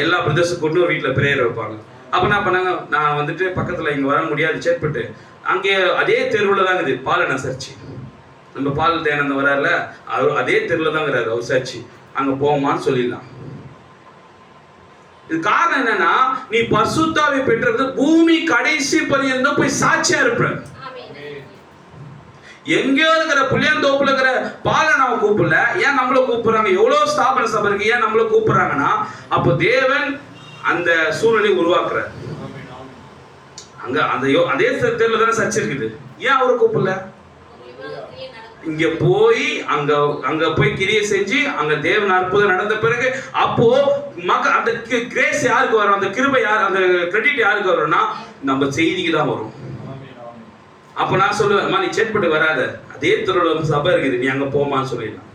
[SPEAKER 3] எல்லா பிரதேசம் கொண்டு ஒரு வீட்டுல பிரேயர் வைப்பாங்க. அப்ப என்ன பண்ணாங்க, நான் வந்துட்டு பக்கத்துல இங்க வர முடியாது சேட்பட்டு அங்கே அதே தெருவுல தான் இருக்குது பாலன சர்ச்சு. நம்ம பால் தேனந்த வராருல, அதே தெருவுல தான் இருக்கிறாரு அவர் சர்ச்சு. அங்க போமான்னு சொல்லிடலாம். இது காரணம் என்னன்னா, நீ பரிசுத்தாவி பெற்றது பூமி கடைசி பரியந்தம் போய் சாட்சியா இருப்ப. எங்கேயோ இருக்கிற புளியந்தோப்புல இருக்கிற பாலனாவை கூப்பிடல, ஏன் நம்மள கூப்பிடுறாங்க? எவ்வளவு ஸ்தாபன சபை இருக்கு, ஏன் நம்மள கூப்பிடுறாங்கன்னா, அப்போ தேவன் அந்த சூழ்நிலை உருவாக்குறார். அங்க அந்த அதே தெருல தானே சர்ச்சை இருக்குது, ஏன் அவரை கூப்பிடல? இங்க போய் அங்க போய் கிரியை செஞ்சு அங்க தேவன் அற்புதம் நடந்த பிறகு அப்போ அந்த கிரேஸ் யாருக்கு வரும், அந்த கிருபை யார், அந்த கிரெடிட் யாருக்கு வரும்னா நம்ம செய்திக்கு தான் வரும். அப்ப நான் சொல்லுவேன், நீ சேட்பட்டு வராத, அதே தெருவுல சபை இருக்குது, நீ அங்க போமான்னு சொல்லிடலாம்.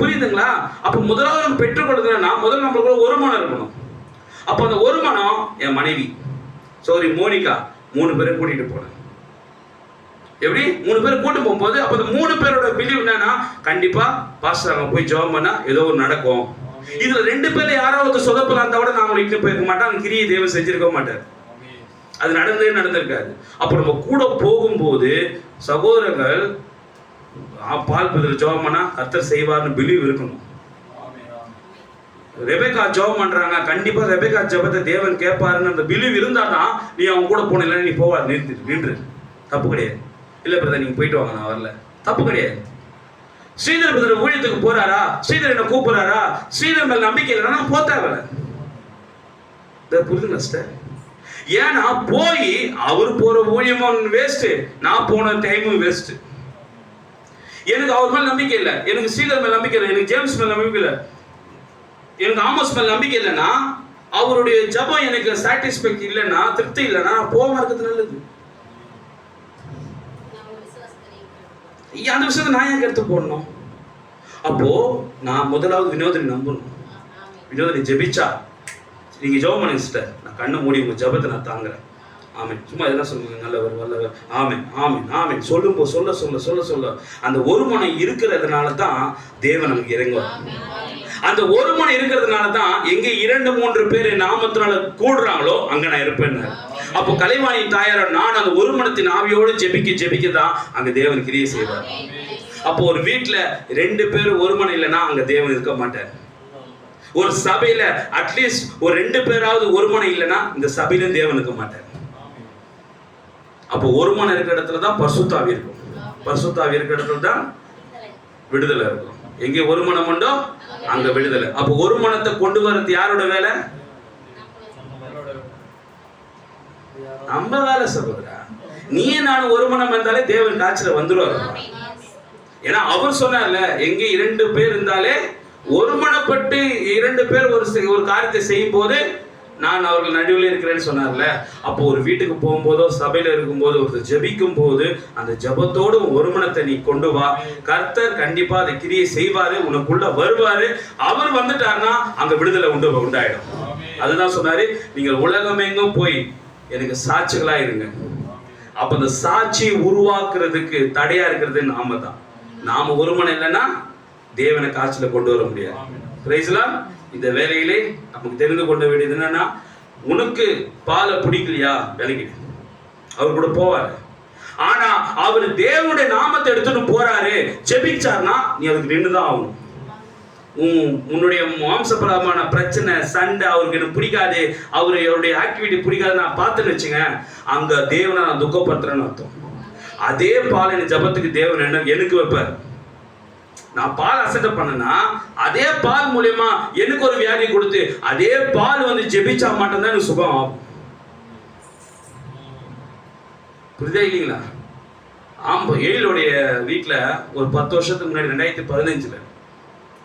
[SPEAKER 3] புரியுதுங்களா? அப்ப முதலாவது நம்ம பெற்றுக்கொள்ளுதுன்னா முதல்ல நம்மளுக்கு ஒரு மனம் இருக்கணும். அப்ப அந்த ஒரு மனம், என் மனைவி மோனிகா 3 பேரை கூட்டிட்டு போனேன். எப்படி 3 பேர் கூட்டு போகும்போது அப்ப அந்த 3 பேரோட பிலீவ் என்னன்னா, கண்டிப்பா பாஸ்டர் அங்க போய் ஜெபம் பண்ணா ஏதோ ஒரு நடக்கும். இதுல 2 பேர்ல யாராவது சொதப்பலாம் இருந்தா கூட நான் இட்டு போயிருக்க மாட்டேன், அந்த கிரியை தேவன் செஞ்சிருக்க மாட்டார். அது நடந்திருக்காது. அப்ப நம்ம கூட போகும்போது சகோதரர்கள் பால் பதில் ஜெபம் பண்ணா கர்த்தர் செய்வார்னு பிலீவ் இருக்கணும். ரெபேக்கா ஜெபம் பண்றாங்க, கண்டிப்பா ரெபேக்கா ஜெபத்தை தேவன் கேட்பாருன்னு அந்த பிலீவ் இருந்தாதான் நீ அவங்க கூட போன, இல்லைன்னா நீ போவாது, நின்று. தப்பு கிடையாது. இல்ல பிரதர் நீங்க போயிட்டு வாங்க, நான் வரல, தப்பு கிடையாது. ஸ்ரீதர் பிரதர் ஊழியத்துக்கு போறாரா, ஸ்ரீதர் என்ன கூப்பிடுறாரா, ஸ்ரீதர் மேல நம்பிக்கை இல்லைன்னா போத்தாவல. புரியுதுங்க சிஸ்டர்? ஏன்னா போய் அவர் போற ஊழியமும் வேஸ்ட், நான் போன டைமும் வேஸ்ட். எனக்கு அவர் மேல நம்பிக்கை இல்லை, எனக்கு ஸ்ரீதர் மேல நம்பிக்கை இல்லை, எனக்கு ஜேம்ஸ் மேல நம்பிக்கை இல்லை, எனக்கு ஆமோஸ் மேல நம்பிக்கை இல்லைன்னா, அவருடைய ஜபம் எனக்கு சாட்டிஸ்ஃபேக்ட் இல்லைன்னா, திருப்தி இல்லைன்னா போகாம இருக்கிறது நல்லது. அந்த விஷயத்தை நான் ஏன் எடுத்து போடணும்? அப்போ நான் முதலாவது வினோதனை நம்பணும். வினோதனை ஜெபிச்சா, நீங்க ஜெபம் பண்ணுங்க சிஸ்டர், நான் கண்ணை மூடி உங்க ஜெபத்தை நான் தாங்குறேன். ஆமென். சும்மா இதெல்லாம் சொல்லுங்க, நல்லவர் வல்லவர், ஆமென் ஆமென் ஆமென் சொல்லும்போது சொல்ல சொல்ல சொல்ல சொல்ல அந்த ஒரு மனம் இருக்கிறதுனால தான் தேவன் நமக்கு இறங்குவார். அந்த ஒரு மனம் இருக்கிறதுனால தான் எங்க 2-3 பேர் நாமத்தினால கூடுறாங்களோ அங்க நான் இருப்பேன். அப்போ கலைவாணி தாயார நான் அந்த ஒரு மனத்தின் ஆவியோடு ஜெபிக்க தான் அங்க தேவன் கிரியை செய்வார். அப்போ ஒரு வீட்டுல 2 பேர் ஒரு மனம் இல்லைன்னா அங்க தேவன் இருக்க மாட்டார். ஒரு சபையில அட்லீஸ்ட் ஒரு 2 பேராவது ஒரு மனம் இல்லைன்னா இந்த சபையில தேவன் இருக்க மாட்டார். அப்போ ஒரு மனம் இருக்கிற இடத்துல தான் பரிசுத்தாவி இருக்கும். பரிசுத்தாவி இருக்கிற இடத்துல தான் விடுதலை இருக்கும். எங்கே ஒரு மனம் உண்டோ அங்க விடுதலை. அப்போ ஒரு மனத்தை கொண்டு வரது யாரோட வேலை? நம்ம வேலை சகோதரா. நீ நான் ஒரு மனம் இருந்தாலே தேவன் காட்சியில வந்துருவாரு. ஏன்னா அவர் சொன்னார்ல, எங்கே 2 பேர் இருந்தாலே ஒரு மனப்பட்டு 2 பேர் ஒரு காரியத்தை செய்யும் போது நான் அவர்கள் நடுவில் இருக்கிறேன்னு சொன்னார்ல. அப்போ ஒரு வீட்டுக்கு போகும்போதோ சபையில இருக்கும்போது ஒருத்தர் ஜெபிக்கும் போது அந்த ஜெபத்தோடு ஒரு மனத்தை நீ கொண்டு வா. கர்த்தர் கண்டிப்பா அதை கிரியை செய்வாரு, உனக்குள்ள வருவாரு. அவர் வந்துட்டாருன்னா அங்க விடுதலை உண்டாயிடும். அதுதான் சொன்னாரு, நீங்கள் உலகமெங்கும் போய் எனக்கு சாட்சிகளா இருங்க. அப்ப அந்த சாட்சி உருவாக்குறதுக்கு தடையா இருக்கிறது நாம தான். நாம ஒரு மனம் இல்லைன்னா தேவனை காட்சியில கொண்டு வர முடியாது. பிரைஸ்லாம். இந்த வேலையிலே நமக்கு தெரிந்து கொள்ள வேண்டியது என்னன்னா, உனக்கு பாலை பிடிக்கலையா விலகிடு, அவர் கூட போவாரு. ஆனா அவர் தேவனுடைய நாமத்தை எடுத்துட்டு போறாரு, ஜெபிச்சார்னா நீ அதுக்கு நின்றுதான் ஆகணும். உன்னுடைய மாம்சபரமான பிரச்சனை சண்டை அவருக்கு எனக்கு பிடிக்காது, அவருடைய ஆக்டிவிட்டி பிடிக்காது நான் பார்த்துன்னு வச்சுங்க, அங்க தேவனை நான் துக்கப்படுத்துறேன்னு அர்த்தம். அதே பாலின ஜபத்துக்கு தேவன் என்ன எனக்கு வைப்பார். நான் பால் அசட்டை பண்ணனா அதே பால் மூலியமா எனக்கு ஒரு வியாதி கொடுத்து அதே பால் வந்து ஜெபிச்சா மட்டும்தான் எனக்கு சுகம் ஆகும். புரியுதா இல்லைங்களா? எழிலுடைய வீட்டுல ஒரு 10 வருஷத்துக்கு முன்னாடி 2015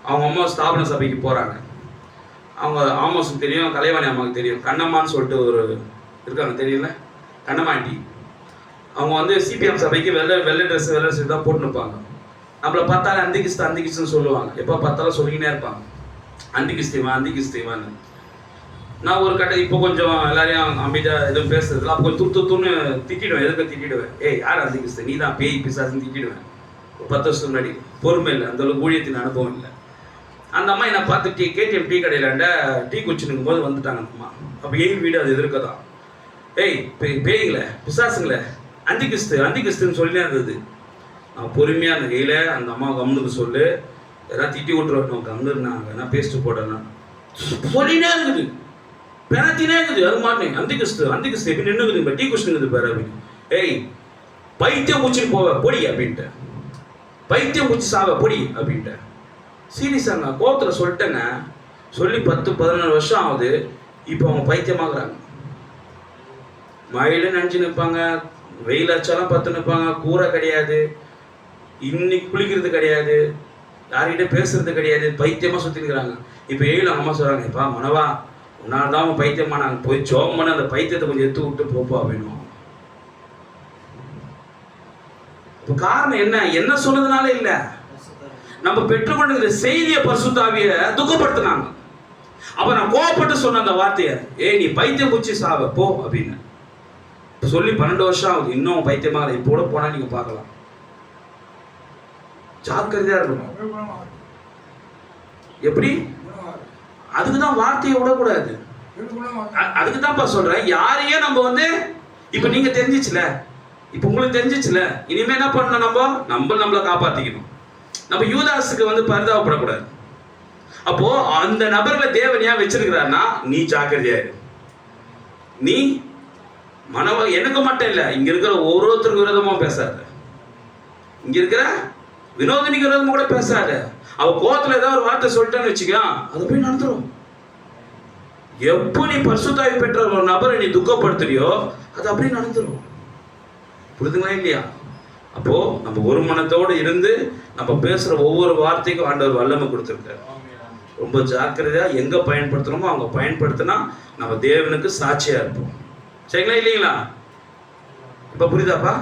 [SPEAKER 3] அவங்க அம்மா ஸ்தாபன சபைக்கு போறாங்க. அவங்க ஆமோஸுக்கு தெரியும், கலைவாணி அம்மாவுக்கு தெரியும். கண்ணம்மான்னு சொல்லிட்டு ஒரு இருக்காங்க தெரியல, கண்ணமாண்டி. அவங்க வந்து சிபிஎம் சபைக்கு வெள்ளை ட்ரெஸ் தான் போட்டு நிற்பாங்க. நம்மளை பார்த்தாலே அந்திகிஸ்துன்னு சொல்லுவாங்க. எப்போ பார்த்தாலும் சொல்லிக்கினே இருப்பாங்க, அந்திகிஸ்தீவான்னு. நான் ஒரு கட்டை இப்போ கொஞ்சம் எல்லாரையும் அமைதியாக எதுவும் பேசுறதுல அப்போ கொஞ்சம் துத்துன்னு திட்டிடுவேன். எதுக்கு திட்டிடுவேன்? ஏய் யார் அந்திகிஸ்து, நீ தான் பேய் பிசாசுன்னு திட்டிடுவேன். ஒரு 10 வருஷத்துக்கு முன்னாடி பொறுமை இல்லை, அந்த அளவுக்கு ஊழியத்தின் அனுபவம் இல்லை. அந்த அம்மா என்னை பார்த்து கேடிஎம் டீ கடையிலாண்ட டீ குடிச்சுனுக்கும் போது வந்துட்டாங்க அந்த அம்மா. அப்போ எங்கள் வீடு அது எதிர்க்க தான். ஏய் பேய்ங்களே, பிசாசுங்களே, அந்திகிஸ்துன்னு சொல்லினே இருந்தது. நான் பொறுமையாக அந்த கையில் அந்த அம்மா கம்முனுக்கு சொல்லு, எதாவது திட்டி விட்டுருவேன், கம்முன்னாங்க, நான் பேசிட்டு போட்டேன்னா சொல்லினே இருக்குது, பெணத்தினே இருக்குது. அது மாட்டேன் அந்திகிஸ்து எப்படி நின்றுக்குது, இப்போ டீ குடிச்சுனுக்குது பேர் அப்படின்னு. ஏய் பைத்தியம் குடிச்சுன்னு போவ பொடி அப்படின்ட்டேன், பைத்தியம் குடிச்சு சாவ பொடி அப்படின்ட்டேன். சீரியஸாங்க, கோவத்தில் சொல்லிட்டேங்க. சொல்லி 10-14 வருஷம் ஆகுது. இப்போ அவங்க பைத்தியமாகறாங்க. மழையில நினைச்சு நிற்பாங்க, வெயில் அச்சாலும் பத்து நிற்பாங்க, கூரை கிடையாது, இன்னைக்கு குளிக்கிறது கிடையாது, யார்கிட்ட பேசுறது கிடையாது, பைத்தியமாக சுற்றினுக்கிறாங்க. இப்போ 7 அம்மா சொல்கிறாங்க, இப்போ மனவா உன்னால் தான் அவன் பைத்தியமா, நாங்கள் போய் ஜோம் பண்ண அந்த பைத்தியத்தை கொஞ்சம் எடுத்து விட்டு போப்பா வேணும். இப்போ காரணம் என்ன சொன்னதுனால இல்லை, நம்ம பெற்றுக்கொண்ட செய்தியை பரிசுத்த ஆவியை துக்கப்படுத்தினாங்க. அப்ப நான் கோவப்பட்டு சொன்ன அந்த வார்த்தையை, ஏய் நீ பைத்தியம் குச்சி சாவ போ அப்படின்னு சொல்லி 12 வருஷம் ஆகுது. இன்னும் பைத்தியமாக இப்போட போனா நீங்க பார்க்கலாம். ஜாக்கிரதையா இருக்கணும். எப்படி? அதுக்குதான் வார்த்தையை விடக்கூடாது. அதுக்குதான்ப்பா சொல்றேன். யாரையே நம்ம வந்து இப்ப நீங்க தெரிஞ்சிச்சுல, இப்ப உங்களுக்கு தெரிஞ்சிச்சுல, இனிமே என்ன பண்ணணும், நம்மளை காப்பாத்திக்கணும். நம்ம யூதாஸுக்கு வந்து பரிதாபப்படக்கூடாது. அப்போ அந்த நபர்களை தேவன் ஏன் வச்சிருக்கிறார்னா, நீ ஜாக்கிரதையாயிரு. நீ எனக்கு மட்டும் இல்லை, இங்க இருக்கிற ஒவ்வொருத்தருக்கு விரோதமா பேசாத, இங்க இருக்கிற வினோதினிக்கு விரோதமா கூட பேசாத. அவ கோவத்துல ஏதாவது ஒரு வார்த்தை சொல்லிட்டான்னு வச்சுக்க, அது போய் நடந்துரும். எப்போ நீ பரிசுத்தாவி பெற்ற ஒரு நபரை நீ துக்கப்படுத்துறியோ அது அப்படியே நடந்துரும். புரிதுங்களா இல்லையா? அப்போ நம்ம ஒரு மனத்தோடு இருந்து நம்ம பேசுற ஒவ்வொரு வார்த்தைக்கும் ஆண்டவர் வல்லமை கொடுத்திருக்காரு. ரொம்ப ஜாக்கிரதையா எங்க பயன்படுத்தணுமோ அவங்க பயன்படுத்தினா நம்ம தேவனுக்கு சாட்சியா இருப்போம். சரிங்களா இல்லைங்களா? இப்ப புரியுதாப்பா?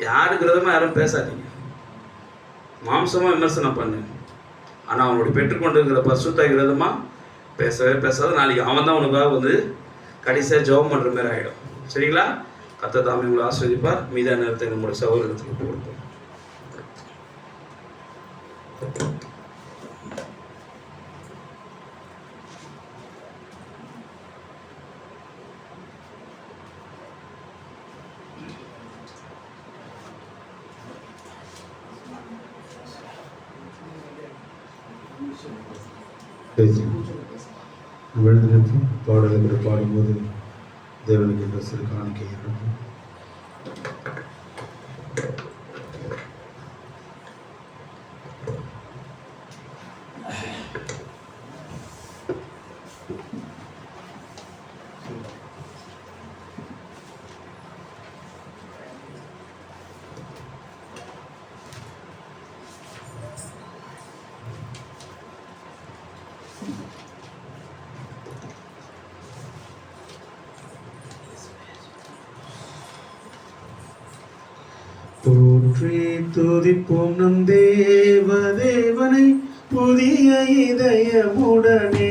[SPEAKER 3] யாருக்கு விரோதமா யாரும் பேசாதீங்க, மாம்சமா விமர்சனம் பண்ணு. ஆனா அவனுடைய பெற்றுக்கொண்டிருக்கிற பரிசுத்தாவி விரோதமா பேசவே பேசாத. நாளைக்கு அவன் தான் உனக்காக வந்து கடைசியா ஜெபம் பண்ற மாதிரி ஆயிடும். சரிங்களா? கர்த்தர் தாமே உங்களை ஆசீர்வதிப்பார். மீதான நேரத்தை நம்முடைய சகோதரத்துக்கு கொடுப்போம்.
[SPEAKER 1] விழுந்திருத்து பாடல்களை பாடும்போது தேவனுக்கு என்ற சிறு காணிக்கை இருக்கும். போற்றி துதிப்போம் நம் தேவனை புதிய இதயமுடனே.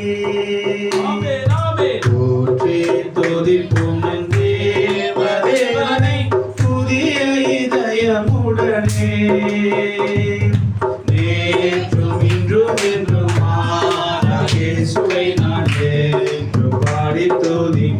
[SPEAKER 1] போற்றி துதிப்போம் நம் தேவனை புதிய இதயமுடனே. நேற்றும் இன்றும் என்றும் மாறாத இயேசுவை நான் என்று பாடி துதிப்போம்.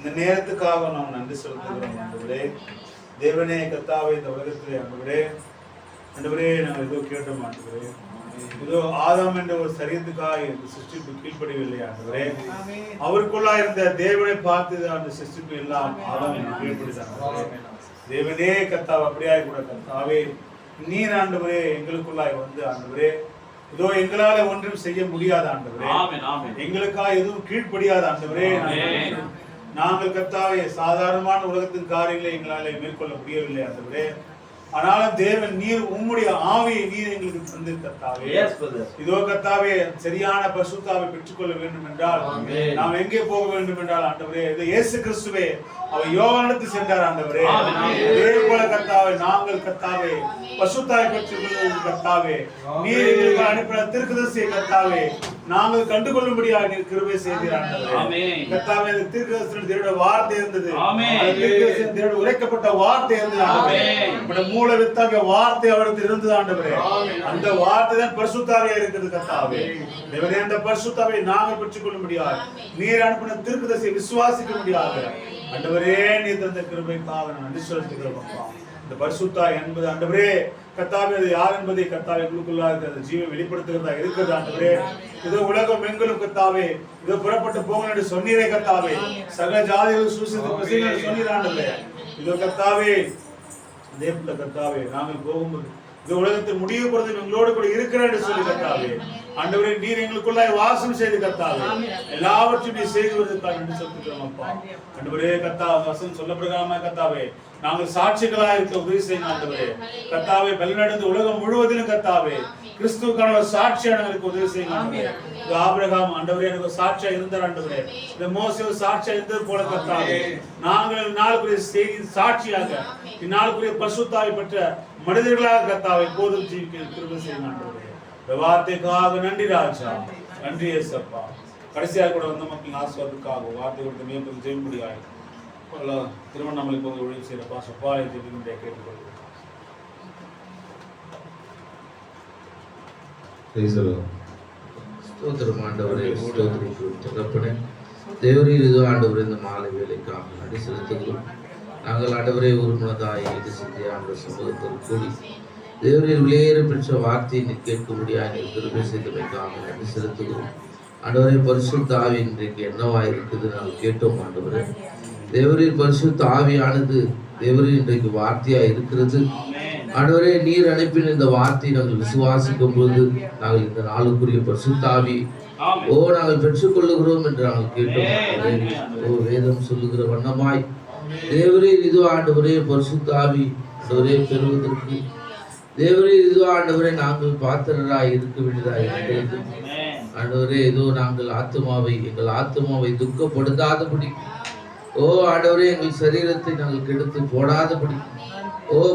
[SPEAKER 5] இந்த நேரத்துக்காக நாம் நன்றி செலுத்துகிறோம் ஆண்டவரே. தேவனே கர்த்தாவே, இந்த உலகத்திலே ஆண்டவரே நாங்கள் ஏதோ கேட்டோம் ஆண்டவரே. ஏதோ ஆதாம் என்ற ஒரு சரீரத்துக்காக இந்த சிருஷ்டிப்பு கீழ்ப்படியவில்லை ஆண்டவரே. அவருக்குள்ளா இருந்த தேவனை பார்த்து அந்த சிருஷ்டிப்பு எல்லாம் ஆதாம் கீழ்ப்படிதான். தேவனே கர்த்தாவே, அப்படியாய் கூட கர்த்தாவே நீர் ஆண்டவரே எங்களுக்குள்ளாய் வந்து ஆண்டவரே இதோ எங்களால ஒன்றும் செய்ய முடியாத ஆண்டவரே, எங்களுக்காக எதுவும் கீழ்ப்படியாத ஆண்டவரே, நாங்கள் கர்த்தாவே சாதாரணமான உலகத்தின் காரியங்களை எங்களால மேற்கொள்ள முடியவில்லை ஆண்டவரே. ஆனாலும் தேவன் நீர் உம்முடைய ஆவியை நீர் எங்களுக்கு தந்து கர்த்தாவே, இதோ கர்த்தாவே சரியான பரிசுத்தாவை பெற்றுக்கொள்ள வேண்டும் என்றால் நாம் எங்கே போக வேண்டும் என்றால் ஆண்டவரே இது இயேசு கிறிஸ்துவே அவர் யோவானிடத்தில் சென்றார் ஆண்டவரே. அதே போல கர்த்தாவே நாங்கள் கர்த்தாவே பரிசுத்தாவை பெற்றுக்கொள்வது கர்த்தாவே நீர் எங்களுக்கு அனுப்பின தீர்க்கதரிசியை கர்த்தாவே நாங்கள் கண்டுகொள்ளும்படியாக நீர் கிருபை செய்தீர் ஆண்டவரே. கர்த்தாவே அந்த தீர்க்கதரிசியின் தேவனுடைய வார்த்தை இருந்தது, தீர்க்கதரிசியின் தேவனுடைய உரைக்கப்பட்ட வார்த்தை இருந்தது ஆண்டவரே. நம்முடைய மூல வித்தாக வார்த்தை அவருக்கு இருந்தது ஆண்டவரே. அந்த வார்த்தை தான் பரிசுத்தாவே இருக்கிறது கர்த்தாவே. தேவனே அந்த பரிசுத்தாவை நாங்கள் பெற்றுக்கொள்ளும்படியாக நீர் அனுப்பின தீர்க்கதரிசியை விசுவாசிக்க முடியாது ஆண்டவரே. நீர் தந்த கிருபைக்காக நன்றி செலுத்துகிறோம் அப்பா. இந்த பரிசுத்தா என்பது ஆண்டவரே கர்த்தாவே அது யார் என்பதை கர்த்தாவே எங்களுக்குள்ளாக இருக்கிற ஜீவன் வெளிப்படுத்துகிறதா இருக்கிறது ஆண்டவரே. இதோ உலகம் எங்களும் கர்த்தாவே இதோ புறப்பட்டு போகணும் என்று சொன்னீரே கர்த்தாவே. சகல ஜாதிகளும் சுவிசேஷத்தை சொன்னீர் ஆண்டவரே. இதோ கர்த்தாவே அதே போல கர்த்தாவே நாங்கள் போகும்போது இந்த உலகத்தில் முடிவு பொறுத்து எங்களோடு கூட இருக்கிறேன் என்று சொல்லி கர்த்தாவே ஆண்டவரே நீர் எங்களுக்குள்ளாய் வாசம் செய்து கர்த்தாவே எல்லாவற்றையும் நீர் செய்து வருவதற்காக நன்றி செலுத்துகிறோம் அப்பா. ஆண்டவரே கர்த்தாவே வசனம் சொல்லப்படுகிறாம கர்த்தாவே நாங்கள் சாட்சிகளாக இருக்க உதவி செய்யணும் ஆண்டவரே. கர்த்தாவே பலனடைந்து உலகம் முழுவதிலும் கர்த்தாவே கிறிஸ்துவுக்கான சாட்சியானவருக்கு உதவி செய்யணும் ஆண்டவரே. ஆபிரகாம் ஆண்டவரே எனக்கு சாட்சியா இருந்தார் ஆண்டவரே. இந்த மோசே சாட்சியா இருந்தது போல கர்த்தாவே நாங்கள் நாளுக்குரிய செய்தி சாட்சியாக இந்நாளுக்குரிய பரிசுத்தாவை பெற்ற மனிதர்களாக கர்த்தாவை போதும் ஜீவிக்க கிருபை செய்யணும் ஆண்டவரே. இந்த வார்த்தைக்காக நன்றி ராஜா, நன்றி ஏசப்பா. கடைசியாக கூட வந்த மக்கள் ஆசீர்வாதத்துக்காக வார்த்தை கொடுத்து மேம்பது ஜெயம்படியாய் திருவண்ணாமலை போது ஒழிவு செய்யறப்பா சப்பாலை ஜெபிக்கும்படியா கேட்டுக்கொள்கிறேன்.
[SPEAKER 3] ஸ்தோத்திரம் ஆண்டவரே, ஸ்தோத்திரம் தகப்பனே. தேவரீர் இதோ ஆண்டவரே இந்த மாலை வேலைக்காக நன்றி செலுத்துகிறோம். நாங்கள் ஆண்டவரே ஒரு மனதாய் இது சிந்திய ஆண்டவர் சமூகத்தில் கூடி தேவரீர் வெளியேற பெற்ற வார்த்தையை நீ கேட்கும்படியாக நீ கிருபை செய்தமைக்காக நன்றி செலுத்துகிறோம். ஆண்டவரே பரிசுத்த ஆவி இன்றைக்கு என்னவா இருக்குது நாங்கள் கேட்டோம் ஆண்டவரே. தேவரீர் பரிசுத்த ஆவியானது தேவரீர் இன்றைக்கு வார்த்தையா இருக்கிறது ஆண்டவரே. நீர் அனுப்பின இந்த வார்த்தையை நாங்கள் விசுவாசிக்கும் போது நாங்கள் இந்த நாளுக்குரிய பரிசுத்த ஆவி நாங்கள் பெற்றுக்கொள்ளுகிறோம் என்று நாங்கள் கேட்டோம். வேதம் சொல்லுகிற வண்ணமாய் தேவரீர் இதோ ஆண்டவரே பரிசுத்த ஆவி ஆண்டவரே பெறுவதற்கு தேவரீர் இதோ ஆண்டவரே நாங்கள் பாத்திரராய் இருக்க வேண்டியதாக இருக்கிறது ஆண்டவரே. இதோ நாங்கள் எங்கள் ஆத்மாவை துக்கப்படுத்தாதபடி ஆண்டவரே எங்கள் சரீரத்தை நாங்கள் கெடுத்து போடாதபடி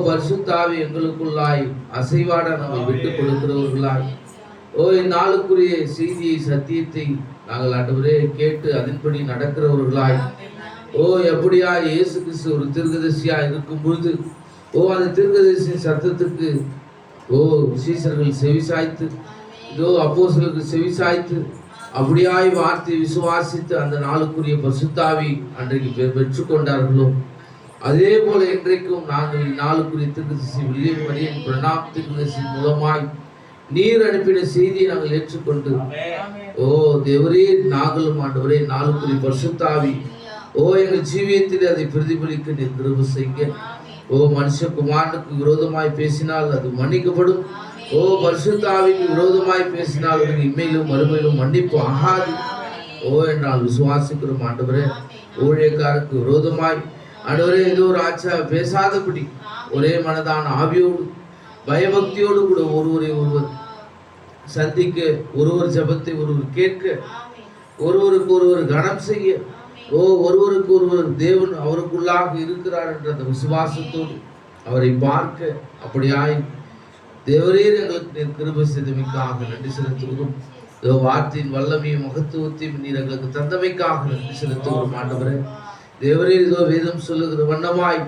[SPEAKER 3] பரிசுத்த ஆவி எங்களுக்குள்ளாய் அசைவாட நாங்கள் விட்டுக் கொடுக்கிறவர்களாய் இந்நாளுக்குரிய செய்தியை சத்தியத்தை நாங்கள் ஆண்டவரே கேட்டு அதன்படி நடக்கிறவர்களாய் எப்படியா இயேசு கிறிஸ்து ஒரு தீர்க்கதரிசியா இருக்கும் பொழுது அந்த தீர்க்கதரிசியின் சத்தத்துக்கு சீசர்கள் செவிசாய்த்து அப்போஸ்தலருக்கு செவிசாய்த்து அப்படியாய் வார்த்தை விசுவாசித்து அந்த நாளுக்குரிய பரிசுத்த ஆவி அன்றைக்கு பெற்றுக்கொண்டார்களோ அதே போல இன்றைக்கும் நாங்கள் நாளுக்குரிய தீர்க்கதரிசி வில்லியம் மரியன் பிரணாம் தீர்க்கதரிசி மூலமாய் நீர் அனுப்பின செய்தியை நாங்கள் ஏற்றுக்கொண்டு தேவரீர் நாங்களும் ஆண்டவரே நாளுக்குரிய பரிசுத்த ஆவி எங்கள் ஜீவியத்தில் அதை பிரதிபலிக்க நீர் கிருபை செய்ய மனுஷகுமாரனுக்கு விரோதமாய் பேசினால் அது மன்னிக்கப்படும் பரிசுத்த ஆவிக்கு விரோதமாய் பேசினால் உனக்கு இம்மையிலும் மறுமையிலும் மன்னிப்பு ஆகாது என்றால் விசுவாசிக்கிறோம் ஆண்டவரே. ஊழியக்காரருக்கு விரோதமாய் ஆண்டவரே ஏதோ ராஜா பேசாதபடி ஒரே மனதான ஆவியோடு பயபக்தியோடு கூட ஒருவர் சந்திக்க ஒருவர் ஜபத்தை ஒருவர் கேட்க ஒருவருக்கு ஒருவர் கனம் செய்ய ஒருவருக்கு ஒருவர் தேவன் அவருக்குள்ளாக இருக்கிறார் என்ற அந்த விசுவாசத்தோடு அவரை பார்க்க அப்படியாய் தேவரீர் எங்களுக்கு நீர் கிருபை செய்தமைக்காக நன்றி செலுத்துகிறோம். வார்த்தையின் வல்லமையும் மகத்துவத்தையும் நீர் எங்களுக்கு தந்தமைக்காக நன்றி செலுத்துகிறோம் ஆண்டவரே. தேவரீர் இதோ வேதம் சொல்லுகிற வண்ணமாய்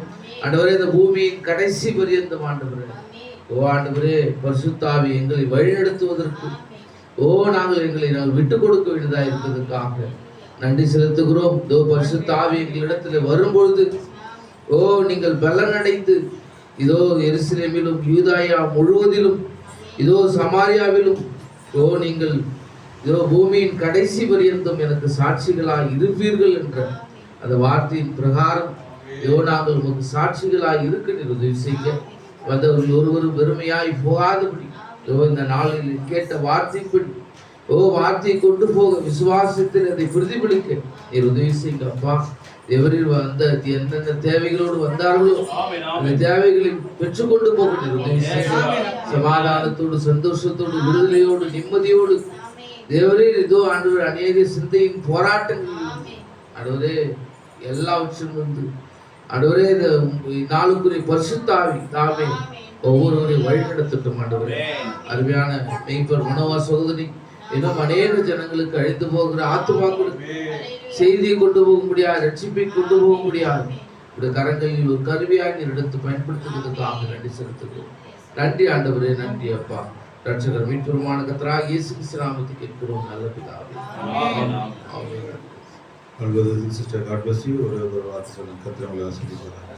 [SPEAKER 3] ஆண்டவரே இந்த பூமியின் கடைசி பரியந்தம் ஆண்டவரே ஆண்டவரே பரிசுத்த ஆவி எங்களை வழிநடத்துவதற்கு நாங்கள் விட்டு கொடுக்க வேண்டியதாக இருக்கிறதுக்காக
[SPEAKER 6] நன்றி செலுத்துகிறோம். இதோ பரிசுத்த ஆவி எங்களிடத்தில் வரும்பொழுது ஓ நீங்கள் பலனடைந்து இதோ எருசலேமிலும் யூதாயா முழுவதிலும் இதோ சமாரியாவிலும் ஓ நீங்கள் இதோ பூமியின் கடைசி பரியந்தம் எனக்கு சாட்சிகளாய் இருப்பீர்கள் என்ற அந்த வார்த்தையின் பிரகாரம் இதோ நாங்கள் உமக்கு சாட்சிகளாய் இருக்க நீர் உதவி செய்ய வந்தவர்கள் ஒருவரும் வெறுமையாய் போகாதபடி இதோ இந்த நாளில் கேட்ட வார்த்தைப்படி ஓ வார்த்தையை கொண்டு போக விசுவாசத்தில் அதை பிரதிபலிக்க நீர் உதவி செய்யுங்க அப்பா. எவரில் வந்த எந்தெந்த தேவைகளோடு வந்தார்களோ அந்த தேவைகளை பெற்றுக்கொண்டு போக நீர் உதவி செய்யுங்க. சமாதானத்தோடு சந்தோஷத்தோடு விடுதலையோடு நிம்மதியோடு தேவரே இதோ ஆண்டவர் அநேக சிந்தையின் போராட்டங்கள் ஆண்டவரே எல்லாவற்றிலும் வந்து ஆண்டவரே இந்த நாளுக்குரிய பரிசுத்தாவி தாமே ஒவ்வொருவரையும் வழிநடத்தட்டும் ஆண்டவரே. அருமையான மெய்ப்பர் மனோவா சகோதரி இன்னும் அநேக ஜனங்களுக்கு அழைத்து போகிற ஆத்துமாக்களுக்கு செய்தியை கொண்டு போக முடியாது, ரட்சிப்பை கொண்டு போக முடியாது. இந்த கரங்களில் ஒரு கருவியாய் நீர் எடுத்து பயன்படுத்துவதற்காக நன்றி செலுத்துகிறோம். நன்றி ஆண்டவரே, நன்றி அப்பா. ரட்சகர் மீட்பெருமான கர்த்தராகிய இயேசு கிறிஸ்து நாமத்தில் கேட்கிறோம் நல்ல பிதாவே. Amen.
[SPEAKER 1] Sister God bless you. ஒரு வார்த்தை சொல்லுங்க. கர்த்தர் உங்களை ஆசீர்வதிப்பாராக.